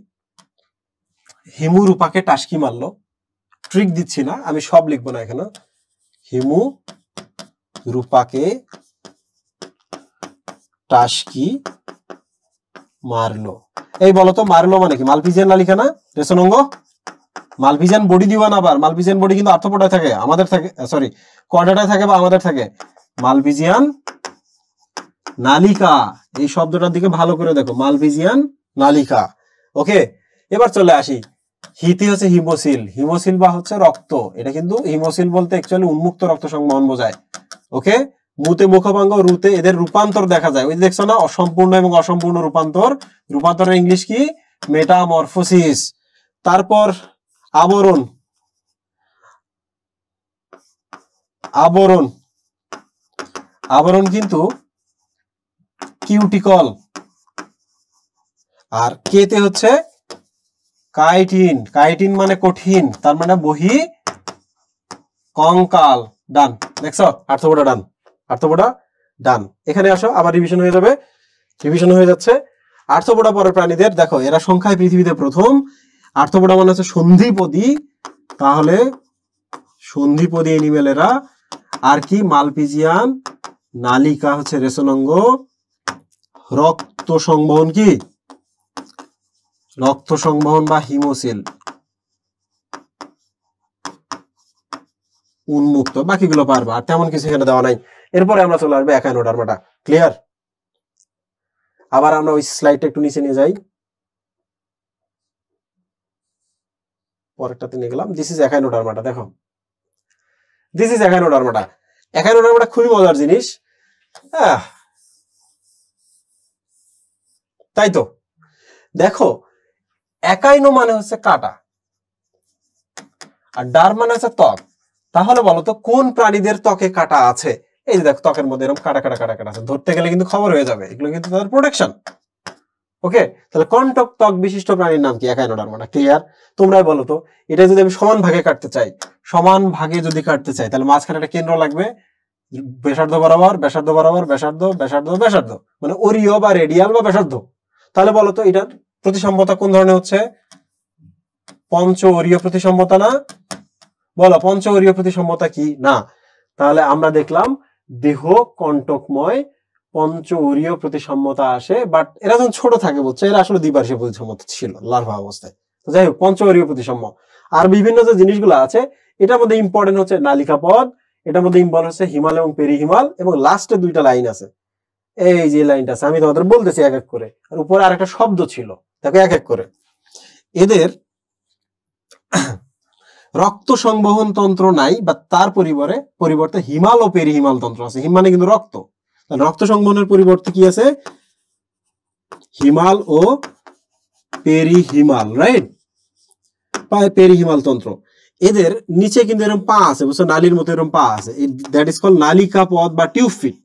হিমু রূপাকে টাসকি মারলো। ট্রিক দিচ্ছি না, আমি সব লিখবো না এখানে। হিমু রূপাকে টাসকি মারলো। এই বলতো মারলো মানে কি? মালপিজিয়ান নালিকা না, রেসোনঙ্গ? মালপিজিয়ান বডি দিবা না, আবার মালপিজিয়ান বডি কিন্তু আর্থপোডায় থাকে, আমাদের থাকে, সরি কোয়াড্রাটায় থাকে বা আমাদের থাকে। মালপিজিয়ান নালিকা, এই শব্দটার দিকে ভালো করে দেখো, মালপিজিয়ান নালিকা। ওকে, এবার চলে আসি। হিতে হচ্ছে হিমোসিল, হিমোসিল বা হচ্ছে রক্ত। এটা কিন্তু হিমোসিল বলতে অ্যাকচুয়ালি উন্মুক্ত রক্ত সংবহন বোঝায়। ওকে, মুতে মুখপাঙ্গ, রুতে এদের রূপান্তর দেখা যায়। ওই দেখছো না, অসম্পূর্ণ এবং অসম্পূর্ণ রূপান্তর। রূপান্তরের ইংলিশ কি? মেটামরফোসিস। তারপর আবরণ, আবরণ, আবরণ কিন্তু কিউটিকল। আর কেতে হচ্ছে কাইটিন, কাইটিন মানে কঠিন, তার মানে বহি কঙ্কাল। ডান, দেখছো? আর্থপোডা ডান, আর্থপোডা ডান। এখানে আসো, আবার রিভিশন হয়ে যাবে, রিভিশন হয়ে যাচ্ছে। আর্থপোডা পরের প্রাণীদের দেখো, এরা সংখ্যায় পৃথিবীতে প্রথম। আর্থপোডা মানে হচ্ছে সন্ধিপদী, তাহলে সন্ধিপদী এনিমেল এরা। আর কি? মালপিজিয়ান নালিকা হচ্ছে রেসোনঙ্গ। রক্ত সংবহন কি? রক্ত সংবহন বা হিমোসিল উন্মুক্ত। বাকিগুলো পারবা, আর তেমন কিছু এখানে দেওয়া নাই। এরপরে আমরা চলে আসবো একাইনোডার্মাটা। ক্লিয়ার? আবার আমরা ওই স্লাইডটা একটু নিচে নিয়ে যাই, পরেরটাতে নিয়ে গেলাম। This is Echinodermata. দেখো, দিস ইজ একাইনোডার্মাটা। একাইনোডার্মাটা খুবই মজার জিনিস। তাই তো, দেখো, একাইনো মানে হচ্ছে কাটা, আর ডার মানে হচ্ছে ত্বক। তাহলে বলো তো কোন প্রাণীদের ত্বকে কাটা আছে? এই যে দেখো, ত্বকের মধ্যে এরকম কাটা কাটা কাটা কাটা আছে, ধরতে গেলে কিন্তু খবর হয়ে যাবে। এগুলো কিন্তু তাদের প্রোটেকশন। ওকে, তাহলে কন্টক ত্বক বিশিষ্ট প্রাণীর নাম কি? একাইনোডার্মাটা। ক্লিয়ার? তোমরাই বলো তো, এটা যদি আমি সমান ভাগে কাটতে চাই, সমান ভাগে যদি কাটতে চাই, তাহলে মাঝখানে একটা কেন্দ্র লাগবে, ব্যাসার্ধ বরাবর, ব্যাসার্ধ বরাবর, ব্যাসার্ধ, ব্যাসার্ধ, ব্যাসার্ধ, মানে ওরিও বা রেডিয়াল বা ব্যাসার্ধ। তাহলে বলো তো এটার প্রতিসম্যতা কোন ধরনের হচ্ছে? পঞ্চ ওরীয় প্রতিসম্যতা না? বলো, পঞ্চ ওরীয় প্রতিসম্যতা কি? না। তাহলে আমরা দেখলাম দেহ কণ্টকময়, পঞ্চ ওরীয় প্রতিসম্যতা আসে। বাট এরা যখন ছোট থাকে, বলছে এরা আসলে দ্বিবার্ষিক প্রতিসম্যতা ছিল লার্ভা অবস্থায়। তো যাই হোক, পঞ্চ ওরীয় প্রতিসম্য। আর বিভিন্ন যে জিনিসগুলো আছে, এটার মধ্যে ইম্পর্টেন্ট হচ্ছে নালিকা পদ, এটার মধ্যে ইম্পর্টেন্ট হচ্ছে হিমাল এবং পেরিহিমাল, এবং লাস্টে দুইটা লাইন আছে। এই যে লাইনটা আছে আমি তোমাদের বলতেছি এক এক করে, আর উপরে আর একটা শব্দ ছিল, দেখো এক এক করে। এদের রক্ত সংবহন তন্ত্র নাই, বা তার পরিবর্তে হিমাল ও পেরিহিমাল তন্ত্র আছে। হিম মানে কিন্তু রক্ত, রক্ত সংবহনের পরিবর্তে কি আছে? হিমাল ও পেরিহিমাল, রাইট? পেরিহিমাল তন্ত্র। এদের নিচে কিন্তু এরকম পা আছে, বুঝছো, নালীর মতো এরকম পা আছে, দ্যাট ইজ কল নালিকা পদ বা টিউব ফিট।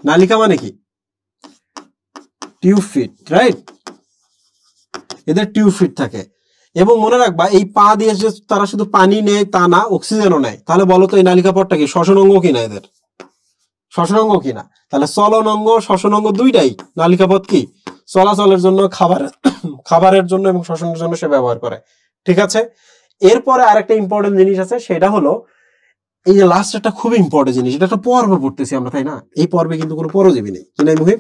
নালিকা মানে কি? Tube feet, right? এদের টিউব ফিট থাকে। এবং মনে রাখবা, এই পা দিয়ে যে তারা শুধু পানি নেয় তা না, অক্সিজেনও নেয়। তাহলে বলো তো এই নালিকা পথটা কি শ্বসন অঙ্গ কিনা? এদের শ্বসন অঙ্গ কিনা? তাহলে চলন অঙ্গ, শ্বসন অঙ্গ দুইটাই। নালিকা পথ কি? চলাচলের জন্য, খাবারের জন্য এবং শ্বসনের জন্য সে ব্যবহার করে। ঠিক আছে? এরপরে আরেকটা ইম্পর্টেন্ট জিনিস আছে, সেটা হলো এই যে লাস্ট একটা খুব ইম্পর্টেন্ট জিনিস। এটা একটা পর্ব পড়তেছি আমরা, তাই না? এই পর্বে কিন্তু কোনো পরজীবী নেই, কি নাই মুহিব?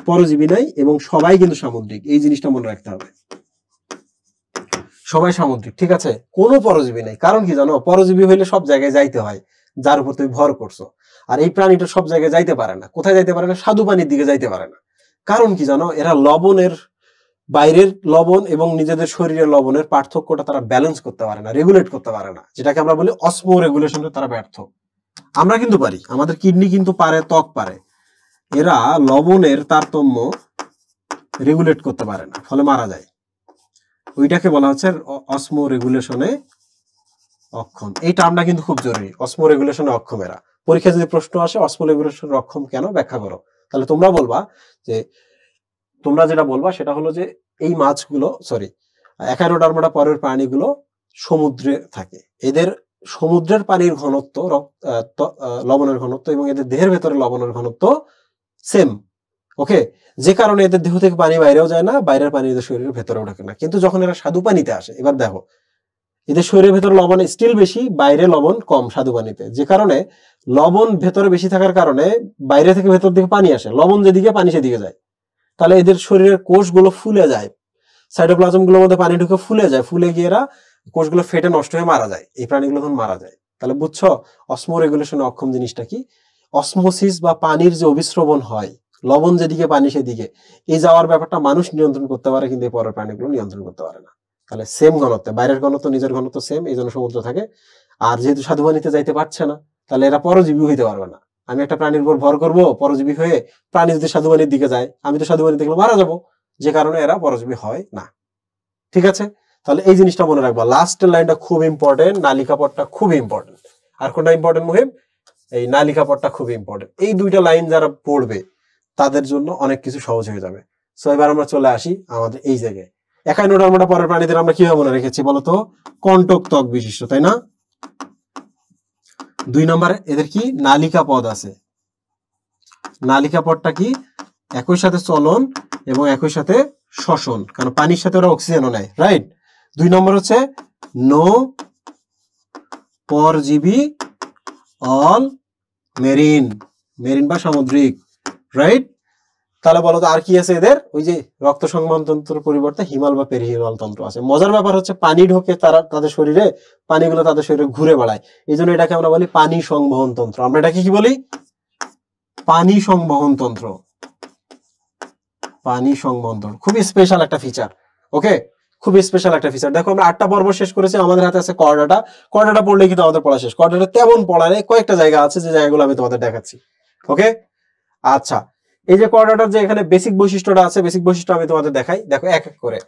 পরজীবী নাই, এবং সবাই কিন্তু সামুদ্রিক। এই জিনিসটা মনে রাখতে হবে। সবাই সামুদ্রিক, ঠিক আছে, কোনো পরজীবী নেই। কারণ কি জানো, পরজীবী হইলে সব জায়গায় যাইতে হয় যার উপর তুমি ভর করছো। আর এই প্রাণীটা সব জায়গায় যাইতে পারে না। কোথায় যাইতে পারে না? স্বাদু পানির দিকে যাইতে পারে না। কারণ কি জানো, এরা লবণের, বাইরের লবণ এবং নিজেদের শরীরের লবণের পার্থক্যটা তারা ব্যালেন্স করতে পারে না, রেগুলেট করতে পারে না, যেটাকে আমরা বলি অসমো রেগুলেশনে তারা ব্যর্থ। আমরা কিন্তু পারি, আমাদের কিডনি কিন্তু পারে, ত্বক পারে। এরা লবণের তারতম্য রেগুলেট করতে পারে না, ফলে মারা যায়। ওইটাকে বলা হচ্ছে অসমো রেগুলেশনে অক্ষম। এই টার্মটা কিন্তু খুব জরুরি, অসমো রেগুলেশনে অক্ষম এরা। পরীক্ষা যদি প্রশ্ন আসে অসমো রেগুলেশনে অক্ষম কেন, ব্যাখ্যা করো, তাহলে তোমরা বলবা যে, তোমরা যেটা বলবা সেটা হলো যে এই মাছগুলো, সরি, একাইনোডার্মাটা পরের প্রাণীগুলো সমুদ্রে থাকে। এদের সমুদ্রের পানির ঘনত্ব, লবণের ঘনত্ব এবং এদের দেহের ভেতরে লবণের ঘনত্ব সেম। ওকে, যে কারণে এদের দেহ থেকে পানি বাইরেও যায় না, বাইরের পানি এদের শরীরের ভেতরেও ঢোকে না। কিন্তু যখন এরা স্বাদু পানিতে আসে, এবার দেখো এদের শরীরের ভেতরে লবণ স্টিল বেশি, বাইরে লবণ কম স্বাদু পানিতে। যে কারণে লবণ ভেতরে বেশি থাকার কারণে বাইরে থেকে ভেতর দিকে পানি আসে, লবণ যেদিকে পানি সেদিকে যায়। তাহলে এদের শরীরের কোষগুলো ফুলে যায়, সাইটোপ্লাজম গুলোর মধ্যে পানি ঢুকে ফুলে যায়, ফুলে গিয়ে এরা কোষগুলো ফেটে নষ্ট হয়ে মারা যায়। এই প্রাণীগুলো তখন মারা যায়। তাহলে বুঝছো অসমো রেগুলেশনে অক্ষম জিনিসটা কি? অসমোসিস বা পানির যে অভিস্রবণ হয়, লবণ যেদিকে পানি সেদিকে, এই যাওয়ার ব্যাপারটা মানুষ নিয়ন্ত্রণ করতে পারে, কিন্তু এই পরের প্রাণীগুলো নিয়ন্ত্রণ করতে পারে না। তাহলে সেম ঘনত্ব, বাইরের ঘনত্ব নিজের ঘনত্ব সেম, এই জন্য সমুদ্র থাকে। আর যেহেতু স্বাদু পানিতে যাইতে পারছে না, তাহলে এরা পরজীবী হইতে পারবে না। আমি একটা প্রাণীর উপর ভর করবো পরজীবী হয়ে, প্রাণী যদি স্বাদু পানির দিকে যায়, আমি তো স্বাদু পানি দেখলে মারা যাবো, যে কারণে এরা পরজীবী হয় না। ঠিক আছে, তাহলে এই জিনিসটা মনে রাখবা। লাস্টের লাইনটা খুব ইম্পর্টেন্ট, নালিকা পথটা খুব ইম্পর্টেন্ট। আর কোনটা ইম্পর্টেন্ট মুহিম? এই নালিকা পথটা খুব ইম্পর্টেন্ট। এই দুইটা লাইন যারা পড়বে তাদের জন্য অনেক কিছু সহজ হয়ে যাবে। সো এবার আমরা চলে আসি আমাদের এই জায়গায়। একাইনোডার্মাটা পরের প্রাণীদের আমরা কিভাবে মনে রেখেছি বলতো? কণ্টক ত্বক বিশিষ্ট, তাই না? 2 নম্বরে এদের কি নালিকা পথ আছে। নালিকা পথটা কি? একই সাথে চলন এবং একই সাথে শ্বসন, কারণ পানির সাথে ওরা অক্সিজেনও নেয়, রাইট? 2 নম্বর হচ্ছে নো পরজীবী, অল মেরিন, মেরিন বা সামুদ্রিক, রাইট? তাহলে বলো তো আর কি আছে এদের? ওই যে রক্ত সংবহন তন্ত্রের পরিবর্তে হিমাল বা পেরিহিমাল তন্ত্র আছে। মজার ব্যাপার হচ্ছে পানি ঢোকে তাদের শরীরে, পানিগুলো তাদের শরীরে ঘুরে বেড়ায়, এই জন্য এটাকে আমরা বলি পানি সংবহন তন্ত্র। আমরা এটাকে কি বলি? পানি সংবহন তন্ত্র। পানি সংবহন তন্ত্র খুবই স্পেশাল একটা ফিচার। ওকে, খুবই স্পেশাল একটা ফিচার। দেখো আমরা 8টা পর্ব শেষ করেছি, আমাদের হাতে আছে করডাটা। করডাটা পড়লে কিন্তু আমাদের পড়া শেষ। করডাটা তেমন পড়া নেই, কয়েকটা জায়গা আছে যে জায়গাগুলো আমি তোমাদের দেখাচ্ছি। ওকে, আচ্ছা, এই যে করডাটার যে এখানে বেসিক বৈশিষ্ট্যটা আছে, বেসিক বৈশিষ্ট্য আমি তোমাদের দেখাই। দেখো এক এক করে।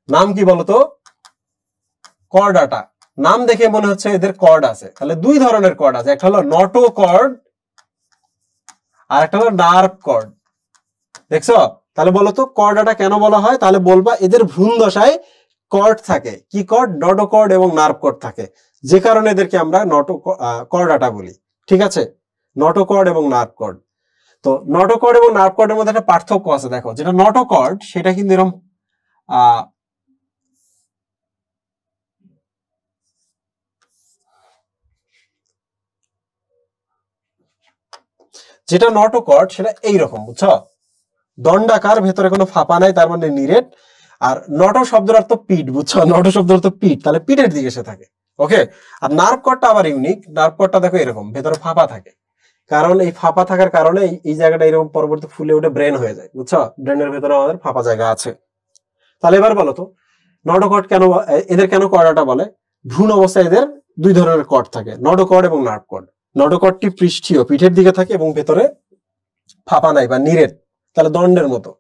নাম কি বলতো? করডাটা। নাম দেখে মনে হচ্ছে এদের কর্ড আছে। তাহলে 2 ধরনের কর্ড আছে, একটা হলো নটোকর্ড আর একটা হলো নার্ভ কর্ড। দেখছো? তাহলে বলতো কর্ডাটা কেন বলা হয়? তাহলে বলবা এদের ভ্রূণ দশায় কর্ড থাকে। কি কর্ড? নটোকর্ড এবং নার্ভ কর্ড থাকে, যে কারণে এদেরকে আমরা করডাটা বলি। ঠিক আছে, নটোকর্ড এবং নার্ভ কর্ড। তো নটোকর্ড এবং নার্ভ কর্ডের মধ্যে একটা পার্থক্য আছে। দেখো, যেটা নটোকর্ড সেটা কিন্তু এরকম যেটা নটোকর্ড সেটা এইরকম, বুঝছো? দণ্ডাকার, ভেতরে কোনো ফাঁপা নাই, তার মানে নিরেট। আর নটো শব্দের অর্থ পিঠ, বুঝছো? নটো শব্দের অর্থ পিঠ, তাহলে পিঠের দিকে সে থাকে। ওকে, আর নার্ভ কর্ডটা আবার ইউনিক। নার্ভ কর্ডটা দেখো এরকম, ভেতরে ফাঁপা থাকে। কারণ এই ফাঁপা থাকার কারণে এই জায়গাটা এরকম পরবর্তী ফুলে উঠে ব্রেন হয়ে যায়, বুঝছো? ব্রেনের ভেতরে আমাদের ফাঁপা জায়গা আছে। তাহলে এবার বলো তো নটোকর্ড কেন, এদের কেন কর্ডাটা বলে? ভ্রূণ অবস্থায় এদের 2 ধরনের কর্ড থাকে, নটোকর্ড এবং নার্ভ কর্ড। নটোকর্ডটি পৃষ্ঠীয়, পিঠের দিকে থাকে এবং ভেতরে ফাঁপা নাই বা নিরেট, তাহলে দণ্ডের মতো।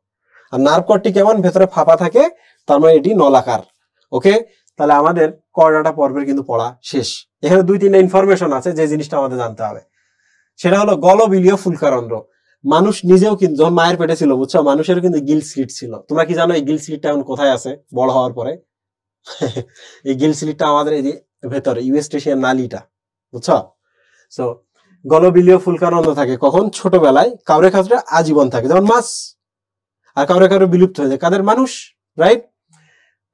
আর নার্ভ কর্ডটি কেমন? ভেতরে ফাঁপা থাকে, তার মানে এটি নলাকার। ওকে, তাহলে আমাদের করডাটা পর্বের কিন্তু পড়া শেষ। এখানে 2-3টা ইনফরমেশন আছে যে জিনিসটা আমাদের জানতে হবে। সেটা হলো গলবিলীয় ফুলকারন্ধ্র। মানুষ নিজেও কিন্তু যখন মায়ের পেটে ছিল, বুঝছো, মানুষেরও কিন্তু গিল স্লিট ছিল। তোমরা কি জানো এই গিল স্লিটটা এখন কোথায় আছে বড় হওয়ার পরে? এই গিল স্লিটটা আমাদের এই যে ভেতরে ইউস্টেশিয়ান নালীটা, বুঝছো? সো গলবিলীয় ফুলকারন্ধ্র থাকে কখন? ছোটবেলায়। কাউরে ক্ষেত্রে আজীবন থাকে, যেমন মাছ। আর কাউরে কাউরে বিলুপ্ত হয়ে যায়, কাদের? মানুষ, রাইট?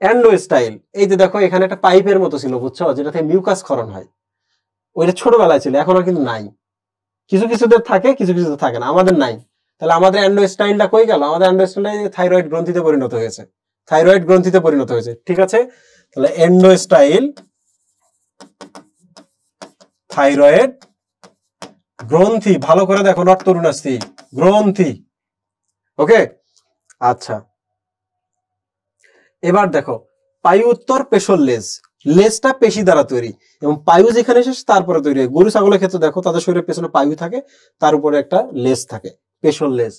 অ্যান্ডোস্টাইল, এই যে দেখো এখানে একটা পাইপের মতো ছিল, বুঝছো, যেটা থেকে মিউকাস ক্ষরণ হয়। ওইটা ছোটবেলায় ছিল, এখন আর কিন্তু নাই। কিছু কিছুদের থাকে, কিছু কিছুদের থাকে না, আমাদের নাই। তাহলে আমাদের অ্যান্ডোস্টাইলটা কই গেল? আমাদের অ্যান্ডোস্টাইল থাইরয়েড গ্রন্থিতে পরিণত হয়েছে, থাইরয়েড গ্রন্থিতে পরিণত হয়েছে। ঠিক আছে, তাহলে এন্ডোস্টাইল থাইরয়েড গ্রন্থি, ভালো করে দেখো, নট তরুণাস্থি, গ্রন্থি। ওকে, আচ্ছা এবার দেখো পায়ু উত্তর পেশল লেজ, লেজটা পেশি দ্বারা তৈরি এবং পায়ু যেখানে শেষ তারপরে তৈরি হয়। গরু ছাগলের ক্ষেত্রে দেখো তাদের শরীরের পেছনে পায়ু থাকে, তার উপরে একটা লেজ থাকে, পেশল লেজ।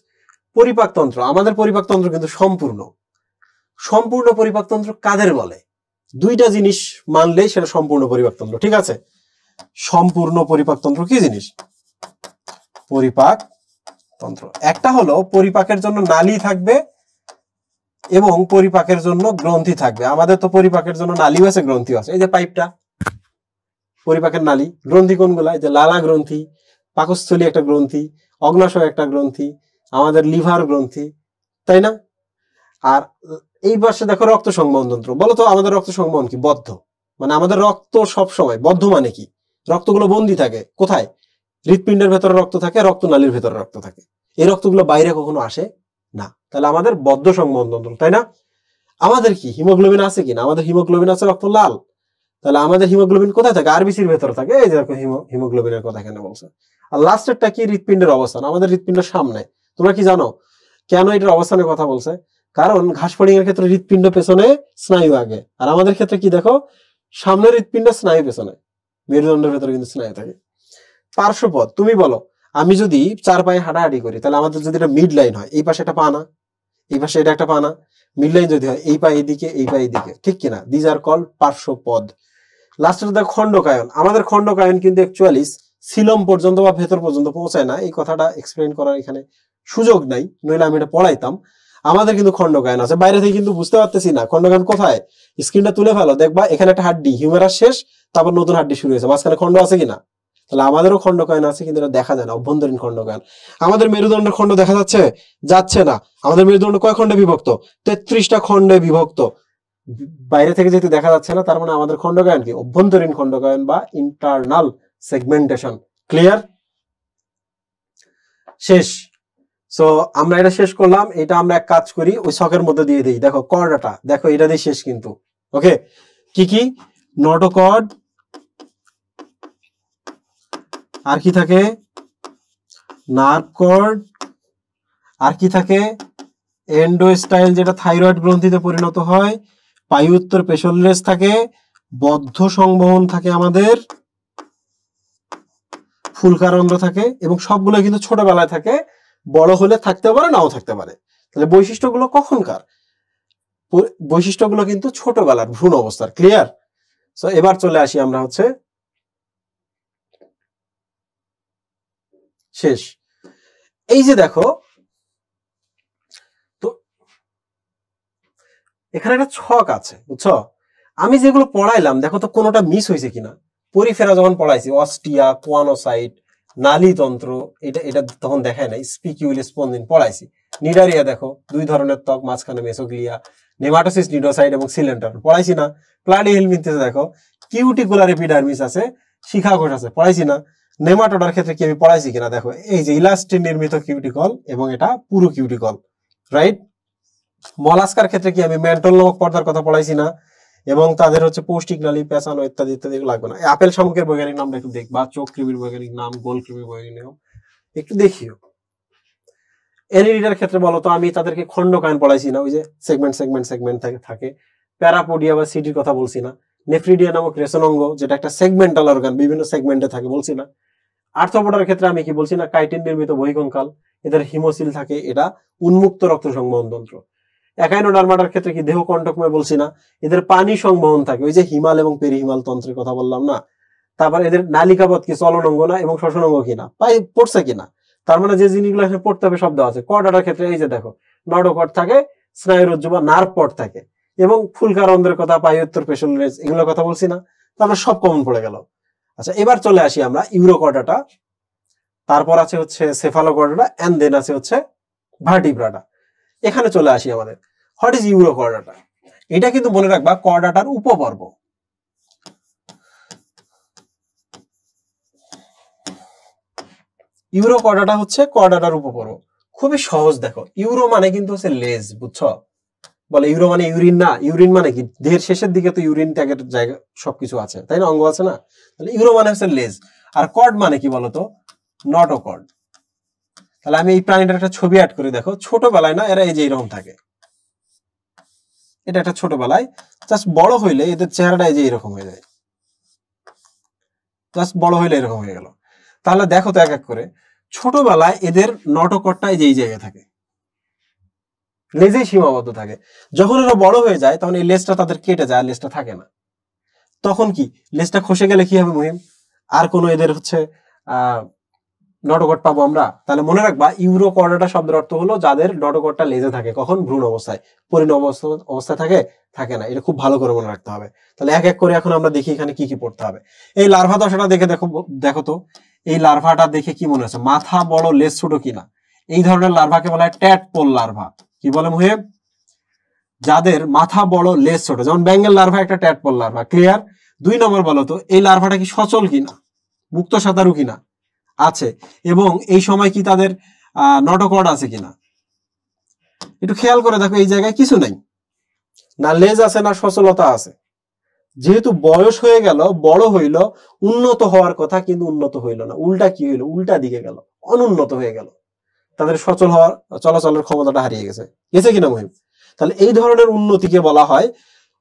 পরিপাকতন্ত্র, আমাদের পরিপাকতন্ত্র কিন্তু সম্পূর্ণ। সম্পূর্ণ পরিপাকতন্ত্র কাদের বলে? দুইটা জিনিস মানলেই সেটা সম্পূর্ণ পরিপাকতন্ত্র, ঠিক আছে? সম্পূর্ণ পরিপাকতন্ত্র কি জিনিস? পরিপাকতন্ত্র একটা হলো পরিপাকের জন্য নালী থাকবে এবং পরিপাকের জন্য গ্রন্থি থাকবে। আমাদের তো পরিপাকের জন্য নালীও আছে, গ্রন্থিও আছে। এই যে পাইপটা পরিপাকের নালী। গ্রন্থি কোনগুলা? এই যে লালা গ্রন্থি, পাকস্থলী একটা গ্রন্থি, অগ্নাশয় একটা গ্রন্থি, আমাদের লিভার গ্রন্থি, তাই না? আর এই পাশে দেখো রক্ত সংবহন তন্ত্র। বলো তো আমাদের রক্ত সংবহন কি? বদ্ধ। মানে আমাদের রক্ত সব সময় বদ্ধ, মানে কি? রক্তগুলো বন্দী থাকে কোথায়? হৃৎপিণ্ডের ভেতরে রক্ত থাকে, রক্তনালীর ভেতরে রক্ত থাকে। এই রক্তগুলো বাইরে কখনো আসে না। তাহলে আমাদের বদ্ধ সংবহন তন্ত্র, তাই না? আমাদের কি হিমোগ্লোবিন আছে কিনা? আমাদের হিমোগ্লোবিন আছে, রক্ত লাল। তাহলে আমাদের হিমোগ্লোবিন কোথায় থাকে? আরবিসির ভেতরে থাকে। এই যে দেখো হিমোগ্লোবিনের কথা এখানে বলছে। আর লাস্টেরটা কি? হৃৎপিণ্ডের অবস্থান। আমাদের হৃৎপিণ্ডের সামনে। তোমরা কি জানো কেন এটার অবস্থানের কথা বলছে? কারণ ঘাস ফড়িং এর ক্ষেত্রে হৃৎপিণ্ড পেছনে, স্নায়ু আগে। আর আমাদের ক্ষেত্রে কি দেখো, সামনের হৃৎপিণ্ড, স্নায়ু পেছনে। মেরুদণ্ডের ভেতরে কিন্তু স্নায়ু থাকে। পার্শ্বপদ, তুমি বলো আমি যদি 4 পায়ে হাঁটাহাঁটি করি, তাহলে আমাদের যদি এটা মিড লাইন হয়, এই পাশে একটা পা না, এই পাশে এটা একটা পা না, মিড লাইন যদি হয় এই পা এইদিকে, এই পা এইদিকে, ঠিক কিনা? দিজ আর কল পার্শ্বপদ। লাস্টের দেখো খণ্ডকায়ন। আমাদের খণ্ডকায়ন কিন্তু অ্যাকচুয়ালি সিলম পর্যন্ত বা ভেতর পর্যন্ত পৌঁছায় না। এই কথাটা এক্সপ্লেইন করার এখানে সুযোগ নাই, নইলে আমি এটা পড়াইতাম। আমাদের কিন্তু খণ্ডকায়ন আছে, বাইরে থেকে কিন্তু বুঝতে পারতেছি না খণ্ডকায়ন কোথায়। স্ক্রিনটা তুলে ফেলো, দেখবা এখানে একটা হাড্ডি, হিউমেরাস শেষ, তারপর নতুন হাড্ডি শুরু হয়েছে, মাঝখানে খণ্ড আছে কিনা? তাহলে আমাদেরও খণ্ডকায়ন আছে, কিন্তু এটা দেখা যায় না, অভ্যন্তরীণ খণ্ডকায়ন। আমাদের মেরুদণ্ডের খণ্ড দেখা যাচ্ছে? যাচ্ছে না। আমাদের মেরুদণ্ড কয় খণ্ডে বিভক্ত? 33টা খণ্ডে বিভক্ত। বাইরে থেকে যেহেতু দেখা যাচ্ছে না, তার মানে আমাদের খণ্ডকায়ন কি? অভ্যন্তরীণ খণ্ডকায়ন বা ইন্টারনাল সেগমেন্টেশন। ক্লিয়ার? শেষ। সো আমরা এটা শেষ করলাম। এটা আমরা এক কাজ করি, ওই ছকের মধ্যে দিয়ে দিই। দেখো কর্ডাটা, দেখো এটা দিয়ে শেষ কিন্তু। ওকে, কি কি? নোটোকর্ড, আর কি থাকে? নার্ভ কর্ড, আর কি থাকে? এন্ডোস্টাইল, যেটা থাইরয়েড গ্রন্থিতে পরিণত হয়। পায়ু উত্তর পেশল লেজ থাকে, বদ্ধ সংবহন থাকে আমাদের, ফুলকারন্ধ্র থাকে, এবং সবগুলো কিন্তু ছোটবেলায় থাকে, বড় হলে থাকতে পারে, নাও থাকতে পারে। তাহলে বৈশিষ্ট্যগুলো কখনকার? বৈশিষ্ট্যগুলো কিন্তু ছোটবেলার, ভ্রূণ অবস্থার। ক্লিয়ার? সো এবার চলে আসি আমরা হচ্ছে শেষ। এই যে দেখো তো এখানে একটা ছক আছে, বুঝছো? আমি যেগুলো পড়াইলাম দেখো তো কোনোটা মিস হয়েছে কিনা। পরিফেরা যখন পড়াইছি, অস্টিয়া, কোয়ানোসাইট, নালীতন্ত্র, এটা এটা তখন দেখায় নাই। স্পিকিউল স্পন্দিন পড়াইছি। নিডারিয়া দেখো 2 ধরনের ত্বক, মাঝখানে মেসোগ্লিয়া, নেমাটোসিস, নিডোসাইট এবং সিলেন্টার পড়াইছি না? প্লাটিহেলমিনথেসে দেখো কিউটিকুলার এপিডার্মিস আছে, শিখা কোষ আছে, পড়াইছি না? নেমাটোডার ক্ষেত্রে কি আমি পড়াইছি কিনা দেখো, এই যে ইলাস্টিন নির্মিত কিউটিকল এবং এটা পুরো কিউটিকল, রাইট? মলাস্কার ক্ষেত্রে কি আমি মেন্টল নামক পর্দার কথা পড়াইছি না? এবং তাদের হচ্ছে পৌষ্টিক নালী, পেঁচানো ইত্যাদি ইত্যাদি লাগবে না। আপেল শামুকের বৈজ্ঞানিক নামটা একটু দেখবা, চোখ কৃমির বৈজ্ঞানিক নাম, গোল কৃমির বৈজ্ঞানিক নাম একটু দেখিও। এনিরিডার ক্ষেত্রে বলো তো আমি তাদেরকে খণ্ডকায়ন পড়াইছি না? ওই যে সেগমেন্ট সেগমেন্ট সেগমেন্ট থাকে। প্যারাপোডিয়া বা সিটির কথা বলছি না? নেফ্রিডিয়া নামক রেশন অঙ্গ, যেটা একটা সেগমেন্টাল অর্গান, বিভিন্ন সেগমেন্টে থাকে, বলছি না? আর্থ্রোপোডার ক্ষেত্রে আমি কি বলছি না? কাইটিন নির্মিত বহিঃকঙ্কাল, এদের হিমোসিল থাকে, এটা উন্মুক্ত রক্ত সংবহন তন্ত্র। একাইনোডার্মাটার ক্ষেত্রে কি দেহ কণ্টকময়, বলছি না? এদের পানি সংবহন থাকে, ওই যে হিমাল এবং পেরিহিমাল তন্ত্রের কথা বললাম না? তারপর এদের নালিকাপথ কি চলন অঙ্গ না এবং শ্বসন অঙ্গ কিনা, পড়ছে কিনা? তার মানে যে জিনিসগুলো এখানে পড়তে হবে সব দেওয়া আছে। কর্ডাটার ক্ষেত্রে এই যে দেখো নডোকর্ড থাকে, স্নায়ুরজ্জু বা নার্ভ পট থাকে, এবং ফুলকারন্ধ্রের কথা, পায়ুত্তর পেশল লেজ, এগুলোর কথা বলছি না? তারপর সব কমন পড়ে গেল। আচ্ছা এবার চলে আসি আমরা ইউরোকর্ডাটা, তারপর আছে হচ্ছে সেফালোকর্ডাটা, এন্ড দেন আছে হচ্ছে ভার্টিব্রাটা। এখানে চলে আসি আমাদের হোয়াট ইজ ইউরোকর্ডাটা। এটা কিন্তু মনে রাখবা কর্ডাটার উপপর্ব। ইউরোকর্ডাটা হচ্ছে কর্ডাটার উপপর্ব। খুবই সহজ। দেখো ইউরো মানে কিন্তু হচ্ছে লেজ, বুঝছো? বলে ইউরো মানে ইউরিন না, ইউরিন মানে কি দেহের শেষের দিকে তো ইউরিন ত্যাগের জায়গা সবকিছু আছে, তাই না, অঙ্গ আছে না, তাহলে ইউরো মানে হচ্ছে লেজ। আর কর্ড মানে কি বলতো, নটোকর্ড। তাহলে আমি এই প্রাণীটার একটা ছবি অ্যাড করে দেখো, ছোটবেলায় না এরা এই যে এরকম থাকে, এটা একটা ছোটবেলায়, জাস্ট বড় হইলে এদের চেহারাটা এই যে এরকম হয়ে যায়, জাস্ট বড় হইলে এরকম হয়ে গেল। তাহলে দেখো তো এক এক করে, ছোটবেলায় এদের নটোকর্ডটা এই যে এই জায়গায় থাকে, লেজেই সীমাবদ্ধ থাকে। যখন এরা বড় হয়ে যায় তখন এই লেজটা তাদের কেটে যায়, লেজটা থাকে না। তখন কি লেজটা খসে গেলে কি হবে মুহিম, আর কোনো এদের হচ্ছে নটোকর্ড পাবো আমরা? তাহলে মনে রাখবা ইউরোকর্ডাটা শব্দের অর্থ হলো যাদের নটোকর্ডটা লেজে থাকে, কখন ভ্রূণ অবস্থায়, পরিণত অবস্থায় থাকে না। এটা খুব ভালো করে মনে রাখতে হবে। তাহলে এক এক করে এখন আমরা দেখি এখানে কি কি পড়তে হবে। এই লার্ভা দশাটা দেখে দেখো তো, এই লার্ভাটা দেখে কি মনে হচ্ছে, মাথা বড় লেজ ছোট কিনা? এই ধরনের লার্ভাকে বলা হয় ট্যাডপোল লার্ভা। কি বলে মুহিম? যাদের মাথা বড় লেজ ছোট, যেমন ব্যাঙ্গেল লার্ভা একটা ট্যাডপোল লার্ভা। ক্লিয়ার? 2 নম্বর বলো তো, এই লার্ভাটা কি সচল কিনা, মুক্ত সাঁতারু কিনা? আছে। এবং এই সময় কি তাদের নটোকর্ড আছে কিনা? একটু খেয়াল করে দেখো, এই জায়গায় কিছু নাই, না লেজ আছে না সচলতা আছে। যেহেতু বয়স হয়ে গেল, বড় হইল, উন্নত হওয়ার কথা কিন্তু উন্নত হইল না, উল্টা কি হইলো, উল্টা দিকে গেল, অনুন্নত হয়ে গেল, তাদের সচল হওয়ার চলাচলের ক্ষমতাটা হারিয়ে গেছে কিনা মুহিম? তাহলে এই ধরনের উন্নতিকে বলা হয়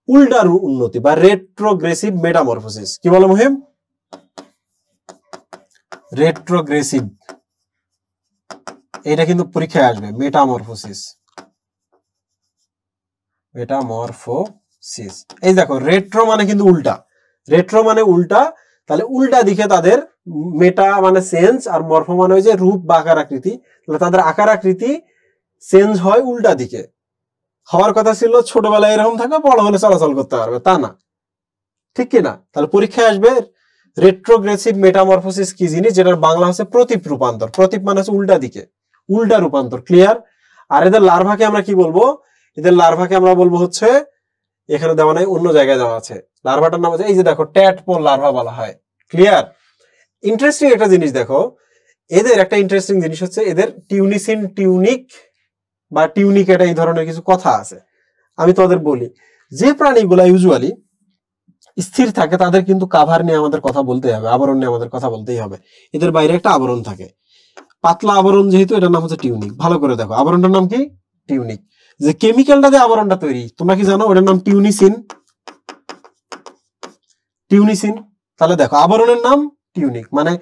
উল্টার উন্নতি বা রেট্রোগ্রেসিভ মেটামরফোসিস। কি বলে মুহিম? রেট্রোগ্রেসিভ। এটা কিন্তু পরীক্ষায় আসবে, মেটামরফোসিস। মেটামরফোসিস, এই দেখো রেট্রো মানে কিন্তু উল্টা, রেট্রো মানে উল্টা, তাহলে উল্টা দিকে তাদের, মেটা মানে চেঞ্জ আর মরফো মানে ওই যে রূপ বা আকার আকৃতি, তাহলে তাদের আকার আকৃতি চেঞ্জ হয় উল্টা দিকে। হওয়ার কথা ছিল ছোটবেলায় এরকম থাকবে, বড় হলে চলাচল করতে পারবে, তা না, ঠিক কিনা? তাহলে পরীক্ষায় আসবে রেট্রোগ্রেসিভ মেটামরফোসিস কি জিনিস, যেটার বাংলা হচ্ছে প্রতীপ রূপান্তর। প্রতীপ মানে হচ্ছে উল্টা দিকে, উল্টা রূপান্তর। ক্লিয়ার? আর এদের লার্ভাকে আমরা কি বলবো? এদের লার্ভাকে আমরা বলবো হচ্ছে, এখানে দেওয়া নাই, অন্য জায়গায় দেওয়া আছে, লার্ভাটার নাম হচ্ছে এই যে দেখো ট্যাডপোল লার্ভা বলা হয়। ক্লিয়ার? ইন্টারেস্টিং একটা জিনিস দেখো, এদের একটা ইন্টারেস্টিং জিনিস হচ্ছে এদের টিউনিসিন, টিউনিক বা টিউনিকেটা, এই ধরনের কিছু কথা আছে। আমি তোমাদের বলি, যে প্রাণীগুলা ইউজুয়ালি স্থির থাকে তাদের কিন্তু কাভার নিয়ে আমাদের কথা বলতেই হবে, আবরণ নিয়ে আমাদের কথা বলতেই হবে। এদের বাইরে একটা আবরণ থাকে, পাতলা আবরণ, যেহেতু এটার নাম হচ্ছে টিউনিক। ভালো করে দেখো, আবরণটার নাম কি? টিউনিক। যে কেমিক্যালটা দিয়ে আবরণটা তৈরি, তোমরা কি জানো? ওটার নাম টিউনিসিন। টিউনিসিন। তাহলে দেখো, আবরণের নাম টিউনিক, মানে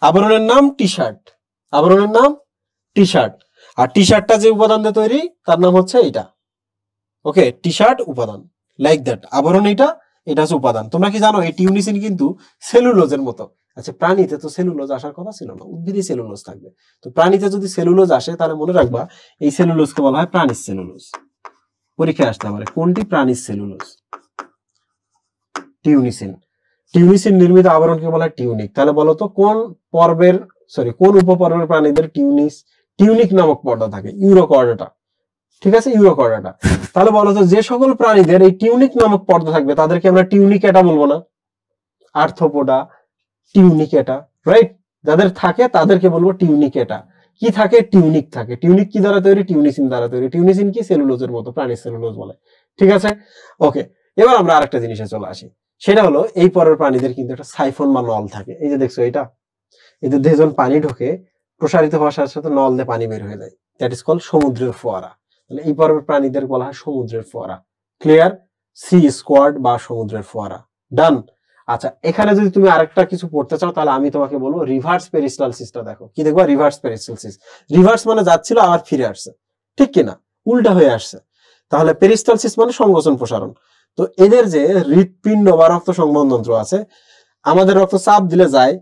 আবরণের নাম টি শার্ট, আবরণের নাম টি শার্ট। আর টি শার্টটা যে উপাদান দিয়ে তৈরি তার নাম হচ্ছে এটা, ওকে, টি শার্ট উপাদান, লাইক দ্যাট। আবরণ এটা হচ্ছে উপাদান। তোমরা কি জানো এই টিউনিসিন কিন্তু সেলুলোজের মতো। আচ্ছা, প্রাণীতে তো সেলুলোজ আসার কথা ছিল না, উদ্ভিদে সেলুলোজ থাকবে। তো প্রাণীতে যদি সেলুলোজ আসে তাহলে মনে রাখবা এই সেলুলোজকে বলা হয় প্রাণীর সেলুলোজ। পরীক্ষায় আসতে পারে কোনটি প্রাণীর সেলুলোজ? টিউনিসিন। টিউনিসিন নির্মিত আবরণকে বলা হয় টিউনিক। তাহলে বলো তো কোন উপপর্বের প্রাণীদের টিউনিক নামক পর্দা থাকে? ইউরোকর্ডাটা। ঠিক আছে, ইউরোকর্ডাটা। তাহলে বলো তো যে সকল প্রাণীদের এই টিউনিক নামক পর্দা থাকবে তাদেরকে আমরা টিউনিকেটা বলবো না? Arthropoda, Tunicata, right? যাদের থাকে তাদেরকে বলবো টিউনিকেটা। কি থাকে? টিউনিক থাকে। টিউনিক কি দ্বারা তৈরি? টিউনিসিন দ্বারা তৈরি। টিউনিসিন কি? সেলুলোজের মতো, প্রাণীর সেলুলোজ বলে। ঠিক আছে, ওকে। এবার আমরা আরেকটা জিনিসে চলে আসি, সেটা হলো এই পরের প্রাণীদের কিন্তু একটা সাইফন বা নল থাকে। এই যে দেখছো এটা, এদের দেহে যখন পানি ঢোকে, প্রসারিত হওয়ার সাথে সাথে নল দিয়ে পানি বের হয়ে যায়, দ্যাট ইজ কল সমুদ্রের ফোয়ারা। তাহলে এই পর্বের প্রাণীদের বলা হয় সমুদ্রের ফোয়ারা। ক্লিয়ার? সি স্কোয়াড বা সমুদ্রের ফোয়ারা। ডান। আচ্ছা, এখানে যদি তুমি আরেকটা কিছু পড়তে চাও তাহলে আমি তোমাকে বলবো রিভার্স পেরিস্টালসিসটা দেখো। কি দেখবা? Reverse peristalsis. রিভার্স মানে যাচ্ছিল আবার ফিরে আসছে, ঠিক কিনা? উল্টা হয়ে আসছে। তাহলে পেরিস্টালসিস মানে সংকোচন প্রসারণ। তো এদের যে হৃৎপিণ্ড বা রক্ত সংবহনতন্ত্র আছে, আমাদের রক্ত চাপ দিলে যায়,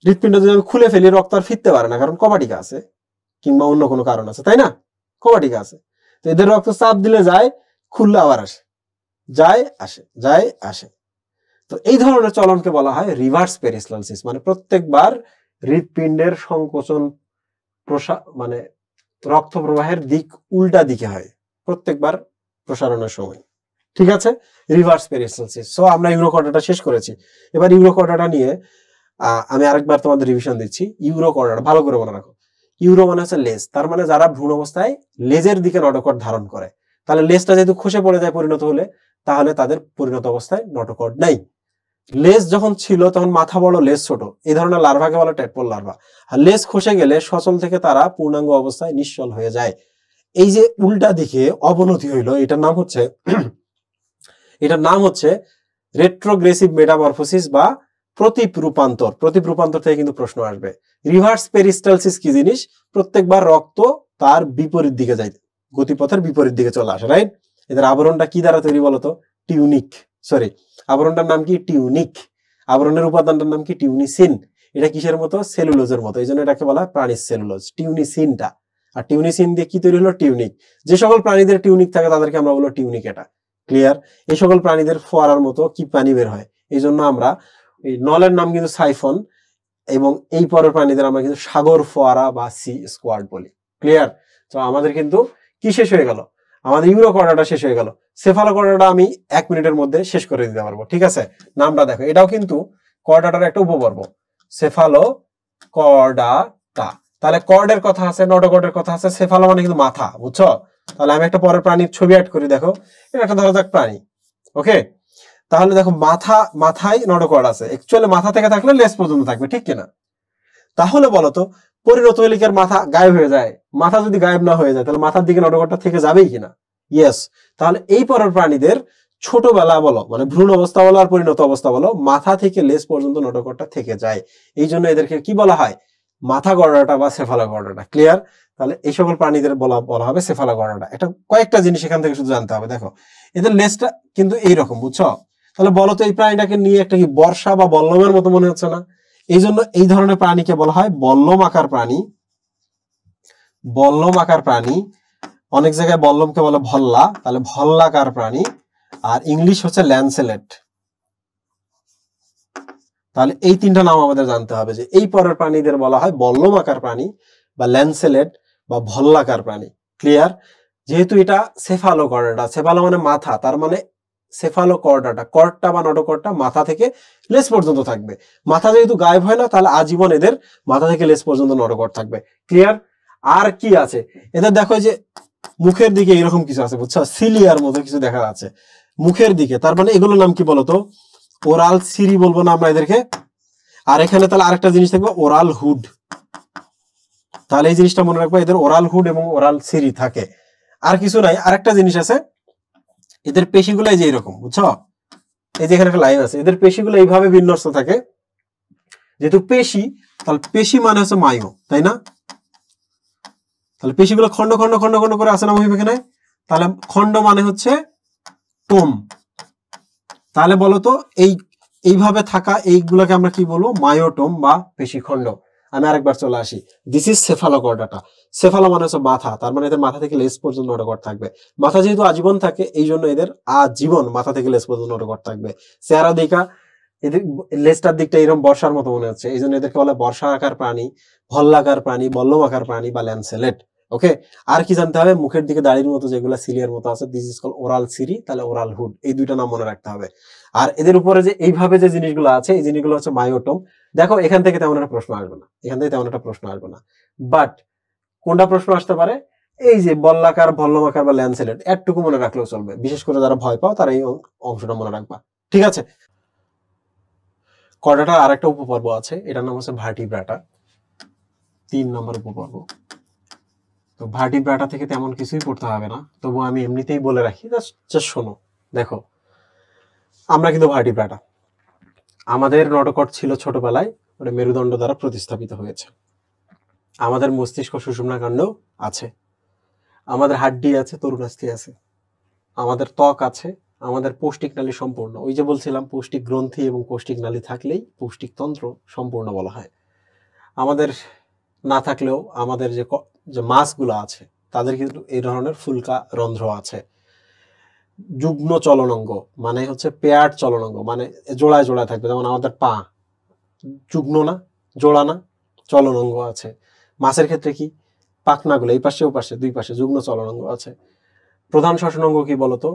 হৃৎপিণ্ড যদি আমি খুলে ফেলি রক্ত আর ফিরতে পারে না, কারণ কবাটিকা আছে কিংবা অন্য কোনো কারণ আছে, তাই না? কবাটিকা আছে। তো এদের রক্ত চাপ দিলে যায়, খুললে আবার আসে, যায় আসে, যায় আসে। তো এই ধরনের চলনকে বলা হয় রিভার্স পেরিস্টালসিস, মানে প্রত্যেকবার হৃৎপিণ্ডের সংকোচন মানে রক্ত প্রবাহের দিক উল্টা দিকে হয় প্রত্যেকবার প্রসারণের সময়। ঠিক আছে, রিভার্স পেরিস্টালসিস। সো আমরা ইউরোকর্ডাটা শেষ করেছি। এবার ইউরোকর্ডাটা নিয়ে আমি আরেকবার তোমাদের রিভিশন দিচ্ছি। ইউরোকর্ডাটা ভালো করে মনে রাখো। ইউরো মানে হচ্ছে লেজ, তার মানে যারা ভ্রূণ অবস্থায় লেজের দিকে নটোকর্ড ধারণ করে, তাহলে লেজটা যেহেতু খসে পড়ে যায় পরিণত হলে, তাহলে তাদের পরিণত অবস্থায় নটোকর্ড নাই। লেজ যখন ছিল তখন মাথা বড় লেজ ছোট, এই ধরনের লার্ভাকে বলে ট্যাডপোল লার্ভা। আর লেজ খসে গেলে সচল থেকে তারা পূর্ণাঙ্গ অবস্থায় নিশ্চল হয়ে যায়। এই যে উল্টা দিকে অবনতি হইলো, এটার নাম হচ্ছে রেট্রোগ্রেসিভ মেটামরফোসিস বা প্রতীপ রূপান্তর। প্রতীপ রূপান্তর থেকে কিন্তু প্রশ্ন আসবে। রিভার্স পেরিস্টালসিস কি জিনিস? প্রত্যেকবার রক্ত তার বিপরীত দিকে যায়, গতিপথের বিপরীত দিকে চলে আসে, রাইট? এদের আবরণটা কি দ্বারা তৈরি বলতো? টিউনিক, সরি, আবরণটার নাম কি? টিউনিক। আবরণের উপাদানটার নাম কি? টিউনিসিন। এটা কিসের মতো? সেলুলোজের মতো, এই জন্য এটাকে বলা হয় প্রাণীর সেলুলোজ, টিউনিসিনটা। আর টিউনিসিন দিয়ে কি তৈরি হলো? টিউনিক। যে সকল প্রাণীদের টিউনিক থাকে তাদেরকে আমরা বলবো টিউনিক। এটা ক্লিয়ার? এই সকল প্রাণীদের ফোয়ারার মতো কি পানি বের হয়, এই জন্য আমরা এই নলের নাম কিন্তু সাইফন, এবং এই পরের প্রাণীদের আমরা কিন্তু সাগর ফোয়ারা বা সি স্কোয়াড বলি। ক্লিয়ার? তো আমাদের কিন্তু কি শেষ হয়ে গেল? আমাদের ইউরোকর্ডাটা শেষ হয়ে গেল। সেফালোকর্ডাটা আমি 1 মিনিটের মধ্যে শেষ করে দিতে পারবো, ঠিক আছে? নামটা দেখো, এটাও কিন্তু কর্ডাটার একটা উপপর্ব, সেফালোকর্ডাটা। তাহলে কর্ডের কথা আছে, নটোকর্ডের কথা আছে, সেফালো মানে কিন্তু মাথা, বুঝছো? তাহলে আমি একটা পরের প্রাণীর ছবি অ্যাড করি, দেখো এটা একটা ধরা যাক প্রাণী, ওকে? তাহলে দেখো মাথায় নটোকর্ড আছে, অ্যাকচুয়ালি মাথা থেকে থাকলে লেজ পর্যন্ত থাকবে, ঠিক কিনা? তাহলে বলতো পরিণত হলে কি আর মাথা গায়েব হয়ে যায়? মাথা যদি গায়েব না হয়ে যায় তাহলে মাথার দিকে নটোকর্ডটা থেকে যাবেই কিনা? ইয়েস। তাহলে এই পরের প্রাণীদের ছোটবেলা বলো, মানে ভ্রূণ অবস্থা বলো আর পরিণত অবস্থা বলো, মাথা থেকে লেজ পর্যন্ত নটোকর্ডটা থেকে যায়। এই জন্য এদেরকে কি বলা হয়? মাথা গর্ডাটা বা সেফালোগর্ডাটা। ক্লিয়ার? তাহলে এই সকল প্রাণীদের বলা হবে সেফালোগর্ডাটা। এটা কয়েকটা জিনিস এখান থেকে শুধু জানতে হবে। দেখো এদের লেজটা কিন্তু এইরকম, বুঝছো? তাহলে বলো তো এই প্রাণীটাকে নিয়ে একটা কি বর্ষা বা বল্লমের মতো মনে হচ্ছে না? এই জন্য এই ধরনের প্রাণীকে বলা হয় বল্লম আকার প্রাণী। বল্লম আকার প্রাণী, অনেক জায়গায় বল্লমকে বলে ভল্লা, তাহলে ভল্লাকার প্রাণী। আর ইংলিশ হচ্ছে ল্যান্সেলেট। তাহলে এই তিনটা নাম আমাদের জানতে হবে, যে এই পরের প্রাণীদের বলা হয় বল্লম আকার প্রাণী বা ল্যান্সেলেট বা ভল্লাকার প্রাণী। ক্লিয়ার? যেহেতু এটা সেফালোকর্ডাটা, সেফালো মানে মাথা, তার মানে সেফালোকর্ডাটা, কর্ডটা বা নটোকর্ডটা মাথা থেকে লেজ পর্যন্ত থাকবে। মাথা যেহেতু গায়েব হয় না, তাহলে আজীবন এদের মাথা থেকে লেজ পর্যন্ত নটোকর্ড থাকবে। ক্লিয়ার? আর কি আছে এদের? দেখো যে মুখের দিকে এরকম কিছু আছে, বুঝছো? সিলিয়ার মতো কিছু দেখা যাচ্ছে মুখের দিকে, তার মানে এগুলোর নাম কি বলতো? ওরাল সিরি বলবো না আমরা এদেরকে। আর এখানে তাহলে আরেকটা জিনিস থাকবে, ওরাল হুড। তাহলে এই জিনিসটা মনে রাখবো, এদের ওরাল হুড এবং ওরাল সিরি থাকে। আর কিছু নাই। আরেকটা জিনিস আছে, এদের পেশিগুলো এই যে এরকম, বুঝছো? এই যে এখানে একটা লাইন আছে, এদের পেশিগুলো এইভাবে বিন্যস্ত থাকে। যেহেতু পেশি, তাহলে পেশি মানে হচ্ছে মায়ো, তাই না? তাহলে পেশিগুলো খন্ড খন্ড খন্ড খন্ড করে আছে না মহিম এখানে? তাহলে খন্ড মানে হচ্ছে টোম। তাহলে বলতো এইভাবে থাকা এইগুলোকে আমরা কি বলবো? মায়োটোম বা পেশিখণ্ড। আমি আরেকবার চলে আসি, দিস ইজ সেফালোকর্ডাটা। সেফালো মানে হচ্ছে মাথা, তার মানে এদের মাথা থেকে লেজ পর্যন্ত নটোকর্ড থাকবে। মাথা যেহেতু আজীবন থাকে, এই জন্য এদের আজীবন মাথা থেকে লেজ পর্যন্ত নটোকর্ড থাকবে। চেহারা দেখা এদের লেজটার দিকটা এরকম বর্ষার মতো মনে হচ্ছে, এই জন্য এদেরকে বলে বর্ষা আকার প্রাণী, ভল্লাকার প্রাণী, বল্লম আকার প্রাণী বা ল্যান্সেলেট। ওকে? আর কি জানতে হবে? মুখের দিকে দাড়ির মতো যেগুলো সিলিয়ার মতো আছে, দিস ইজ কল ওরাল সিরি, তাহলে ওরাল হুড। এই দুইটা নাম মনে রাখতে হবে। আর এদের উপরে যে এইভাবে যে জিনিসগুলো আছে, এই জিনিসগুলো হচ্ছে মায়োটোম। দেখো এখান থেকে তেমন একটা প্রশ্ন আসবে না, এখান থেকে তেমন একটা প্রশ্ন আসবে না। বাট কোনটা প্রশ্ন আসতে পারে? এই যে বল্লাকার, ভল্লমাকার বা ল্যান্সেলেট, এতটুকু মনে রাখলেও চলবে। বিশেষ করে যারা ভয় পাও তারা এই অংশটা মনে রাখবা, ঠিক আছে? কর্ডাটার আরেকটা উপপর্ব আছে, এটার নাম হচ্ছে ভার্টিব্রাটা, 3 নম্বর উপপর্ব। তো ভার্টিব্রাটা থেকে তেমন কিছুই পড়তে হবে না, তবু আমি এমনিতেই বলে রাখি, জাস্ট শোনো। দেখো আমরা কিন্তু ভার্টিব্রাটা, আমাদের নটোকর্ড ছিল ছোটবেলায়, ওটা মেরুদণ্ড দ্বারা প্রতিস্থাপিত হয়েছে। আমাদের মস্তিষ্ক সুষুম্না কাণ্ডও আছে, আমাদের হাড্ডি আছে, তরুণাস্থি আছে, আমাদের ত্বক আছে, আমাদের পৌষ্টিক নালী সম্পূর্ণ। ওই যে বলছিলাম পৌষ্টিক গ্রন্থি এবং পৌষ্টিক নালী থাকলেই পৌষ্টিক তন্ত্র সম্পূর্ণ বলা হয়। আমাদের না থাকলেও আমাদের যে মাছগুলো আছে তাদের কিন্তু এই ধরনের ফুলকা রন্ধ্র আছে। যুগ্ম চলনাঙ্গ মানে হচ্ছে পেয়ার চলনাঙ্গ, মানে জোড়ায় জোড়ায় থাকবে, যেমন আমাদের পা যুগ্ম না, জোড়া না, চলনাঙ্গ আছে। মাছের ক্ষেত্রে কি? পাখনাগুলো এই পাশে ও পাশে, দুই পাশে যুগ্ম চলনাঙ্গ আছে। প্রধান শ্বসনাঙ্গ কি বলতো?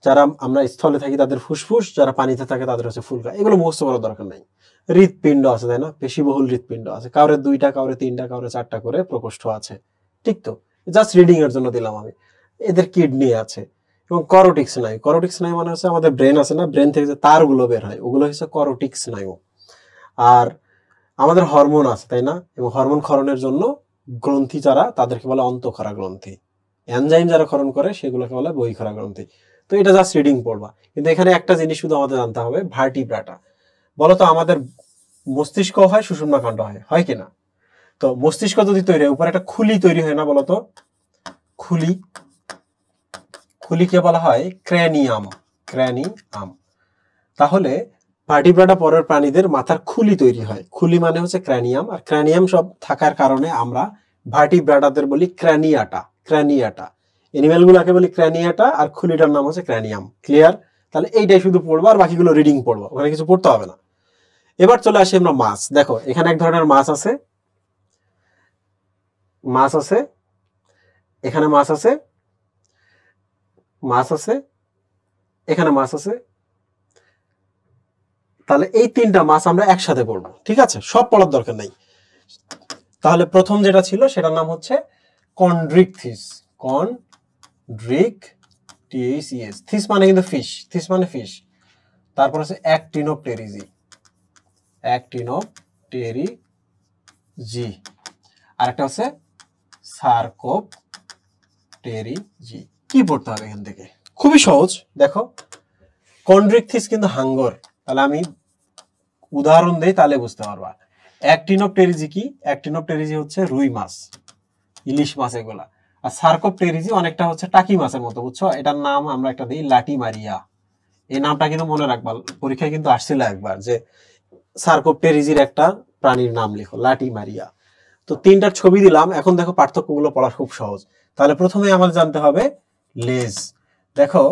যারা আমরা স্থলে থাকি তাদের ফুসফুস, যারা পানিতে থাকে তাদের হচ্ছে ফুলকা। এগুলো মুখস্থ করার দরকার নাই। হৃৎপিণ্ড আছে, তাই না? পেশিবহুল হৃৎপিণ্ড আছে, কাউরে 2টা, কাউরে 3টা, কাউরে 4টা করে প্রকোষ্ঠ আছে, ঠিক তো? জাস্ট রিডিং এর জন্য দিলাম আমি। এদের কিডনি আছে এবং করোটিক স্নায়ু। করোটিক স্নায়ু মানে হচ্ছে আমাদের ব্রেন আছে না, ব্রেন থেকে যে তারগুলো বের হয় ওগুলো হচ্ছে করোটিক স্নায়ু। আর আমাদের হরমোন আছে, তাই না? এবং হরমোন ক্ষরণের জন্য গ্রন্থি যারা, তাদেরকে বলে অন্তঃক্ষরা গ্রন্থি। এনজাইম যারা ক্ষরণ করে সেগুলোকে বলে বহিঃক্ষরা গ্রন্থি। তো এটা জাস্ট রিডিং পড়বা, কিন্তু এখানে একটা জিনিস শুধু আমাদের জানতে হবে, ভার্টিব্রাটা। বলতো আমাদের মস্তিষ্ক হয়, সুষুম্না কাণ্ড হয়, হয় কিনা? তো মস্তিষ্ক যদি তৈরি হয়, উপরে একটা খুলি তৈরি হয় না, বলতো? খুলি, খুলিকে বলা হয় ক্র্যানিয়াম। ক্র্যানিয়াম। তাহলে ভার্টিব্রাটা পরের প্রাণীদের মাথার খুলি তৈরি হয়। খুলি মানে হচ্ছে ক্র্যানিয়াম, আর ক্র্যানিয়াম সব থাকার কারণে আমরা ভার্টিব্রাটাদের বলি ক্র্যানিয়াটা। ক্র্যানিয়াটা এনিম্যাল গুলাকে বলি ক্র্যানিয়াটা, আর খুলিটার নাম হচ্ছে ক্র্যানিয়াম। ক্লিয়ার? তাহলে এইটাই শুধু পড়বো, আর বাকিগুলো রিডিং পড়বো, ওখানে কিছু পড়তে হবে না। এবার চলে আসি আমরা মাছ। দেখো এখানে এক ধরনের মাছ আছে, মাছ আছে, এখানে মাছ আছে, মাছ আছে, এখানে মাছ আছে। তাহলে এই 3টা মাছ আমরা একসাথে পড়বো, ঠিক আছে? সব পড়ার দরকার নাই। তাহলে প্রথম যেটা ছিল সেটার নাম হচ্ছে কন্ড্রিকথিস। কন্ড্রিকথিস, থিস মানে কিন্তু ফিশ, থিস মানে ফিশ। তারপর হচ্ছে অ্যাক্টিনোপটেরিজি, অ্যাক্টিনোপটেরিজি। আর একটা হচ্ছে সার্কোপটেরিজি। কি পড়তে হবে এখান থেকে? খুবই সহজ। দেখো কন্ড্রিকথিস কিন্তু হাঙ্গর, তাহলে আমি উদাহরণ দেই তাহলে বুঝতে পারবা। অ্যাক্টিনোপটেরিজি কি? অ্যাক্টিনোপটেরিজি হচ্ছে রুই মাছ, ইলিশ মাছ এগুলা। আর সার্কোপটেরিজি অনেকটা হচ্ছে টাকি মাছের মতো, বুঝছো? এটার নাম আমরা একটা দিই লাটিমারিয়া। এই নামটা কিন্তু মনে রাখবা, পরীক্ষায় কিন্তু আসছিল একবার যে সার্কোপটেরিজির একটা প্রাণীর নাম লিখো, লাটিমারিয়া। তো 3টার ছবি দিলাম, এখন দেখো পার্থক্যগুলো পড়া খুব সহজ। তাহলে প্রথমে আমাদের জানতে হবে লেজ। দেখো,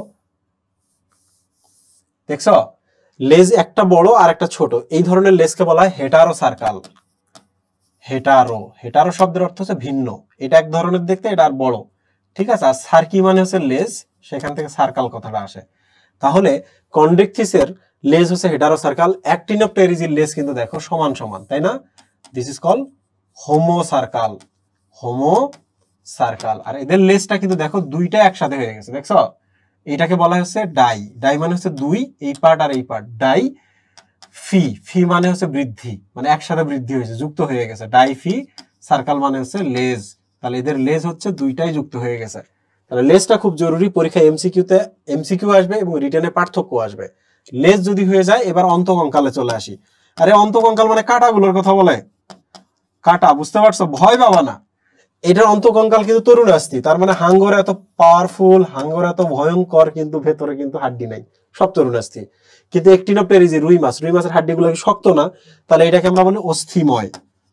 দেখছো লেজ একটা বড় আর একটা ছোট, এই ধরনের লেজকে বলা হয় হেটারো সার্কাল। হেটারো, হেটারো শব্দের অর্থ হচ্ছে ভিন্ন। এটা এক ধরনের দেখতে, এটা আর বড়, ঠিক আছে? আর সার্কি মানে হচ্ছে লেজ, সেখান থেকে সার্কাল কথাটা আসে। তাহলে কন্ড্রিকথিসের লেজ হচ্ছে হেটারো সার্কাল। অ্যাক্টিনোপটেরিজির লেজ কিন্তু দেখো সমান সমান, তাই না? This is call homocercal, homocercal. আর এদের লেজটা কিন্তু দেখো 2টা একসাথে হয়ে গেছে, দেখছো? এটাকে বলা হচ্ছে ডাই। ডাই মানে হচ্ছে 2, এই পার্ট আর এই পার্ট। ডাই ফি, ফি মানে হচ্ছে বৃদ্ধি, মানে একসাথে বৃদ্ধি হয়েছে, যুক্ত হয়ে গেছে। ডাই ফি সার্কাল মানে হচ্ছে লেজ। তাহলে এদের লেজ হচ্ছে 2টাই যুক্ত হয়ে গেছে। তাহলে লেজটা খুব জরুরি, পরীক্ষায় এমসিকিউ আসবে এবং রিটেনে পার্থক্য আসবে। লেজ যদি হয়ে যায়, এবার অন্তকঙ্কালে চলে আসি। আরে অন্তকঙ্কাল মানে কাঁটাগুলোর কথা বলে, কাঁটা, বুঝতে পারছো? ভয় পাবা না, এটার অন্তকঙ্কাল কিন্তু তরুণাস্থি। তার মানে হাঙ্গর এত পাওয়ারফুল, হাঙ্গর এত ভয়ঙ্কর, কিন্তু ভেতরে কিন্তু হাড্ডি নাই, সব তরুণাস্থি। কিন্তু অ্যাক্টিনোপটেরিজি রুই মাছ, রুই মাছের হাড্ডিগুলো কি শক্ত না? তাহলে এটাকে আমরা বলি অস্থিময়,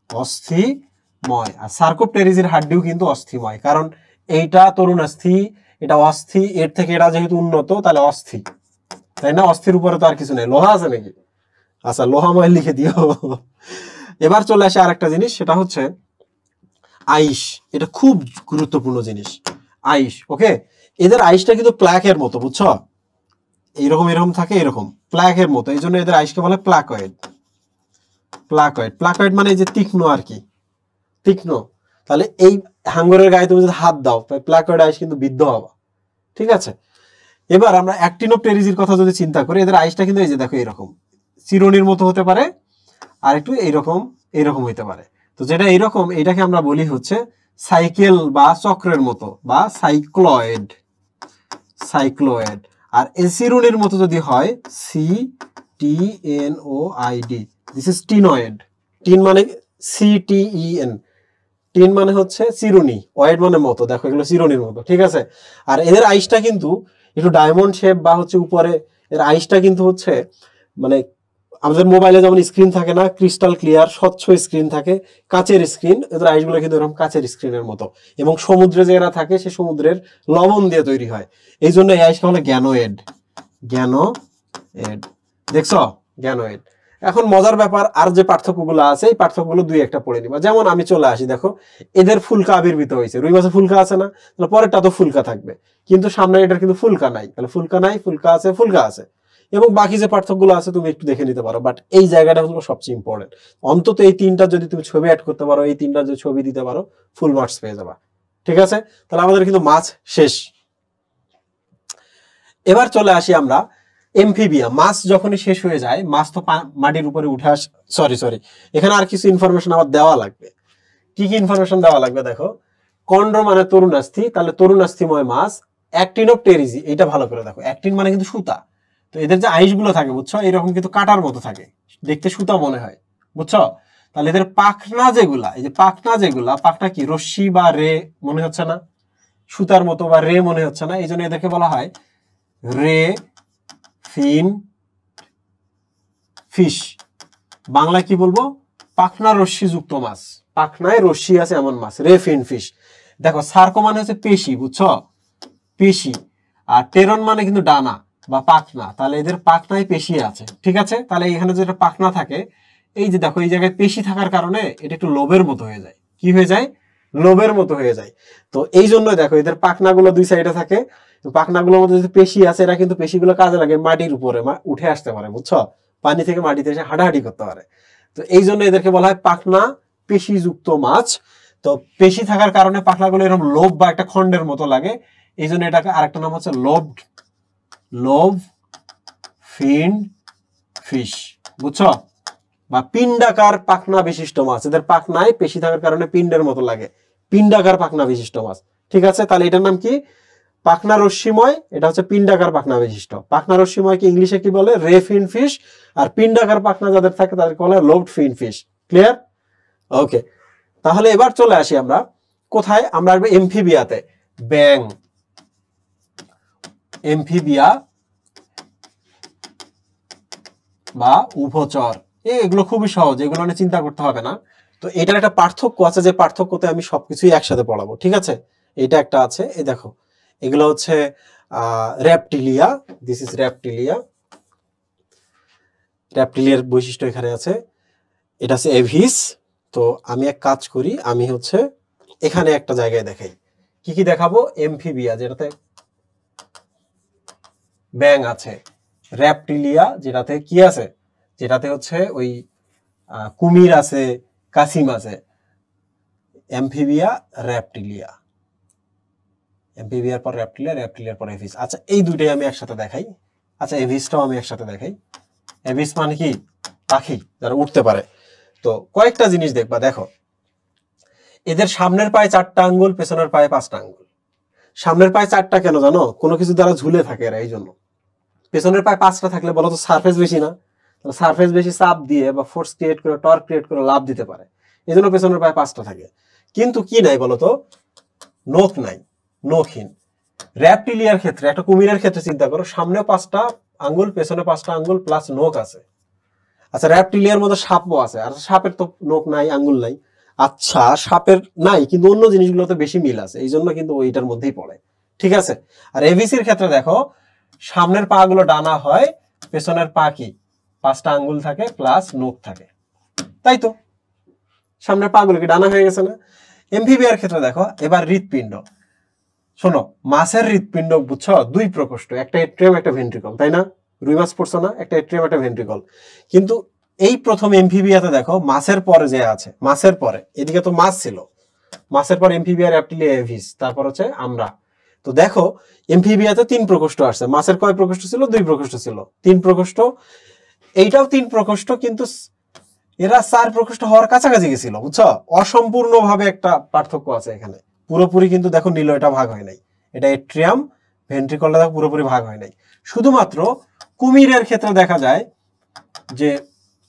অস্থিময়। আর সার্কোপটেরিজির হাড্ডিও কিন্তু অস্থিময়, কারণ এইটা তরুণাস্থি, এটা অস্থি, এর থেকে এটা যেহেতু উন্নত, তাহলে অস্থি, তাই না? অস্থির উপরে তো আর কিছু নেই। লোহা আছে নাকি? আচ্ছা, লোহাময় লিখে দিও। এবার চলে আসে আরেকটা জিনিস, সেটা হচ্ছে আইস। এটা খুব গুরুত্বপূর্ণ জিনিস, আইস। ওকে, এদের আইসটা কিন্তু প্লাকের মতো, বুঝছো? এইরকম এরকম থাকে, এরকম প্লাকের মতো, এই জন্য এদের আইসকে বলে প্লাকয়েড। প্লাকয়েড, প্লাকয়েড মানে এই যে তীক্ষ্ণ আর কি, তীক্ষ্ণ। তাহলে এই হাঙ্গরের গায়ে তুমি যদি হাত দাও, প্লাকয়েড আইস কিন্তু বিদ্ধ হবা, ঠিক আছে? এবার আমরা অ্যাক্টিনোপটেরিজির কথা যদি চিন্তা করি, এদের আইসটা কিন্তু এই যে দেখো এরকম চিরুনির মতো হতে পারে, আর একটু এইরকম এইরকম হইতে পারে। তো যেটা এইরকম, এটাকে আমরা বলি হচ্ছে সাইকেল বা চক্রের মতো, বা সাইক্লয়েড, সাইক্লয়েড। আর এসিরুনির মতো যদি হয়, CTNOID, দিস ইজ টিনয়েড। টিন মানে CTEN, টিন মানে হচ্ছে চিরুনি, ওয়েড মানে মতো, দেখো এগুলো চিরুনির মতো, ঠিক আছে? আর এদের আইসটা কিন্তু একটু ডায়মন্ড শেপ, বা হচ্ছে উপরে এর আইসটা কিন্তু হচ্ছে মানে আমাদের মোবাইলে যেমন স্ক্রিন থাকে না, ক্রিস্টাল ক্লিয়ার স্বচ্ছ স্ক্রিন থাকে, কাচের স্ক্রিন, এদের আইসগুলো কিন্তু এরকম কাচের স্ক্রিনের মতো। এবং সমুদ্রে যে এরা থাকে, সে সমুদ্রের লবণ দিয়ে তৈরি হয়, এই জন্য এই আইসটা হলো গ্যানোয়েড। গ্যানোয়েড, দেখছো? গ্যানোয়েড। এখন মজার ব্যাপার, আর যে পার্থক্যগুলো আছে এই পার্থক্যগুলো দুই একটা পড়ে নিবা। যেমন আমি চলে আসি, দেখো এদের ফুলকা আবির্ভূত হয়েছে, রুই মাছে ফুলকা আছে না, তাহলে পরেরটা তো ফুলকা থাকবে, কিন্তু সামনে এটার কিন্তু ফুলকা নাই, তাহলে ফুলকা নাই, ফুলকা আছে, ফুলকা আছে। এবং বাকি যে পার্থক্যগুলো আছে তুমি একটু দেখে নিতে পারো, বাট এই জায়গাটা হলো সবচেয়ে ইম্পর্টেন্ট। অন্তত এই তিনটা যদি তুমি ছবি অ্যাড করতে পারো, এই তিনটা যদি ছবি দিতে পারো, ফুল মার্কস পেয়ে যাবা। ঠিক আছে, তাহলে আমাদের কিন্তু মাছ শেষ। এবার চলে আসি আমরা এমফিবিয়া। মাছ যখনই শেষ হয়ে যায়, মাছ তো মাটির উপরে উঠে আস, সরি এখানে আর কিছু ইনফরমেশন আবার দেওয়া লাগবে। কি কি ইনফরমেশন দেওয়া লাগবে দেখো, কন্ড্র মানে তরুণাস্থি, তাহলে তরুণাস্থিময় মাছ। অ্যাক্টিনোপটেরিজি, এটা ভালো করে দেখো, অ্যাক্টিন মানে কিন্তু সুতা, তো এদের যে আইস গুলো থাকে বুঝছো, এরকম কিন্তু কাটার মতো থাকে, দেখতে সুতা মনে হয়, বুঝছো। তাহলে এদের পাখনা যেগুলা, এই যে পাখনা যেগুলা, পাখনা কি রশ্মি বা রে মনে হচ্ছে না, সুতার মতো বা রে মনে হচ্ছে না, এই জন্য এদেরকে বলা হয় রে ফিন ফিশ। বাংলা কি বলবো, পাখনা রশ্মি যুক্ত মাছ, পাখনায় রশ্মি আছে এমন মাছ, রে ফিন ফিশ। দেখো সার্কো মানে হচ্ছে পেশি, বুঝছো, পেশি। আর টেরন মানে কিন্তু ডানা বা পাখনা, তাহলে এদের পাখনায় পেশি আছে। ঠিক আছে, তাহলে এখানে যেটা পাখনা থাকে, এই যে দেখো এই জায়গায় পেশি থাকার কারণে এটা একটু লোবের মতো হয়ে যায়। কি হয়ে যায়, লোবের মতো হয়ে যায়। তো এই জন্য দেখো এদের পাখনাগুলো দুই সাইডে থাকে, পাখনাগুলোর মধ্যে যে পেশি আছে, এরা কিন্তু পেশিগুলো কাজে লাগে মাটির উপরে উঠে আসতে পারে, বুঝছো, পানি থেকে মাটিতে এসে হাঁটাহাঁটি করতে পারে। তো এই জন্য এদেরকে বলা হয় পাখনা পেশিযুক্ত মাছ। তো পেশি থাকার কারণে পাখনাগুলো এরকম লোভ বা একটা খন্ডের মতো লাগে, এই জন্য এটাকে আরেকটা নাম হচ্ছে লোভ ফিন ফিশ, বুঝছো, বা পিণ্ডাকার পাখনা বিশিষ্ট মাছ। এদের পাখনায় পেশি থাকার কারণে পিণ্ডের মতো লাগে, পিণ্ডাকার পাখনা বিশিষ্ট মাছ। ঠিক আছে, তাহলে এটার নাম কি, পাখনা রশ্মিময়, এটা হচ্ছে পিণ্ডাকার পাখনা বিশিষ্ট। পাখনা রশ্মিময়কে ইংলিশে কি বলে, রে ফিন ফিশ। আর পিণ্ডাকার পাখনা যাদের থাকে তাদেরকে বলে লোভড ফিন ফিশ। ক্লিয়ার, ওকে। তাহলে এবার চলে আসি আমরা কোথায়, আমরা আসবো এমফিবিয়াতে। ব্যাং, এমফিবিয়া বা উভচর, এগুলো খুবই সহজ, এগুলো নিয়ে চিন্তা করতে হবে না। তো এটার একটা পার্থক্য আছে, যে পার্থক্যতে আমি সবকিছুই একসাথে পড়াবো। ঠিক আছে, এটা একটা আছে, এই দেখো এগুলো হচ্ছে র্যাপটিলিয়া, দিস ইজ র্যাপটিলিয়া, র্যাপটিলিয়ার বৈশিষ্ট্য এখানে আছে। এটা আছে এভিস। তো আমি এক কাজ করি, আমি হচ্ছে এখানে একটা জায়গায় দেখাই, কি কি দেখাবো, এমফিবিয়া যেটাতে ব্যাং আছে, র্যাপটিলিয়া যেটাতে কি আছে, যেটাতে হচ্ছে ওই কুমির আছে, কাসিম আছে, এমফিবিয়া র্যাপটিলিয়া, এমফিবিয়ার পর র্যাপটিলিয়া, র্যাপটিলিয়ার পর এভিস। আচ্ছা এই দুইটাই আমি একসাথে দেখাই। আচ্ছা এভিসটাও আমি একসাথে দেখাই। এভিস মানে কি, পাখি যারা উঠতে পারে। তো কয়েকটা জিনিস দেখবা, দেখো এদের সামনের পায়ে 4টা আঙ্গুল, পেছনের পায়ে 5টা আঙ্গুল। সামনের পায়ে 4টা কেন জানো, কোনো কিছু দ্বারা ঝুলে থাকে এরা, এই জন্য। পেছনের পায়ে 5টা থাকলে বলো তো সারফেস বেশি না, সারফেস বেশি চাপ দিয়ে বা ফোর্স ক্রিয়েট করে, টর্ক ক্রিয়েট করে লাভ দিতে পারে, এই জন্য পেছনের পায়ে 5টা থাকে। কিন্তু কি নাই বলতো, নখ নাই, নখহীন। র্যাপটিলিয়ার ক্ষেত্রে, একটা কুমিরের ক্ষেত্রে চিন্তা করো, সামনে 5টা আঙ্গুল, পেছনে 5টা আঙ্গুল প্লাস নখ আছে। আচ্ছা র্যাপটিলিয়ার মধ্যে সাপও আছে, আর সাপের তো নখ নাই, আঙ্গুল নাই। আচ্ছা সাপের নাই, কিন্তু অন্য জিনিসগুলোতে বেশি মিল আছে, এই জন্য কিন্তু ওইটার মধ্যেই পড়ে। ঠিক আছে, আর এভিসির ক্ষেত্রে দেখো সামনের পা গুলো ডানা হয়, পেছনের পা কি 5টা আঙ্গুল থাকে প্লাস নখ থাকে, তাই তো সামনের পা গুলো কি ডানা হয়ে গেছে না। এমফিবিয়ার ক্ষেত্রে দেখো এবার হৃৎপিণ্ড, শোনো মাছের হৃৎপিণ্ড বুঝছো 2 প্রকোষ্ঠ, একটা এট্রিয়াম একটা ভেন্ট্রিকল, তাই না, রুই মাছ পড়ছো না, একটা এট্রিয়াম একটা ভেন্ট্রিকল। কিন্তু এই প্রথম এমফিবিয়াতে দেখো মাছের পরে যে আছে, মাছের পরে এদিকে তো মাছ ছিল, মাছের পর এমফিবিয়া, র্যাপটিলিয়া, এভিস, তারপর হচ্ছে আমরা। তো দেখো এমফিবিয়াতে 3 প্রকোষ্ঠ আসছে, মাছের কয় প্রকোষ্ঠ ছিল, 2 প্রকোষ্ঠ ছিল, 3 প্রকোষ্ঠ। এইটাও 3 প্রকোষ্ঠ, কিন্তু এরা 4 প্রকোষ্ঠ হওয়ার কাছাকাছি গেছিল, বুঝছো, অসম্পূর্ণ ভাবে একটা পার্থক্য আছে এখানে, পুরোপুরি কিন্তু দেখো নিলয়টা ভাগ হয় নাই, এটা এট্রিয়াম ভেন্ট্রিকলটা দেখো পুরোপুরি ভাগ হয় নাই। শুধুমাত্র কুমিরের ক্ষেত্রে দেখা যায় যে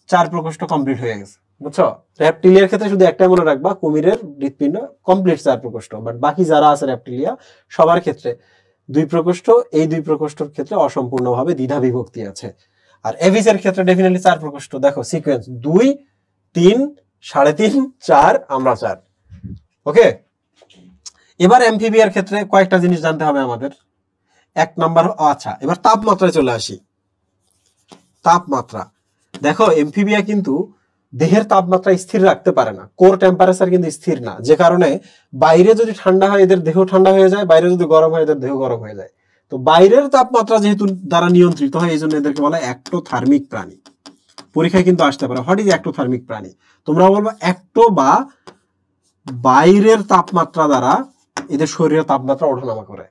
4 প্রকোষ্ঠ কমপ্লিট হয়ে গেছে, বুঝছো। র্যাপটিলিয়ার ক্ষেত্রে শুধু একটাই মনে রাখবা, কুমিরের হৃৎপিণ্ড কমপ্লিট 4 প্রকোষ্ঠ, বাট বাকি যারা আছে র্যাপটিলিয়া সবার ক্ষেত্রে 2 প্রকোষ্ঠ, এই 2 প্রকোষ্ঠের ক্ষেত্রে অসম্পূর্ণভাবে দ্বিধা বিভক্তি আছে। আর এভিসের ক্ষেত্রে ডেফিনেটলি 4 প্রকোষ্ঠ, দেখো সিকোয়েন্স 2 3 3.5 4, আমরা 4। ওকে, এবার এমফিবিয়ার ক্ষেত্রে কয়েকটা জিনিস জানতে হবে আমাদের। 1 নাম্বার, আচ্ছা এবার তাপমাত্রায় চলে আসি। তাপমাত্রা, দেখো এমফিবিয়া কিন্তু দেহের তাপমাত্রা স্থির রাখতে পারে না, কোর টেম্পারেচার কিন্তু স্থির না, যে কারণে বাইরে যদি ঠান্ডা হয় এদের দেহ ঠান্ডা হয়ে যায়, বাইরে যদি গরম হয় এদের দেহ গরম হয়ে যায়। তো বাইরের তাপমাত্রা যেহেতু দ্বারা নিয়ন্ত্রিত হয়, এই জন্য এদেরকে বলা হয় অ্যাক্টোথার্মিক প্রাণী। পরীক্ষায় কিন্তু আসতে পারে হোয়াট ইজ অ্যাক্টোথার্মিক প্রাণী, তোমরা বলবো অ্যাক্টো বা বাইরের তাপমাত্রা দ্বারা এদের শরীরের তাপমাত্রা ওঠানামা করে।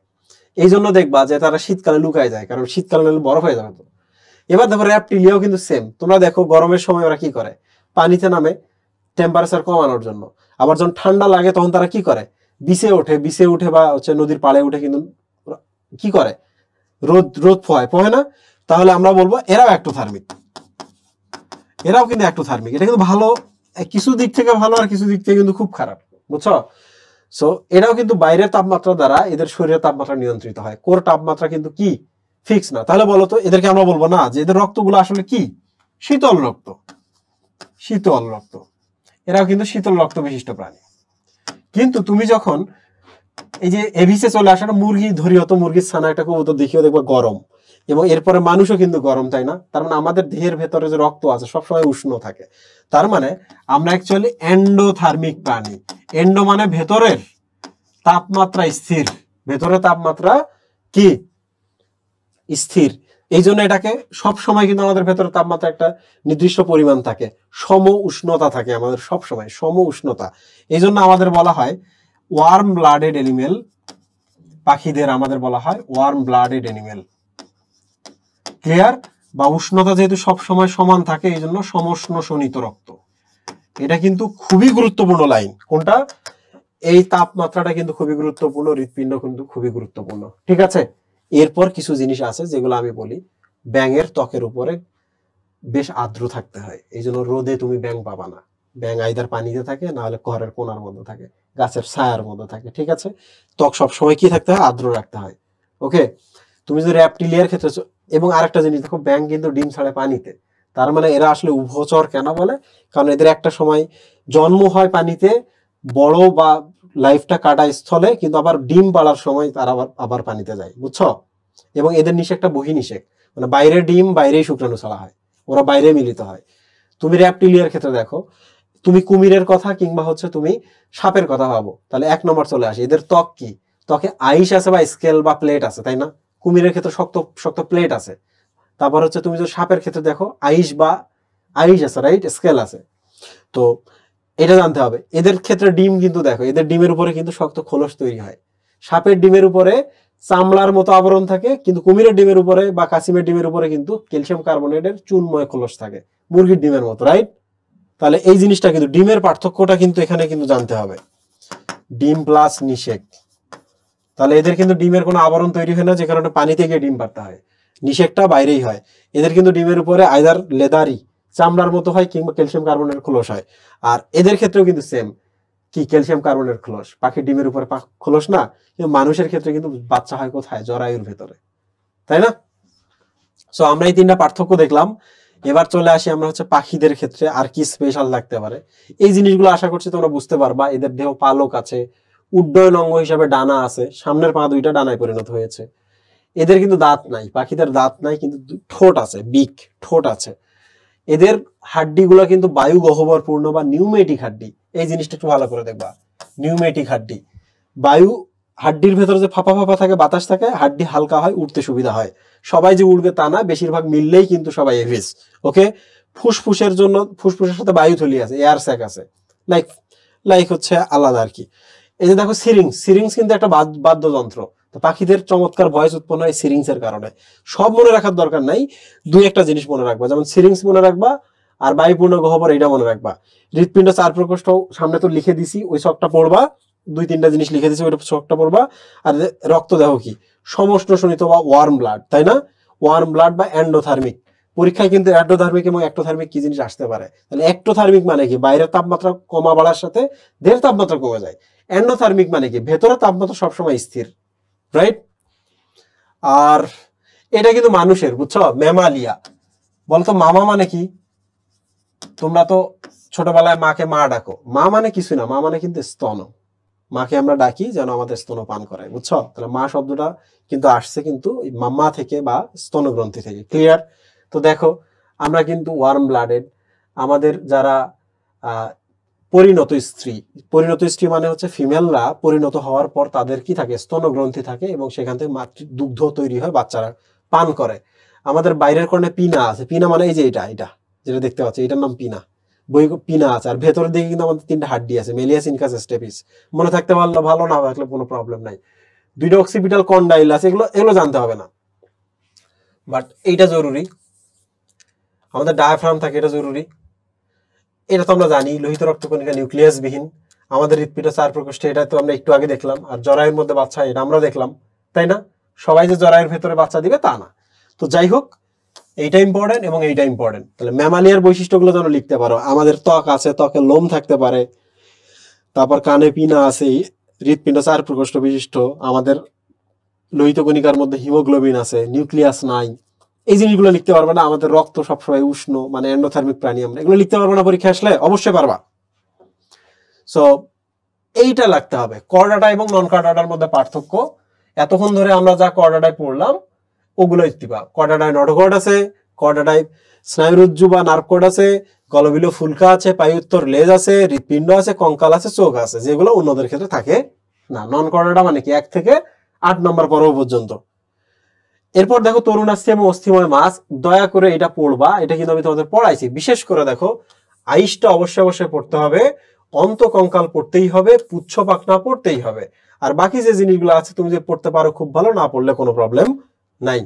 এই জন্য দেখবা যে তারা শীতকালে লুকায় যায়, কারণ শীতকালে বরফ হয়ে যাবে। তো এবার দেখো র্যাপটিলিয়াও কিন্তু সেম, তোমরা দেখো গরমের সময় ওরা কি করে, পানিতে নামে টেম্পারেচার কমানোর জন্য। আবার যখন ঠান্ডা লাগে তখন তারা কি করে, বিছে উঠে বা হচ্ছে নদীর পাড়ে উঠে কিন্তু কি করে, রোদ পোহায় না। তাহলে আমরা বলবো এরাও অ্যাক্টোথার্মিক, এরাও কিন্তু অ্যাক্টোথার্মিক। এটা কিন্তু ভালো, কিছু দিক থেকে ভালো আর কিছু দিক থেকে কিন্তু খুব খারাপ, বুঝছো? সো এরাও কিন্তু বাইরের তাপমাত্রা দ্বারা এদের শরীরের তাপমাত্রা নিয়ন্ত্রিত হয়, কোর তাপমাত্রা কিন্তু কি ফিক্স না। তাহলে বলো তো এদেরকে আমরা বলবো না যে এদের রক্তগুলো আসলে কি শীতল রক্ত, শীতল রক্ত, এরাও কিন্তু শীতল রক্ত বিশিষ্ট প্রাণী। কিন্তু তুমি যখন এই যে এভিসে চলে আসে না, মুরগি ধরিও তো, মুরগির ছানা একটা কবুতর দেখিও দেখবা গরম, এবং এরপরে মানুষও কিন্তু গরম, তাই না? তার মানে আমাদের দেহের ভেতরে যে রক্ত আছে সবসময় উষ্ণ থাকে। তার মানে আমরা অ্যাকচুয়ালি এন্ডোথার্মিক প্রাণী। এন্ডো মানে ভেতরের তাপমাত্রা স্থির, ভেতরের তাপমাত্রা কি স্থির। এই জন্য এটাকে সব সময় কিন্তু আমাদের ভেতরে তাপমাত্রা একটা নির্দিষ্ট পরিমাণ থাকে, সম উষ্ণতা থাকে আমাদের সব সময়, সম উষ্ণতা। এই জন্য আমাদের বলা হয় ওয়ার্ম ব্লাডেড এনিমেল, পাখিদের আমাদের বলা হয় ওয়ার্ম ব্লাডেড এনিমেল। ক্লিয়ার? বা উষ্ণতা যেহেতু সব সময় সমান থাকে এই জন্য সমষ্ণ শোণিত রক্ত। এটা কিন্তু খুবই গুরুত্বপূর্ণ লাইন। কোনটা? এই তাপমাত্রাটা কিন্তু খুবই গুরুত্বপূর্ণ, হৃৎপিণ্ড কিন্তু খুবই গুরুত্বপূর্ণ। ঠিক আছে, এরপর কিছু জিনিস আছে যেগুলো আমি বলি। ব্যাঙের ত্বকের উপরে বেশ আর্দ্র থাকতে হয়, এই জন্য রোদে তুমি ব্যাঙ পাবা না। ব্যাঙ আইদার পানিতে থাকে, না হলে ঘরের কোনার মধ্যে থাকে, গাছের ছায়ার মধ্যে থাকে। ঠিক আছে, ত্বক সবসময় কি থাকতে হয়, আর্দ্র রাখতে হয়। ওকে, তুমি যদি র্যাপটিলিয়ার ক্ষেত্রে, এবং আরেকটা জিনিস দেখো, ব্যাঙ কিন্তু ডিম ছাড়ে পানিতে। তার মানে এরা আসলে উভচর কেন বলে, কারণ এদের একটা সময় জন্ম হয় পানিতে, বড় বা লাইফটা কাটা স্থলে, কিন্তু আবার ডিম পাড়ার সময় তারা আবার পানিতে যায়, বুঝছো? এবং এদের নিষেকটা বহির্নিষেক, মানে বাইরে ডিম বাইরেই শুক্রাণু ছাড়া হয়, ওরা বাইরে মিলিত হয়। তুমি র্যাপটিলিয়ার ক্ষেত্রে দেখো, তুমি কুমিরের কথা কিংবা হচ্ছে তুমি সাপের কথা ভাবো, তাহলে 1 নম্বর চলে আসে এদের ত্বক কি, ত্বকে আইস আছে বা স্কেল বা প্লেট আছে, তাই না? কুমিরের ক্ষেত্রে শক্ত শক্ত প্লেট আছে। তারপর হচ্ছে তুমি যদি সাপের ক্ষেত্রে দেখো আইস আছে, রাইট, স্কেল আছে। তো এটা জানতে হবে। এদের ক্ষেত্রে ডিম কিন্তু দেখো, এদের ডিমের উপরে কিন্তু শক্ত খোলস তৈরি হয়। সাপের ডিমের উপরে চামড়ার মতো আবরণ থাকে, কিন্তু কুমিরের ডিমের উপরে বা কাসিমের ডিমের উপরে কিন্তু ক্যালসিয়াম কার্বনেটের চুনময় খোলস থাকে, মুরগির ডিমের মতো, রাইট? তাহলে এই জিনিসটা কিন্তু ডিমের পার্থক্যটা কিন্তু এখানে কিন্তু জানতে হবে, ডিম প্লাস নিষেক। তাহলে এদের কিন্তু ডিমের কোনো আবরণ তৈরি হয় না, যে কারণে পানিতে গিয়ে ডিম পাড়তে হয়, নিষেকটা বাইরেই হয়। এদের কিন্তু ডিমের উপরে আইদার লেদারি চামড়ার মতো হয় কিংবা ক্যালসিয়াম কার্বনেটের খোলস হয়। আর এদের ক্ষেত্রেও কিন্তু সেম, কি ক্যালসিয়াম কার্বনের খোলস, পাখির ডিমের উপরে খোলস না। কিন্তু মানুষের ক্ষেত্রে কিন্তু বাচ্চা হয় কোথায়, জরায়ুর ভেতরে, তাই না? সো আমরা এই 3টা পার্থক্য দেখলাম। এবার চলে আসি আমরা হচ্ছে পাখিদের ক্ষেত্রে আর কি স্পেশাল থাকতে পারে। এই জিনিসগুলো আশা করছি তোমরা বুঝতে পারবা। এদের দেহ পালক আছে, উড্ডয়ন অঙ্গ হিসাবে ডানা আছে, সামনের পা 2টা ডানায় পরিণত হয়েছে। এদের কিন্তু দাঁত নাই, পাখিদের দাঁত নাই, কিন্তু ঠোঁট আছে, বিগ ঠোঁট আছে। এদের হাড্ডিগুলো কিন্তু বায়ু গহ্বরপূর্ণ বা নিউমেটিক হাড্ডি। এই জিনিসটা একটু ভালো করে দেখবা, নিউমেটিক হাড্ডি। বায়ু হাড্ডির ভেতরে যে ফাঁপা ফাঁপা থাকে, বাতাস থাকে, হাড্ডি হালকা হয়, উঠতে সুবিধা হয়। সবাই যে উঠবে তা না, বেশিরভাগ মিললেই কিন্তু সবাই এভিস। ওকে, ফুসফুসের জন্য ফুসফুসের সাথে বায়ুথলি আছে, এয়ার স্যাক আছে, লাইক লাইক হচ্ছে আলাদা আর কি। এই যে দেখো সিরিংস কিন্তু একটা বাদ্যযন্ত্র। তো পাখিদের চমৎকার ভয়েস উৎপন্ন হয় সিরিংস এর কারণে। সব মনে রাখার দরকার নাই, 2-1টা জিনিস মনে রাখবা, যেমন সিরিংস মনে রাখবা আর বায়ুপূর্ণ গহ্বর এটা মনে রাখবা। হৃৎপিণ্ড 4 প্রকোষ্ঠ সামনে তো লিখে দিছি, ওই সবটা পড়বা। 2-3টা জিনিস লিখে দিছি, ওইটা সবটা পড়বা। আর রক্ত দেহ কি, সমষ্ণ শোণিত বা ওয়ার্ম ব্লাড, তাই না? ওয়ার্ম ব্লাড বা এন্ডোথার্মিক। পরীক্ষায় কিন্তু এন্ডোথার্মিক এবং একটোথার্মিক কি জিনিস আসতে পারে। তাহলে একটোথার্মিক মানে কি, বাইরের তাপমাত্রা কমা বাড়ার সাথে দেহের তাপমাত্রা কমে যায়। এন্ডোথার্মিক মানে কি, ভেতরের তাপমাত্রা সবসময় স্থির, রাইট? আর এটা কিন্তু মানুষের, বুঝছো, ম্যামালিয়া। বলতো মামা মানে কি? তোমরা তো ছোটবেলায় মাকে মা ডাকো, মা মানে কিছু না, মা মানে কিন্তু স্তন। মাকে আমরা ডাকি যেন আমাদের স্তন পান করায়, বুঝছো? তাহলে মা শব্দটা কিন্তু আসছে কিন্তু মাম্মা থেকে বা স্তনগ্রন্থি থেকে। ক্লিয়ার? তো দেখো আমরা কিন্তু ওয়ার্ম ব্লাডেড। আমাদের যারা পরিণত স্ত্রী মানে হচ্ছে ফিমেলরা পরিণত হওয়ার পর তাদের কি থাকে, স্তনগ্রন্থি থাকে এবং সেখান থেকে দুগ্ধ তৈরি হয়, বাচ্চারা পান করে। আমাদের বাইরের কর্ণে পিনা আছে, পিনা মানে এই যে এটা যেটা দেখতে পাচ্ছি, এটার নাম পিনা, পিনা আছে। আর ভেতরের দিকে কিন্তু আমাদের 3টা হাড্ডি আছে, মেলিয়াস, ইনকাস, স্টেপিস। মনে থাকতে পারলে ভালো, না থাকলে কোনো প্রবলেম নাই। 2টা অক্সিপিটাল কন্ডাইল আছে, এগুলো জানতে হবে না, বাট এইটা জরুরি। আমাদের ডায়াফ্রাম থাকে, এটা জরুরি। এটা তো আমরা জানি, লোহিত রক্তকণিকা নিউক্লিয়াস বিহীন। আমাদের হৃৎপিণ্ড 4 প্রকোষ্ঠে, এটা তো আমরা একটু আগে দেখলাম। আর জরায়ুর মধ্যে বাচ্চা, এটা আমরা দেখলাম, তাই না? সবাই যে জরায়ুর ভেতরে বাচ্চা দিবে তা না। তো যাই হোক, এইটা ইম্পর্টেন্ট এবং এইটা ইম্পর্টেন্ট। তাহলে ম্যামালিয়ার বৈশিষ্ট্যগুলো যেন লিখতে পারো। আমাদের ত্বক আছে, ত্বকে লোম থাকতে পারে, তারপর কানে পিনা আছে, হৃৎপিণ্ড 4 প্রকোষ্ঠ বিশিষ্ট, আমাদের লোহিত কণিকার মধ্যে হিমোগ্লোবিন আছে, নিউক্লিয়াস নাই। এই জিনিসগুলো লিখতে পারবে না। আমাদের রক্ত সবসময় উষ্ণ, মানে এন্ডোথার্মিক প্রাণী আমরা। এগুলো লিখতে পারবো না পরীক্ষা আসলে? অবশ্যই পারবা। সো এইটা লাগতে হবে। কর্ডাটা এবং নন কর্ডাটার মধ্যে পার্থক্য। এতক্ষণ ধরে আমরা যা কর্ডাটায় পড়লাম ওগুলো দিবা। কর্ডাটায় নডোকর্ড আছে, কর্ডাটায় স্নায়ুরজ্জু বা নার্ভ কর্ড আছে, গলবিলীয় ফুলকা আছে, পায়ুত্তর লেজ আছে, হৃৎপিণ্ড আছে, কঙ্কাল আছে, চোখ আছে, যেগুলো অন্যদের ক্ষেত্রে থাকে না। নন কর্ডাটা মানে কি 1 থেকে 8 নম্বর পর্ব পর্যন্ত। এরপর দেখো তরুণাস্থি এবং অস্থিময় মাছ, দয়া করে এটা পড়বা। এটা কিন্তু আমি তোমাদের পড়াইছি। বিশেষ করে দেখো আইসটা অবশ্যই পড়তে হবে, অন্তকঙ্কাল পড়তেই হবে, পুচ্ছ পাখনা পড়তেই হবে। আর বাকি যে জিনিসগুলো আছে তুমি যে পড়তে পারো খুব ভালো, না পড়লে কোনো প্রবলেম নাই।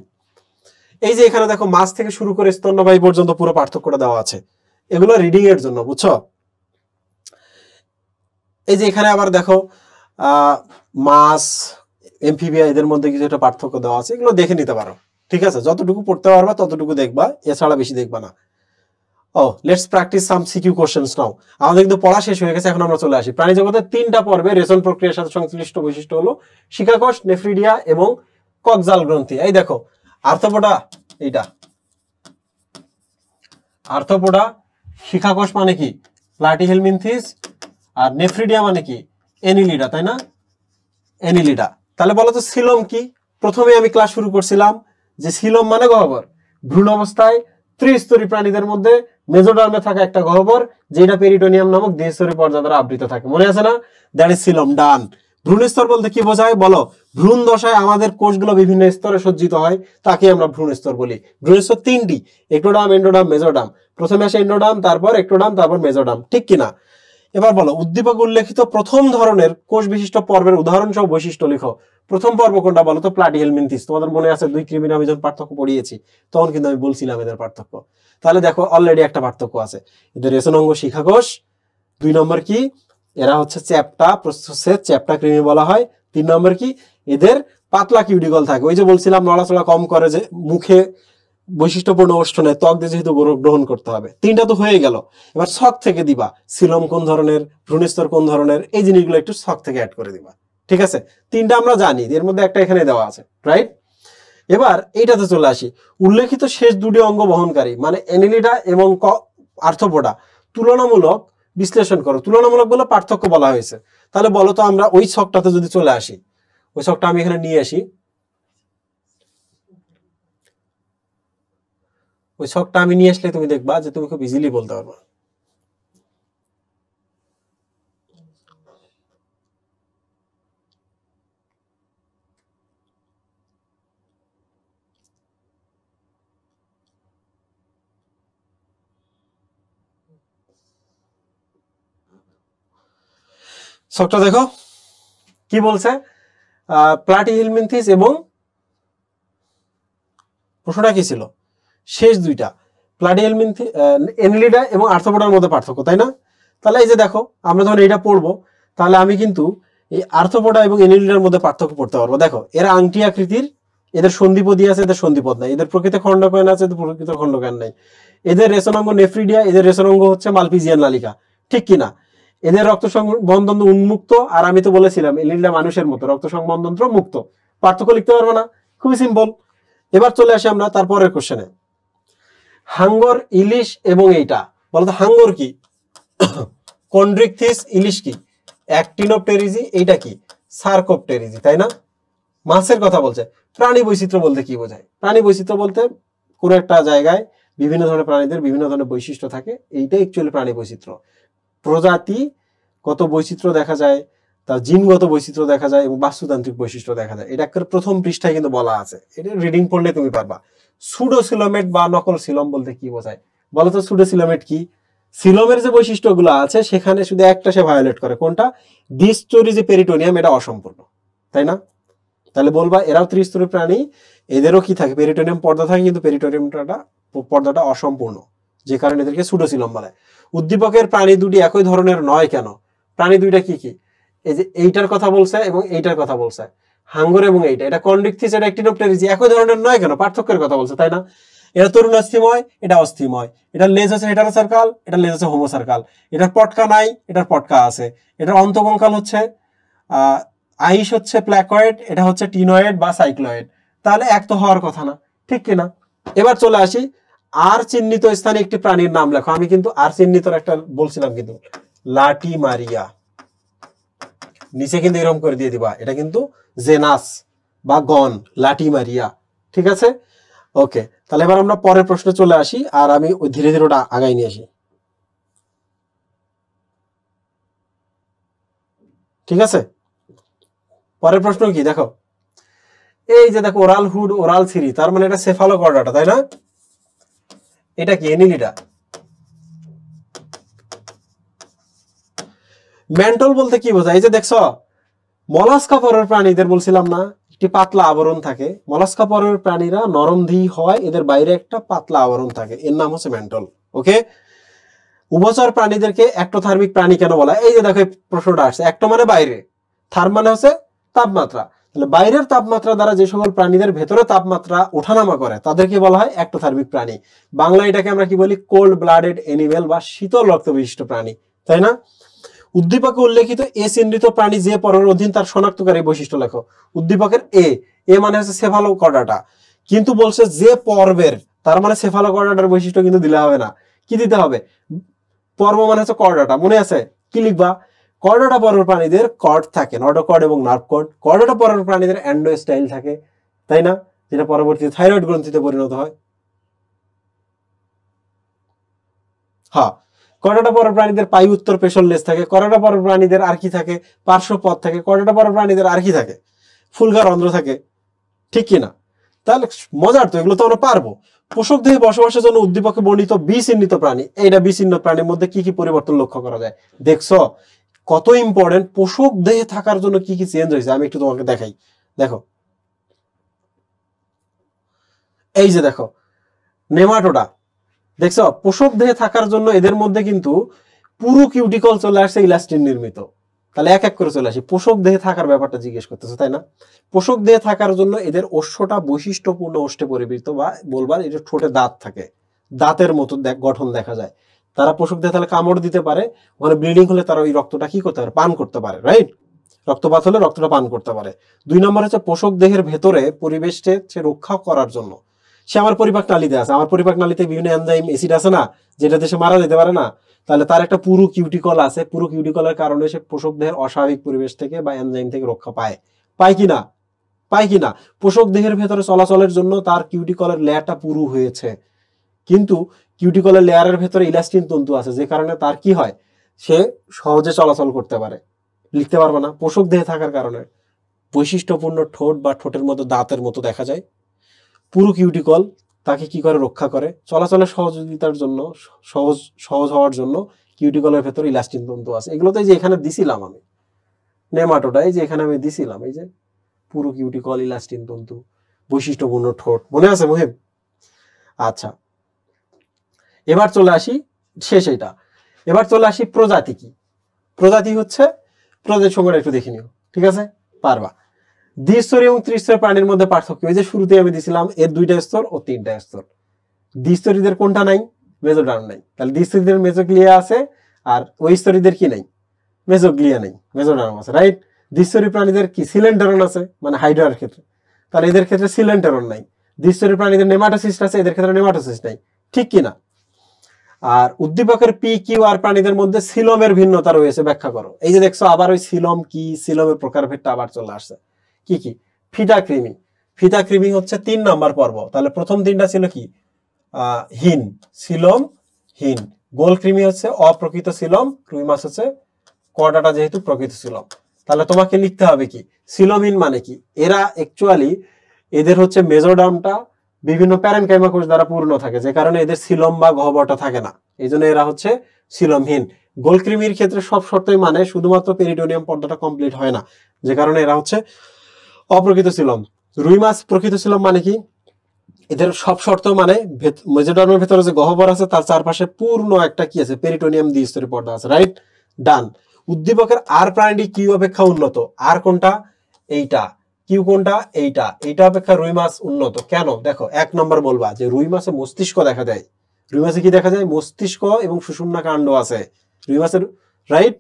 এই যে এখানে দেখো মাছ থেকে শুরু করে স্তন্যপায়ী পর্যন্ত পুরো পার্থক্যটা দেওয়া আছে। এগুলো রিডিং এর জন্য, বুঝছো? এই যে এখানে আবার দেখো মাছ, এমফিবিয়া, এদের মধ্যে কিছু একটা পার্থক্য দেওয়া আছে, এগুলো দেখে নিতে পারো। ঠিক আছে, যতটুকু পড়তে পারবা ততটুকু দেখবা, এছাড়া বেশি দেখবা না। Let's practice some CQ questions now. আমাদের কিন্তু পড়া শেষ হয়ে গেছে, এখন আমরা চলে আসি প্রাণী জগতের 3টা পর্বে। রেচন প্রক্রিয়ার সাথে সংশ্লিষ্ট বৈশিষ্ট্য হলো শিখাকোষ, নেফ্রিডিয়া এবং কক্সাল গ্রন্থি। এই দেখো আর্থ্রোপোডা, এইটা আর্থ্রোপোডা। শিখাকোষ মানে কি? প্লাটিহেলমিনথিস। আর নেফ্রিডিয়া মানে কি? এনিলিডা, তাই না? এনিলিডা। তাহলে বলো তো সিলম কি? প্রথমে আমি ক্লাস শুরু করছিলাম যে সিলম মানে গহ্বর। ভ্রূণ অবস্থায় ত্রিস্তরী প্রাণীদের মধ্যে মেজোডার্মে থাকা একটা গহ্বর, যেটা পেরিটোনিয়াম নামক দ্বিস্তরী পর্দা দ্বারা আবৃত থাকে। মনে আছে না? That is Silam. ডান। ভ্রূণ স্তর বলতে কি বোঝায় বলো? ভ্রূণ দশায় আমাদের কোষগুলো বিভিন্ন স্তরে সজ্জিত হয়, তাকে আমরা ভ্রূণ স্তর বলি। ভ্রূণ স্তর 3টি, এক্টোডার্ম, এন্ডোডার্ম, মেজোডার্ম। প্রথমে আসে এন্ডোডার্ম, তারপর এক্টোডার্ম, তারপর মেজোডার্ম, ঠিক কিনা? এবার বলো উদ্দীপক উল্লেখিত প্রথম ধরনের কোষ বিশিষ্ট পর্বের উদাহরণ সহ বৈশিষ্ট্য লিখো। প্রথম পর্ব কোনটা বলো তো? প্লাটিহেলমিনথিস। তোমাদের মনে আছে 2 কৃমির আমি যখন পার্থক্য পড়িয়েছি তখন কিন্তু আমি বলছিলাম এদের পার্থক্য। তাহলে দেখো অলরেডি একটা পার্থক্য আছে। এদের রেচনাঙ্গ শিখাকোষ। 2 নম্বর কি? এরা হচ্ছে চ্যাপ্টা, প্রস্থচ্ছেদ, চ্যাপ্টা কৃমি বলা হয়। 3 নম্বর কি? এদের পাতলা কিউটিকল থাকে। ওই যে বলছিলাম নড়াচড়া কম করে, যে মুখে বৈশিষ্ট্যপূর্ণ ওষ্ঠনে, ত্বক দিয়ে যেহেতু গ্রহণ করতে হবে। 3টা তো হয়ে গেল। এবার ছক থেকে দিবা, সিলম কোন ধরনের, ভ্রূণস্তর কোন ধরনের, এই জিনিসগুলো একটু ছক থেকে অ্যাড করে দিবা। ঠিক আছে, 3টা আমরা জানি, এর মধ্যে একটা এখানে দেওয়া আছে, রাইট? এবার এইটাতে চলে আসি। উল্লেখিত শেষ 2টি অঙ্গ বহনকারী মানে এনিলিডা এবং আর্থ্রোপোডা তুলনামূলক বিশ্লেষণ করো। তুলনামূলক বলে পার্থক্য বলা হয়েছে। তাহলে বলো তো আমরা ওই ছকটাতে যদি চলে আসি, ওই ছকটা আমি এখানে নিয়ে আসি। ওই ছকটা আমি নিয়ে আসলে তুমি দেখবা যে তুমি খুব ইজিলি বলতে পারবা। ছকটা দেখো কি বলছে। প্লাটিহেলমিনথিস এবং প্রশ্নটা কি ছিল? শেষ 2টা প্লাটিহেলমিনথিস, এনিলিডা এবং আর্থ্রোপোডার মধ্যে পার্থক্য, তাই না? তাহলে এই যে দেখো আমরা যখন এটা পড়বো, তাহলে আমি কিন্তু এই আর্থ্রোপোডা এবং এনিলিডার মধ্যে পার্থক্য পড়তে পারবো। দেখো এরা আংটি আকৃতির, এদের সন্ধিপদী আছে, এদের সন্ধিপদ নাই। এদের প্রকৃত খণ্ডকায়ন আছে, এদের প্রকৃত খণ্ডকায়ন নাই। এদের রেচনাঙ্গ নেফ্রিডিয়া, এদের রেচনাঙ্গ হচ্ছে মালপিজিয়ান নালিকা, ঠিক কিনা? এদের রক্ত সংবন্ধন উন্মুক্ত, আর আমি তো বলেছিলাম এনিলিডা মানুষের মতো রক্ত সংবন্ধন মুক্ত। পার্থক্য লিখতে পারবো না? খুবই সিম্পল। এবার চলে আসি আমরা তারপরের কোশ্চেনে। হাঙ্গর, ইলিশ এবং এইটা বলতো হাঙ্গর কি? কন্ড্রিকথিস। ইলিশ কি? অ্যাক্টিনোপটেরিজি। এইটা কি? সার্কোপটেরিজি, তাই না? মাছের কথা বলছে। প্রাণী বৈচিত্র্য বলতে কি বোঝায়? প্রাণী বৈচিত্র্য বলতে কোনো একটা জায়গায় বিভিন্ন ধরনের প্রাণীদের বিভিন্ন ধরনের বৈশিষ্ট্য থাকে, এইটাই অ্যাকচুয়ালি প্রাণী বৈচিত্র্য। প্রজাতি কত বৈচিত্র্য দেখা যায়, তার জিনগত বৈচিত্র্য দেখা যায় এবং বাস্তুতান্ত্রিক বৈশিষ্ট্য দেখা যায়, এটা একটা প্রথম পৃষ্ঠায় কিন্তু বলা আছে, এটা রিডিং পড়লে তুমি পারবা। সুডোসিলোমেট বা নকল সিলম বলতে কি বোঝায় বলো তো? সুডোসিলোমেট কি? সিলমের যে বৈশিষ্ট্যগুলো আছে সেখানে শুধু একটা সে ভায়োলেট করে, কোনটা? দ্বিস্তরী যে পেরিটোনিয়াম, এটা অসম্পূর্ণ, তাই না? তাহলে বলবা এরাও ত্রিস্তরী প্রাণী, এদেরও কি থাকে? পেরিটোনিয়াম পর্দা থাকে, কিন্তু পেরিটোনিয়ামটা পর্দাটা অসম্পূর্ণ, যে কারণে এদেরকে সুডোসিলম বলে। উদ্দীপকের প্রাণী দুটি একই ধরনের নয় কেন? প্রাণী দুইটা কি কি? এই যে এইটার কথা বলছে এবং এইটার কথা বলছে, হাঙ্গর এবং এইটা, এটা কন্ড্রিকথিস, এটা অ্যাক্টিনোপটেরিজি, একই ধরনের নয় কেন? পার্থক্যের কথা বলছে, তাই না? এটা তরুণাস্থিময়, এটা অস্থিময়, এটার লেজ হচ্ছে হেটারোসার্কাল, এটার লেজ হচ্ছে হোমোসার্কাল, এটার পটকা নাই, এটার পটকা আছে, এটার অন্তকঙ্কাল হচ্ছে আইস হচ্ছে প্ল্যাকয়েড, এটা হচ্ছে টিনয়েড বা সাইক্লয়েড, তাহলে এক তো হওয়ার কথা না, ঠিক কিনা? এবার চলে আসি, আর চিহ্নিত স্থানে একটি প্রাণীর নাম লেখো। আমি কিন্তু আর চিহ্নিত একটা বলছিলাম, কিন্তু লাটিমারিয়া, নিচে কিন্তু এরকম করে দিয়ে দিবা, এটা কিন্তু জেনাস বা গণ, লাটিমারিয়া, ঠিক আছে? ওকে, তাহলে এবার আমরা পরের প্রশ্নে চলে আসি, আর আমি ধীরে ধীরে ওটা আগাই নিয়ে আসি, ঠিক আছে? পরের প্রশ্ন কি দেখো, এই যে দেখো ওরাল হুড, ওরাল থ্রি, তার মানে এটা সেফালোকর্ডাটা, তাই না? এটা কি? এনিলিডা। মেন্টল বলতে কি বোঝায়? এই যে দেখছো মলাস্কা পরের প্রাণীদের বলছিলাম না একটি পাতলা আবরণ থাকে, মলাস্কা পরের প্রাণীরা নরমদেহী হয়, এদের বাইরে একটা পাতলা আবরণ থাকে, এর নাম হচ্ছে মেন্টল। ওকে, উভচর প্রাণীদেরকে একটোথার্মিক প্রাণী কেন বলা? এই যে দেখো প্রশ্নটা আসছে, একটো মানে বাইরে, থার্ম মানে হচ্ছে তাপমাত্রা, তাহলে বাইরের তাপমাত্রা দ্বারা যে সকল প্রাণীদের ভেতরে তাপমাত্রা ওঠানামা করে তাদেরকে বলা হয় একটোথার্মিক প্রাণী। বাংলায় এটাকে আমরা কি বলি? কোল্ড ব্লাডেড এনিমেল বা শীতল রক্ত বিশিষ্ট প্রাণী, তাই না? উদ্দীপকে উল্লেখিত এ চিহ্নিত প্রাণী যে পর্বের অধীন তার শনাক্তকারী বৈশিষ্ট্য লেখো। উদ্দীপকের এ মানে হচ্ছে সেফালোকর্ডাটা, কিন্তু বলছে যে পর্বের, তার মানে সেফালোকর্ডাটার বৈশিষ্ট্য কিন্তু দিলে হবে না, কি দিতে হবে? পর্ব মানে হচ্ছে কর্ডাটা, মনে আছে? কি লিখবা? কর্ডাটা পর্বের প্রাণীদের কর্ড থাকে, নডোকর্ড এবং নার্ভ কর্ড। কর্ডাটা পর্বের প্রাণীদের অ্যান্ডোস্টাইল থাকে, তাই না? যেটা পরবর্তীতে থাইরয়েড গ্রন্থিতে পরিণত হয়। হ্যাঁ, কর্ডাটা পর্বের প্রাণীদের পাই উত্তর পেশল লেজ থাকে। কর্ডাটা পর্বের প্রাণীদের আর কি থাকে? পার্শ্বপদ থাকে। কর্ডাটা পর্বের প্রাণীদের আর কি থাকে? ফুলগা রন্ধ্র থাকে, ঠিক কিনা? তাহলে মজার তো, এগুলো তো আমরা পারবো। পোষক দেহে বসবাসের জন্য উদ্দীপকে বর্ণিত বিচিহ্নিত প্রাণী, এইটা বিচিহ্নিত প্রাণীর মধ্যে কি কি পরিবর্তন লক্ষ্য করা যায়? দেখছো কত ইম্পর্টেন্ট, পোষক দেহে থাকার জন্য কি কি চেঞ্জ হয়েছে, আমি একটু তোমাকে দেখাই। দেখো, এই যে দেখো নেমাটোডা, দেখছো পোষক দেহে থাকার জন্য এদের মধ্যে কিন্তু পুরো কিউটিকল চলে আসছে ইলাস্টিন নির্মিত। তাহলে এক এক করে চলে আসি, পোষক দেহে থাকার ব্যাপারটা জিজ্ঞেস করতেছে, তাই না? পোষক দেহে থাকার জন্য এদের ওষ্ঠটা বৈশিষ্ট্যপূর্ণ ওষ্ঠে পরিবৃত, বা বলবার এটা ঠোঁটে দাঁত থাকে, দাঁতের মতো গঠন দেখা যায়। তারা পোষক দেহে তাহলে কামড় দিতে পারে, ওখানে ব্লিডিং হলে তারা ওই রক্তটা কি করতে পারে? পান করতে পারে, রাইট? রক্তপাত হলে রক্তটা পান করতে পারে। 2 নম্বর হচ্ছে পোষক দেহের ভেতরে পরিবেশকে সে রক্ষা করার জন্য সে আমার পরিপাক নালীতে আছে, আমার পরিপাক নালীতে বিভিন্ন এনজাইম অ্যাসিড আছে না, যেটা দেশে মারা যেতে পারে না, তাহলে তার একটা পুরো কিউটিকল আছে, পুরো কিউটিকলের কারণে সে পোষক দেহের অস্বাভাবিক পরিবেশ থেকে বা এনজাইম থেকে রক্ষা পায়। পায় কিনা? পায় কিনা? পোষক দেহের ভেতরে চলাচলের জন্য তার কিউটিকলের লেয়ারটা পুরু হয়েছে, কিন্তু কিউটিকলের লেয়ারের ভেতরে ইলাস্টিন তন্তু আছে, যে কারণে তার কি হয়? সে সহজে চলাচল করতে পারে। লিখতে পারবে না? পোষক দেহে থাকার কারণে বৈশিষ্ট্যপূর্ণ ঠোঁট বা ঠোঁটের মতো দাঁতের মতো দেখা যায়। পুরো কিউটিকল তাকে কি করে? রক্ষা করে। চলাচলের সহযোগিতার জন্য, সহজ হওয়ার জন্য কিউটিকলের ভেতরে ইলাস্টিন তন্তু আছে। এগুলো তো এই যে এখানে দিছিলাম আমি, নেমাটোডা, এই যে এখানে আমি দিছিলাম, এই যে পুরো কিউটিকল, ইলাস্টিন তন্তু, বৈশিষ্ট্যপূর্ণ ঠোঁট, মনে আছে মুহিব? আচ্ছা, এবার চলে আসি শেষ এটা, এবার চলে আসি প্রজাতি কি। প্রজাতি হচ্ছে, প্রজাতির সংখ্যাটা একটু দেখে নিও, ঠিক আছে? পারবা। দ্বিস্তরী এবং ত্রিস্তরী প্রাণীর মধ্যে পার্থক্য, এই যে শুরুতে আমি দিছিলাম এর 2টা স্তর ও 3টা স্তর। দ্বিস্তরীদের কোনটা নাই? মেজোডার্ম নাই, তাহলে দ্বিস্তরীদের মেজোগ্লিয়া আছে, আর ওই স্তরীদের কি নাই? মেজোগ্লিয়া নেই, মেজোডার্ম আছে, রাইট? দ্বিস্তরী প্রাণীদের কি? সিলেন্টেরন আছে, মানে হাইড্রার ক্ষেত্রে, তাহলে এদের ক্ষেত্রে সিলেন্টেরন নাই। দ্বিস্তরী প্রাণীদের নেমাটোসিস্ট আছে, এদের ক্ষেত্রে নেমাটোসিস্ট নাই, ঠিক কিনা? আর উদ্দীপকের পি কিউ আর প্রাণীদের মধ্যে সিলমের ভিন্নতা রয়েছে, ব্যাখ্যা করো। এই যে দেখছো আবার ওই সিলম কি, সিলমের প্রকারভেদটা আবার চলে আসছে। কি কি? ফিতা কৃমি। ফিতা কৃমি হচ্ছে 3 নম্বর পর্ব, তাহলে প্রথম 3টা ছিল কি? হীন, সিলম হীন। গোলকৃমি হচ্ছে অপ্রকৃত সিলম, রুই মাছ হচ্ছে কর্ডাটা যেহেতু প্রকৃত সিলম। তাহলে তোমাকে লিখতে হবে কি সিলমহীন মানে কি। এরা অ্যাকচুয়ালি এদের হচ্ছে মেজোডার্মটা বিভিন্ন প্যারেনকাইমা কোষ দ্বারা পূর্ণ থাকে, যে কারণে এদের সিলম বা গহ্বরটা থাকে না, এই জন্য এরা হচ্ছে সিলমহীন। গোলকৃমির ক্ষেত্রে সব শর্তই মানে, শুধুমাত্র পেরিটোনিয়াম পর্দাটা কমপ্লিট হয় না, যে কারণে এরা হচ্ছে অপ্রকৃত সিলম। রুই মাছ প্রকৃত সিলম মানে কি, এদের সব শর্ত মানে মেজোডার্মের ভেতরে যে গহ্বর আছে তার চারপাশে পূর্ণ একটা কি আছে পেরিটোনিয়াম দ্বিস্তরী পর্দা আছে, রাইট, ডান। উদ্দীপকের আর প্রাণীটি কিউ অপেক্ষা উন্নত, আর কোনটা, এইটা, কিউ কোনটা, এইটা, এইটা অপেক্ষা রুই মাছ উন্নত কেন, দেখো 1 নম্বর বলবা যে রুই মাছে মস্তিষ্ক দেখা যায়। রুই মাছে কি দেখা যায়, মস্তিষ্ক এবং সুষুম্না কাণ্ড আছে রুই মাছের, রাইট।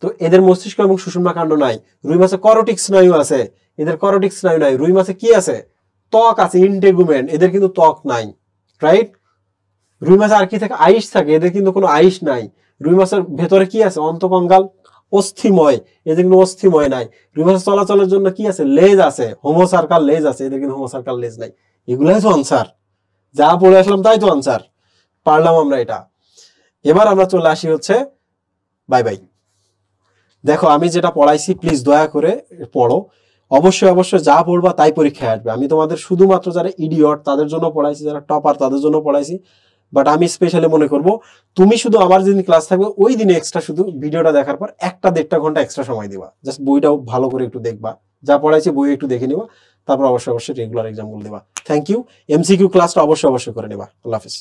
তো এদের মস্তিষ্ক এবং সুষুম্না কাণ্ড নাই। রুই মাছে করোটিক স্নায়ু আছে, এদের করোটিক স্নায়ু নাই। রুই মাছে কি আছে, ত্বক আছে, ইন্টেগুমেন্ট, এদের কিন্তু ত্বক নাই, রাইট। রুই মাছে আর কি থাকে, আইস থাকে, এদের কিন্তু কোনো আইস নাই। রুই মাছের ভেতরে কি আছে, অন্তকঙ্কাল অস্থিময়, এদের কিন্তু অস্থিময় নাই। রুই মাছের চলাচলের জন্য কি আছে, লেজ আছে, হোমোসার্কাল লেজ আছে, এদের কিন্তু হোমোসার্কাল লেজ নাই। এগুলাই তো আনসার, যা পড়ে আসলাম তাই তো আনসার, পারলাম আমরা এটা। এবার আমরা চলে আসি হচ্ছে বাই বাই। দেখো আমি যেটা পড়াইছি প্লিজ দয়া করে পড়ো, অবশ্যই অবশ্যই যা পড়বা তাই পরীক্ষায় আসবে। আমি তোমাদের শুধুমাত্র যারা ইডিয়ট তাদের জন্য পড়াইছি, যারা টপার তাদের জন্য পড়াইছি, বাট আমি স্পেশালি মনে করব তুমি শুধু আমার যেদিন ক্লাস থাকবে ওই দিনে এক্সট্রা শুধু ভিডিওটা দেখার পর 1-1.5 ঘন্টা এক্সট্রা সময় দিবা, জাস্ট বইটাও ভালো করে একটু দেখবা, যা পড়াইছি বই একটু দেখে নিবা, তারপর অবশ্যই অবশ্যই রেগুলার এক্সামগুলো দিবা। Thank you. এমসিকিউ ক্লাসটা অবশ্যই অবশ্যই করে নিবা। আল্লাহ হাফিজ।